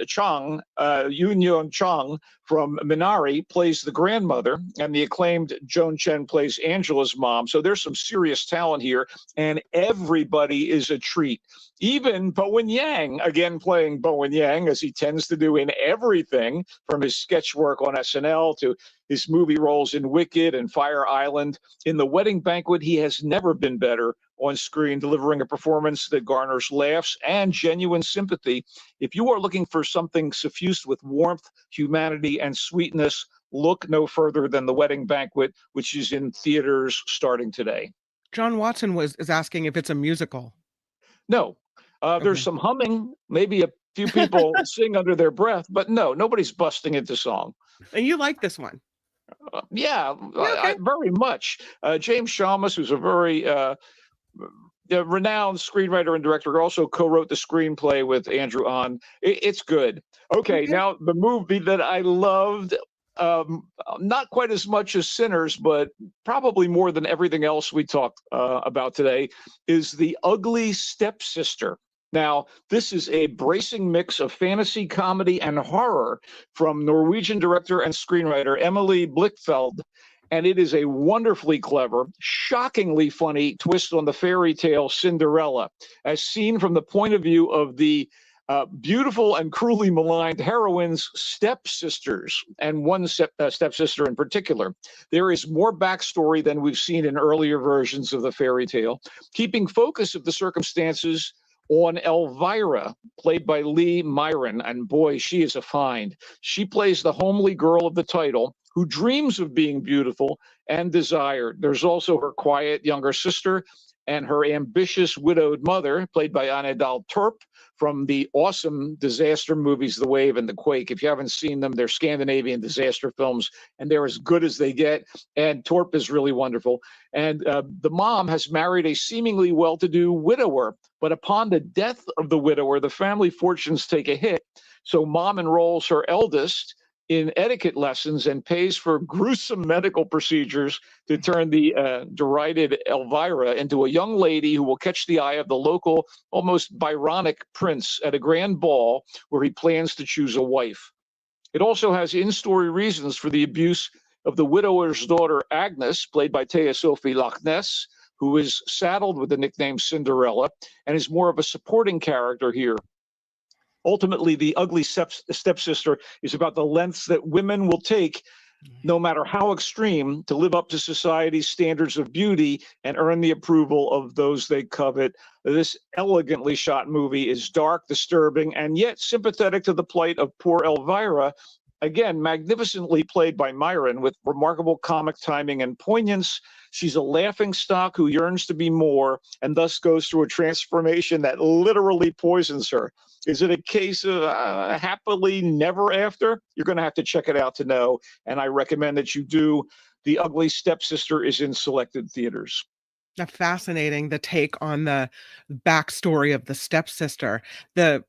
Chang from Minari plays the grandmother, and the acclaimed Joan Chen plays Angela's mom. So there's some serious talent here, and everybody is a treat. Even Bowen Yang, again playing Bowen Yang, as he tends to do in everything, from his sketch work on SNL to his movie roles in Wicked and Fire Island. In The Wedding Banquet, he has never been better on screen, delivering a performance that garners laughs and genuine sympathy. If you are looking for something suffused with warmth, humanity, and sweetness, look no further than The Wedding Banquet, which is in theaters starting today. John Watson is asking if it's a musical. No. There's some humming, maybe a few people sing under their breath, but no, nobody's busting into song. And you like this one? Yeah, very much. James Shalmas, who's a very renowned screenwriter and director, also co-wrote the screenplay with Andrew Ahn. It's good. Okay, now the movie that I loved, not quite as much as Sinners, but probably more than everything else we talked about today, is The Ugly Stepsister. Now, this is a bracing mix of fantasy, comedy, and horror from Norwegian director and screenwriter Emily Blichfeld, and it is a wonderfully clever, shockingly funny twist on the fairy tale Cinderella, as seen from the point of view of the beautiful and cruelly maligned heroine's stepsisters, and one stepsister in particular. There is more backstory than we've seen in earlier versions of the fairy tale, keeping focus of the circumstances on Elvira, played by Lee Myron, and boy, she is a find. She plays the homely girl of the title, who dreams of being beautiful and desired. There's also her quiet younger sister and her ambitious widowed mother, played by Anedal Torp, from the awesome disaster movies The Wave and The Quake. If you haven't seen them, they're Scandinavian disaster films, and they're as good as they get, and Torp is really wonderful. And the mom has married a seemingly well-to-do widower, but upon the death of the widower, the family fortunes take a hit, so mom enrolls her eldest in etiquette lessons and pays for gruesome medical procedures to turn the derided Elvira into a young lady who will catch the eye of the local, almost Byronic prince at a grand ball where he plans to choose a wife. It also has in-story reasons for the abuse of the widower's daughter, Agnes, played by Thea Sophie Loch Ness, who is saddled with the nickname Cinderella and is more of a supporting character here. Ultimately, The Ugly Stepsister is about the lengths that women will take, no matter how extreme, to live up to society's standards of beauty and earn the approval of those they covet. This elegantly shot movie is dark, disturbing, and yet sympathetic to the plight of poor Elvira, again, magnificently played by Myron with remarkable comic timing and poignance. She's a laughingstock who yearns to be more and thus goes through a transformation that literally poisons her. Is it a case of happily never after? You're going to have to check it out to know, and I recommend that you do. The Ugly Stepsister is in selected theaters. Fascinating, the take on the backstory of the stepsister. The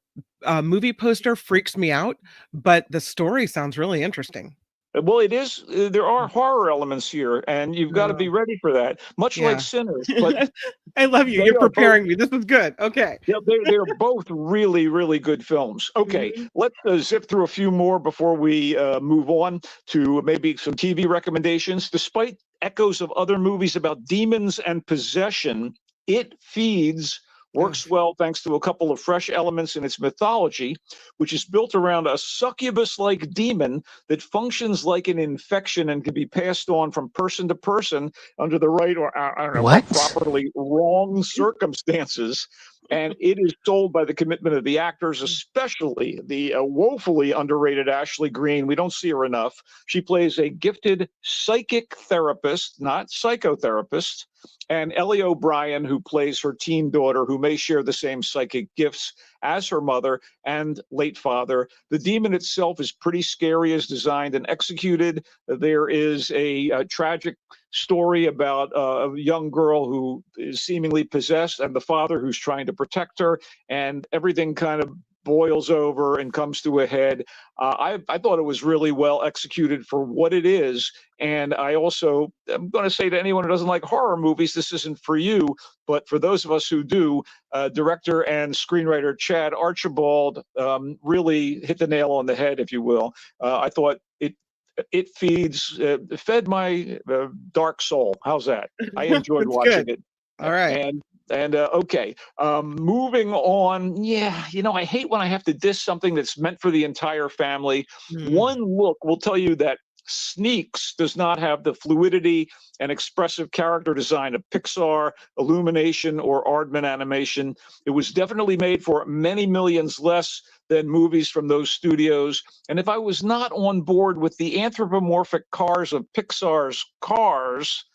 movie poster freaks me out, but the story sounds really interesting. Well, it is. There are horror elements here, and you've got to be ready for that. Much like Sinners, but I love you. You're preparing me. This is good. Okay. Yeah, they're both really, really good films. Okay, let's zip through a few more before we move on to maybe some TV recommendations. Despite echoes of other movies about demons and possession, It Feeds works well thanks to a couple of fresh elements in its mythology, which is built around a succubus-like demon that functions like an infection and can be passed on from person to person under the right or I don't know, more properly wrong circumstances. And it is sold by the commitment of the actors, especially the woefully underrated Ashley Greene. We don't see her enough. She plays a gifted psychic therapist, not psychotherapist, and Ellie O'Brien, who plays her teen daughter, who may share the same psychic gifts as her mother and late father. The demon itself is pretty scary as designed and executed. There is a tragic story about a young girl who is seemingly possessed and the father who's trying to protect her, and everything kind of boils over and comes to a head. I thought it was really well executed for what it is. And I also am going to say to anyone who doesn't like horror movies, this isn't for you. But for those of us who do, director and screenwriter Chad Archibald really hit the nail on the head, if you will. I thought it fed my dark soul. How's that? I enjoyed watching it. All right. And okay, moving on. Yeah, I hate when I have to diss something that's meant for the entire family. One look will tell you that Sneaks does not have the fluidity and expressive character design of Pixar, Illumination, or Aardman Animation. It was definitely made for many millions less than movies from those studios. And if I was not on board with the anthropomorphic cars of Pixar's Cars,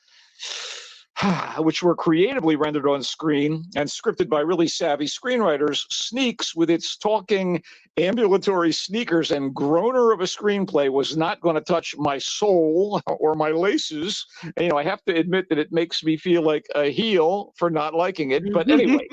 which were creatively rendered on screen and scripted by really savvy screenwriters, Sneaks, with its talking ambulatory sneakers and groaner of a screenplay, was not going to touch my soul or my laces. And, I have to admit that it makes me feel like a heel for not liking it. But anyway,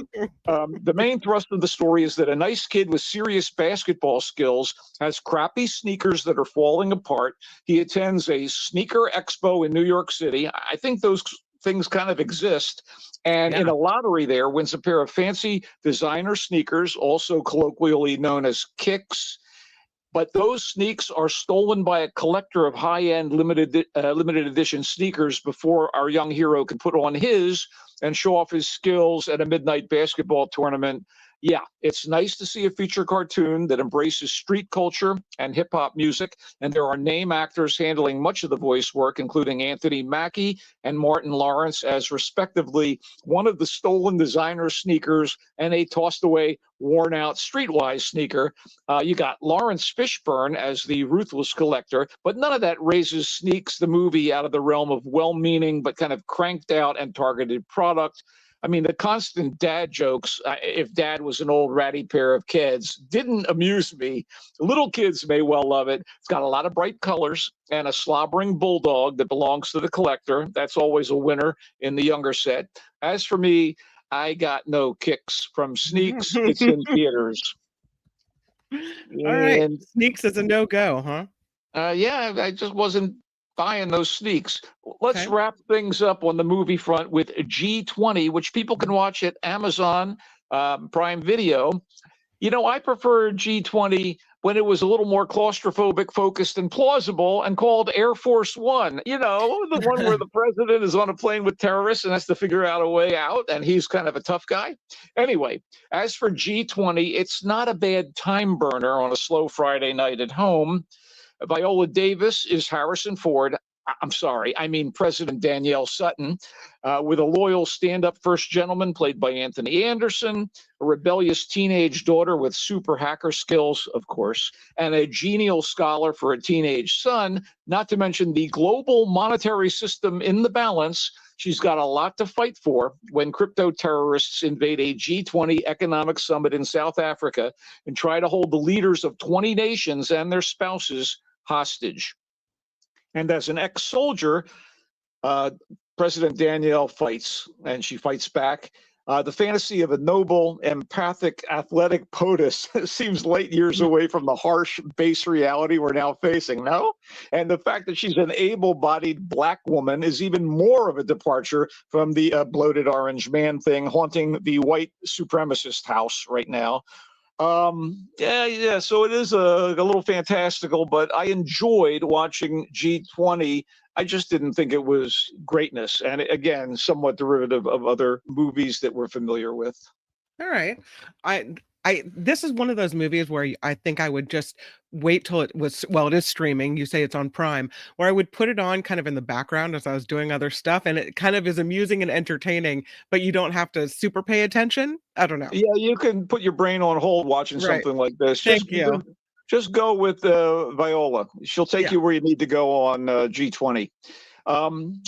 the main thrust of the story is that a nice kid with serious basketball skills has crappy sneakers that are falling apart. He attends a sneaker expo in New York City. I think those things kind of exist, and in a lottery there wins a pair of fancy designer sneakers, also colloquially known as kicks. But those sneaks are stolen by a collector of high-end limited edition sneakers before our young hero can put on his and show off his skills at a midnight basketball tournament. Yeah, it's nice to see a feature cartoon that embraces street culture and hip-hop music, and there are name actors handling much of the voice work, including Anthony Mackie and Martin Lawrence as respectively one of the stolen designer sneakers and a tossed-away, worn-out Streetwise sneaker. You got Lawrence Fishburne as the ruthless collector, but none of that raises Sneaks the movie out of the realm of well-meaning but kind of cranked-out and targeted product. I mean, the constant dad jokes, if dad was an old ratty pair of kids, didn't amuse me. Little kids may well love it. It's got a lot of bright colors and a slobbering bulldog that belongs to the collector. That's always a winner in the younger set. As for me, I got no kicks from Sneaks. It's in theaters. All right. Sneaks is a no-go, huh? Yeah, I just wasn't buying those sneaks. Let's wrap things up on the movie front with G20, which people can watch at Amazon Prime Video. I prefer G20 when it was a little more claustrophobic, focused, and plausible, and called Air Force One. The one where the president is on a plane with terrorists and has to figure out a way out, and he's kind of a tough guy. Anyway, as for G20, it's not a bad time burner on a slow Friday night at home. Viola Davis is Harrison Ford. I'm sorry, I mean President Danielle Sutton, with a loyal stand-up first gentleman played by Anthony Anderson, a rebellious teenage daughter with super hacker skills, of course, and a genial scholar for a teenage son, not to mention the global monetary system in the balance. She's got a lot to fight for when crypto terrorists invade a G20 economic summit in South Africa and try to hold the leaders of 20 nations and their spouses hostage. And as an ex-soldier, President Danielle fights, and she fights back. The fantasy of a noble, empathic, athletic POTUS seems light years away from the harsh, base reality we're now facing, no? And the fact that she's an able-bodied Black woman is even more of a departure from the bloated orange man thing haunting the white supremacist house right now. So it is a little fantastical, but I enjoyed watching G20. I just didn't think it was greatness, and again, somewhat derivative of other movies that we're familiar with. All right. This is one of those movies where I think I would just wait till it was, well, it is streaming. You say it's on Prime, where I would put it on kind of in the background as I was doing other stuff. And it kind of is amusing and entertaining, but you don't have to super pay attention. I don't know. Yeah, you can put your brain on hold watching something like this. Thank you. Just go with Viola. She'll take you where you need to go on G20.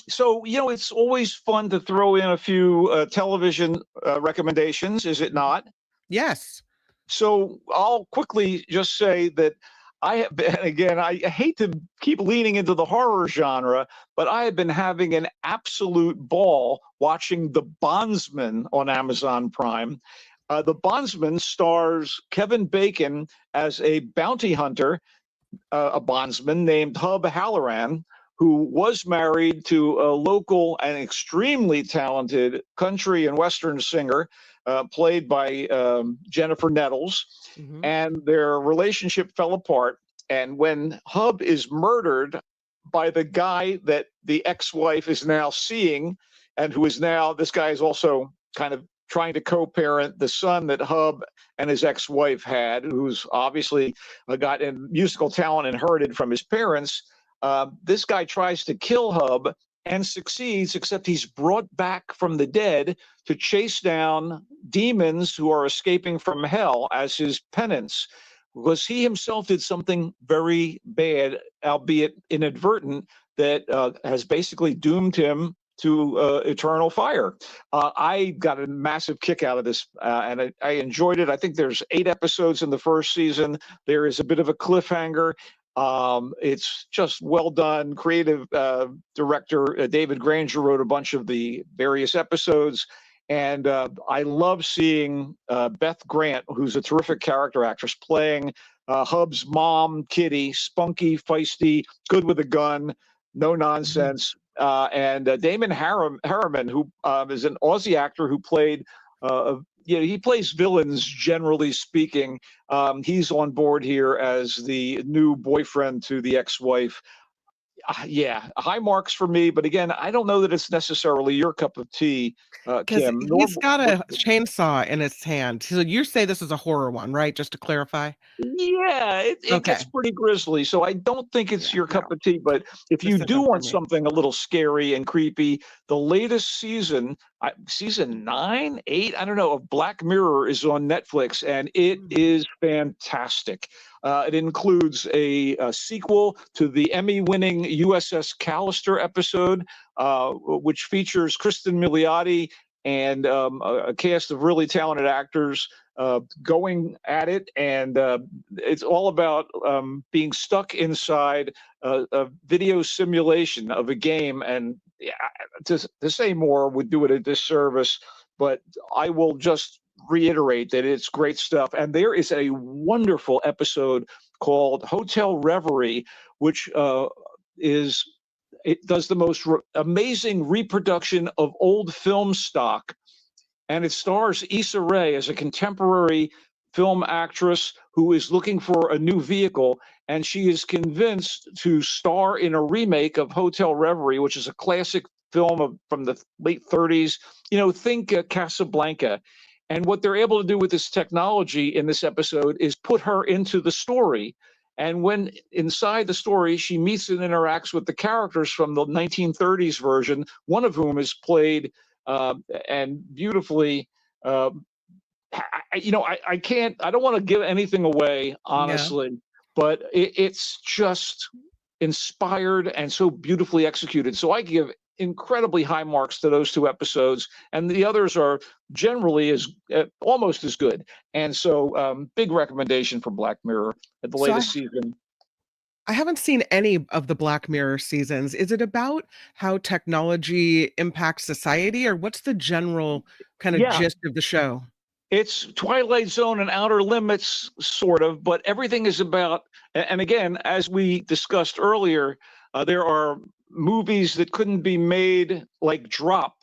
So, it's always fun to throw in a few television recommendations, is it not? Yes. So I'll quickly just say that I have been, again, I hate to keep leaning into the horror genre, but I have been having an absolute ball watching The Bondsman on Amazon Prime. The Bondsman stars Kevin Bacon as a bounty hunter, a bondsman named Hub Halloran, who was married to a local and extremely talented country and Western singer, played by Jennifer Nettles, and their relationship fell apart. And when Hub is murdered by the guy that the ex-wife is now seeing, and who is now, this guy is also kind of trying to co-parent the son that Hub and his ex-wife had, who's obviously got musical talent inherited from his parents. This guy tries to kill Hub and succeeds, except he's brought back from the dead to chase down demons who are escaping from hell as his penance, because he himself did something very bad, albeit inadvertent, that has basically doomed him to eternal fire. I got a massive kick out of this, and I enjoyed it. I think there's 8 episodes in the first season. There is a bit of a cliffhanger. It's just well done. Creative director David Granger wrote a bunch of the various episodes. And I love seeing Beth Grant, who's a terrific character actress, playing Hub's mom, Kitty, spunky, feisty, good with a gun, no nonsense. And Damon Harriman, who is an Aussie actor who played he plays villains, generally speaking. He's on board here as the new boyfriend to the ex-wife. High marks for me. But again, I don't know that it's necessarily your cup of tea, Kim. He's got a chainsaw in his hand. So you say this is a horror one, right? Just to clarify. Yeah, it gets pretty grisly. So I don't think it's your cup of tea. But if you do want something a little scary and creepy, the latest season, season 9, 8, I don't know, of Black Mirror is on Netflix, and it is fantastic. It includes a sequel to the Emmy-winning USS Callister episode, which features Kristen Milioti and a cast of really talented actors going at it. And it's all about being stuck inside a video simulation of a game. And to say more would do it a disservice, but I will just reiterate that it's great stuff. And there is a wonderful episode called Hotel Reverie, which it does the most amazing reproduction of old film stock. And it stars Issa Rae as a contemporary film actress who is looking for a new vehicle. And she is convinced to star in a remake of Hotel Reverie, which is a classic film from the late 30s. Think Casablanca. And what they're able to do with this technology in this episode is put her into the story. And when inside the story, she meets and interacts with the characters from the 1930s version, one of whom is played and beautifully. I can't. I don't want to give anything away, honestly, but it's just inspired and so beautifully executed. So I give incredibly high marks to those 2 episodes, and the others are generally almost as good. And so, big recommendation for Black Mirror at the latest season. I haven't seen any of the Black Mirror seasons. Is it about how technology impacts society, or what's the general kind of gist of the show? It's Twilight Zone and Outer Limits, sort of, but everything is about, and again, as we discussed earlier, there are movies that couldn't be made like Drop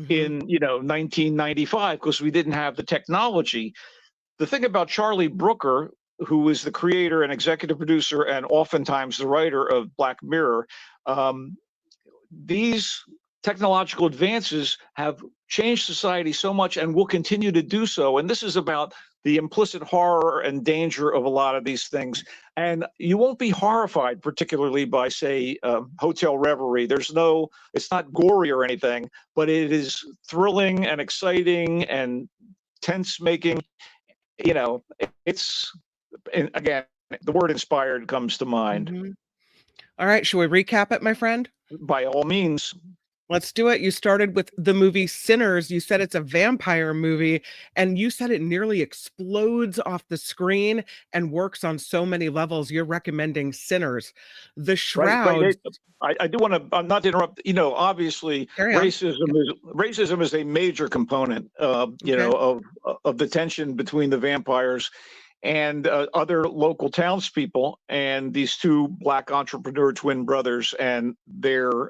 in 1995 because we didn't have the technology. The thing about Charlie Brooker, who is the creator and executive producer and oftentimes the writer of Black Mirror, these technological advances have changed society so much and will continue to do so. And this is about the implicit horror and danger of a lot of these things. And you won't be horrified, particularly by, say, Hotel Reverie. It's not gory or anything, but it is thrilling and exciting and tense making. Again, the word inspired comes to mind. All right. Should we recap it, my friend? By all means. Let's do it. You started with the movie Sinners. You said it's a vampire movie, and you said it nearly explodes off the screen and works on so many levels. You're recommending Sinners. The Shroud. Right. I do want to, not to interrupt, obviously racism is a major component, of the tension between the vampires and other local townspeople and these 2 Black entrepreneur twin brothers and their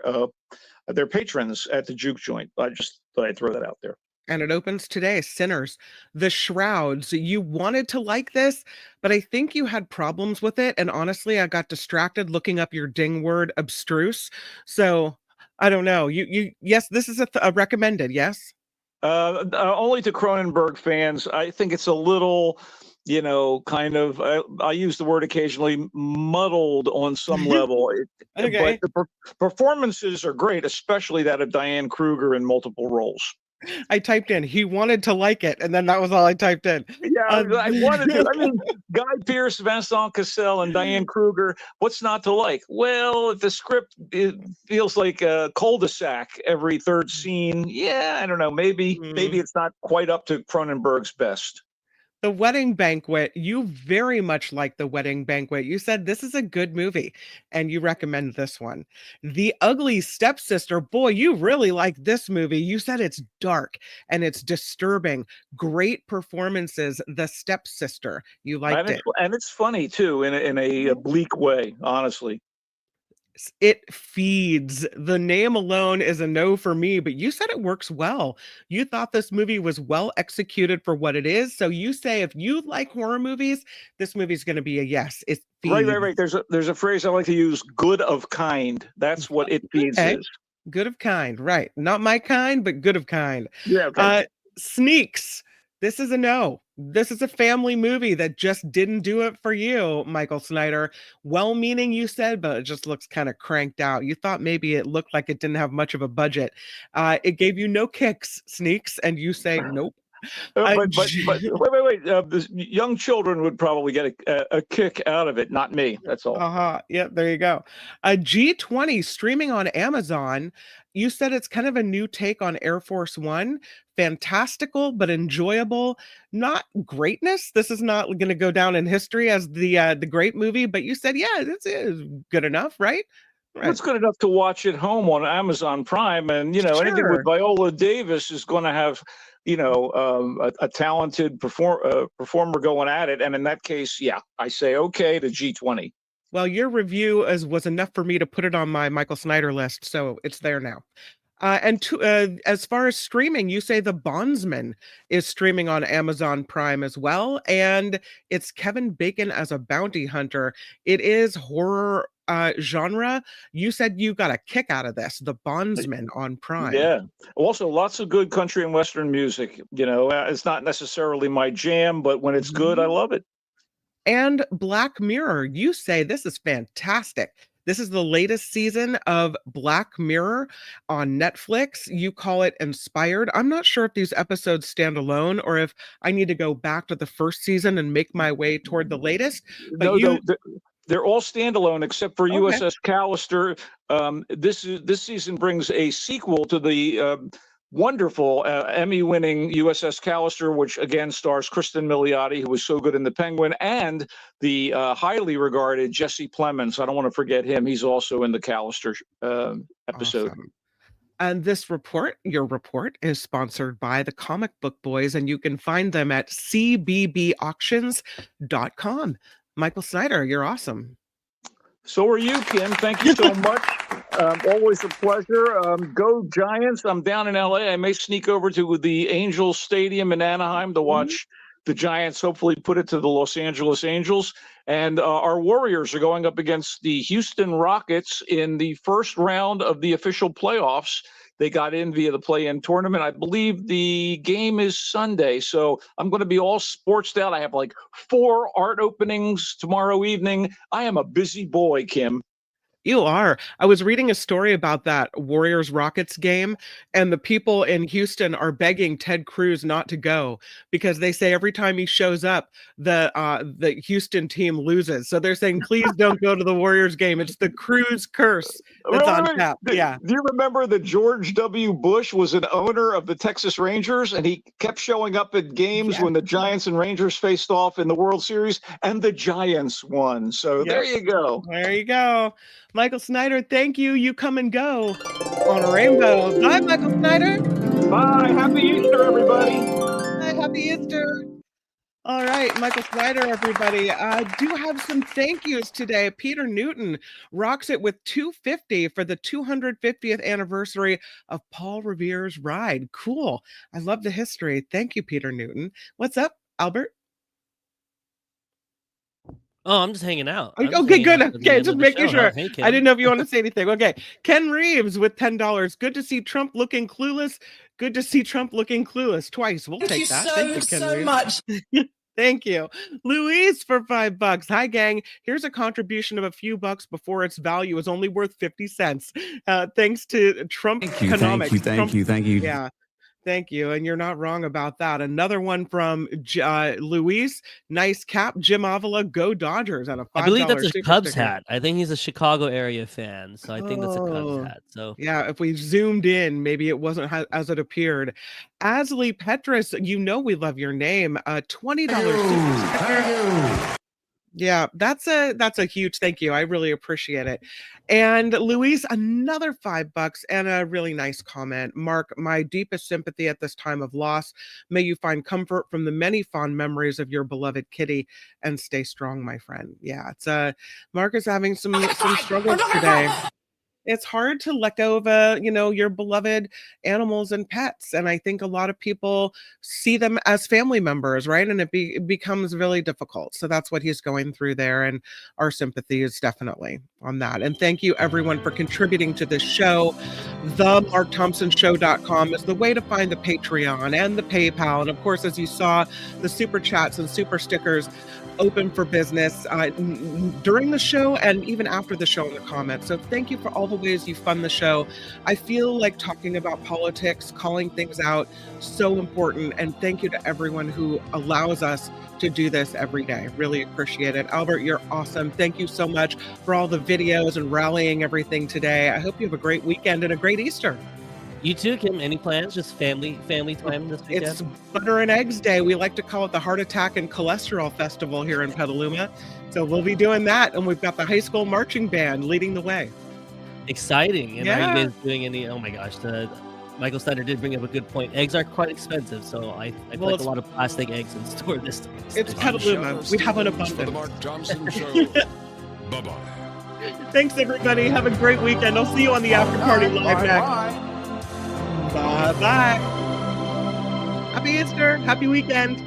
patrons at the juke joint. I just thought I'd throw that out there. And it opens today, Sinners. The Shrouds. You wanted to like this, but I think you had problems with it. And honestly, I got distracted looking up your ding word, abstruse. So I don't know. Yes, this is a recommended, yes? Only to Cronenberg fans. I think it's a little, kind of, I use the word occasionally, muddled on some level. Okay. But the performances are great, especially that of Diane Kruger in multiple roles. I typed in, he wanted to like it, and then that was all I typed in. Yeah, I wanted to. I mean, Guy Pearce, Vincent Cassel, and Diane Kruger, what's not to like? Well, if the script feels like a cul-de-sac every 3rd scene, I don't know. Maybe it's not quite up to Cronenberg's best. The Wedding Banquet, you very much like The Wedding Banquet. You said this is a good movie, and you recommend this one. The Ugly Stepsister, boy, you really like this movie. You said it's dark and it's disturbing. Great performances. The Stepsister, you liked it. And it's funny, too, in a bleak way, honestly. It feeds. The name alone is a no for me, but you said it works well. You thought this movie was well executed for what it is. So you say if you like horror movies, this movie's going to be a yes. It feeds. Right. There's a phrase I like to use, good of kind. That's what it feeds is. Good of kind, right. Not my kind, but good of kind. Yeah. Okay. Sneaks. This is a no. This is a family movie that just didn't do it for you, Michael Snyder. Well-meaning, you said, but it just looks kind of cranked out. You thought maybe it looked like it didn't have much of a budget. It gave you no kicks, Sneaks, and you say nope. But wait. The young children would probably get a kick out of it, not me. That's all. Yeah, there you go. G20 streaming on Amazon. You said it's kind of a new take on Air Force One. Fantastical, but enjoyable. Not greatness. This is not going to go down in history as the great movie, but you said, this is good enough, right? Right. It's good enough to watch at home on Amazon Prime. And, anything with Viola Davis is going to have, a talented performer going at it. And in that case, I say okay to G20. Well, your review was enough for me to put it on my Michael Snyder list, so it's there now. As far as streaming, you say The Bondsman is streaming on Amazon Prime as well, and it's Kevin Bacon as a bounty hunter. It is horror genre. You said you got a kick out of this, The Bondsman on Prime. Yeah. Also, lots of good country and Western music. It's not necessarily my jam, but when it's good, I love it. And Black Mirror, you say this is fantastic. This is the latest season of Black Mirror on Netflix. You call it Inspired. I'm not sure if these episodes stand alone or if I need to go back to the first season and make my way toward the latest. But they're all standalone except for USS Callister. This season brings a sequel to the wonderful Emmy-winning USS Callister, which again stars Kristen Milioti, who was so good in The Penguin, and the highly regarded Jesse Plemons. I don't want to forget him. He's also in the Callister episode. Awesome. And this report, your report, is sponsored by the Comic Book Boys, and you can find them at cbbauctions.com. Michael Snyder, you're awesome. So are you, Kim. Thank you so much. Always a pleasure. Go Giants. I'm down in LA. I may sneak over to the Angels Stadium in Anaheim to watch the Giants hopefully put it to the Los Angeles Angels. And our Warriors are going up against the Houston Rockets in the first round of the official playoffs. They got in via the play-in tournament. I believe the game is Sunday. So I'm going to be all sportsed out. I have like 4 art openings tomorrow evening. I am a busy boy, Kim. You are. I was reading a story about that Warriors-Rockets game, and the people in Houston are begging Ted Cruz not to go because they say every time he shows up, the Houston team loses. So they're saying, please don't go to the Warriors game. It's the Cruz curse that's on tap. Yeah. Do you remember that George W. Bush was an owner of the Texas Rangers, and he kept showing up at games when the Giants and Rangers faced off in the World Series, and the Giants won. So there you go. There you go. Michael Snyder, thank you. You come and go on a rainbow. Bye, Michael Snyder. Bye. Happy Easter, everybody. Bye. Happy Easter. All right, Michael Snyder, everybody. I do have some thank yous today. Peter Newton rocks it with $250 for the 250th anniversary of Paul Revere's ride. Cool. I love the history. Thank you, Peter Newton. What's up, Albert? Oh, I'm just hanging out. Okay, good. Okay, just making sure. I didn't know if you want to say anything. Okay. Ken Reeves with $10. Good to see Trump looking clueless. Good to see Trump looking clueless twice. We'll take that. Thank you, Ken Reeves. Much. Thank you. Louise for $5. Hi, gang. Here's a contribution of a few bucks before its value is only worth 50 cents. Thanks to Trump Economics. Thank you. Yeah. Thank you. And you're not wrong about that. Another one from Luis. Nice cap. Jim Avila, go Dodgers on a $5. I believe that's a Cubs hat. I think he's a Chicago area fan. So I think that's a Cubs hat. So yeah, if we zoomed in, maybe it wasn't as it appeared. Asley Petrus, you know we love your name. $20 super sticker. Yeah, that's a huge thank you. I really appreciate it. And Luis, another $5 and a really nice comment. Mark, my deepest sympathy at this time of loss. May you find comfort from the many fond memories of your beloved kitty and stay strong, my friend. Yeah, it's Mark is having some struggles today. It's hard to let go of your beloved animals and pets. And I think a lot of people see them as family members, right? And it becomes really difficult. So that's what he's going through there. And our sympathy is definitely on that. And thank you everyone for contributing to this show. TheMarkThompsonShow.com is the way to find the Patreon and the PayPal. And of course, as you saw, the super chats and super stickers open for business during the show and even after the show in the comments. So thank you for all the ways you fund the show. I feel like talking about politics, calling things out, so important. And thank you to everyone who allows us to do this every day. Really appreciate it. Albert, you're awesome. Thank you so much for all the videos and rallying everything today. I hope you have a great weekend and a great Easter. You too, Kim. Any plans? Just family time this weekend? It's Butter and Eggs Day. We like to call it the Heart Attack and Cholesterol Festival here in Petaluma. So we'll be doing that. And we've got the high school marching band leading the way. Exciting. And are you guys doing any, oh my gosh, Michael Snyder did bring up a good point. Eggs are quite expensive, so I collect a lot of plastic eggs in store this time. It's Petaluma. We have an abundance. For the Mark Thompson Show. Bye-bye. Thanks, everybody. Have a great weekend. I'll see you on the after party live next. Bye-bye. Happy Easter. Happy weekend.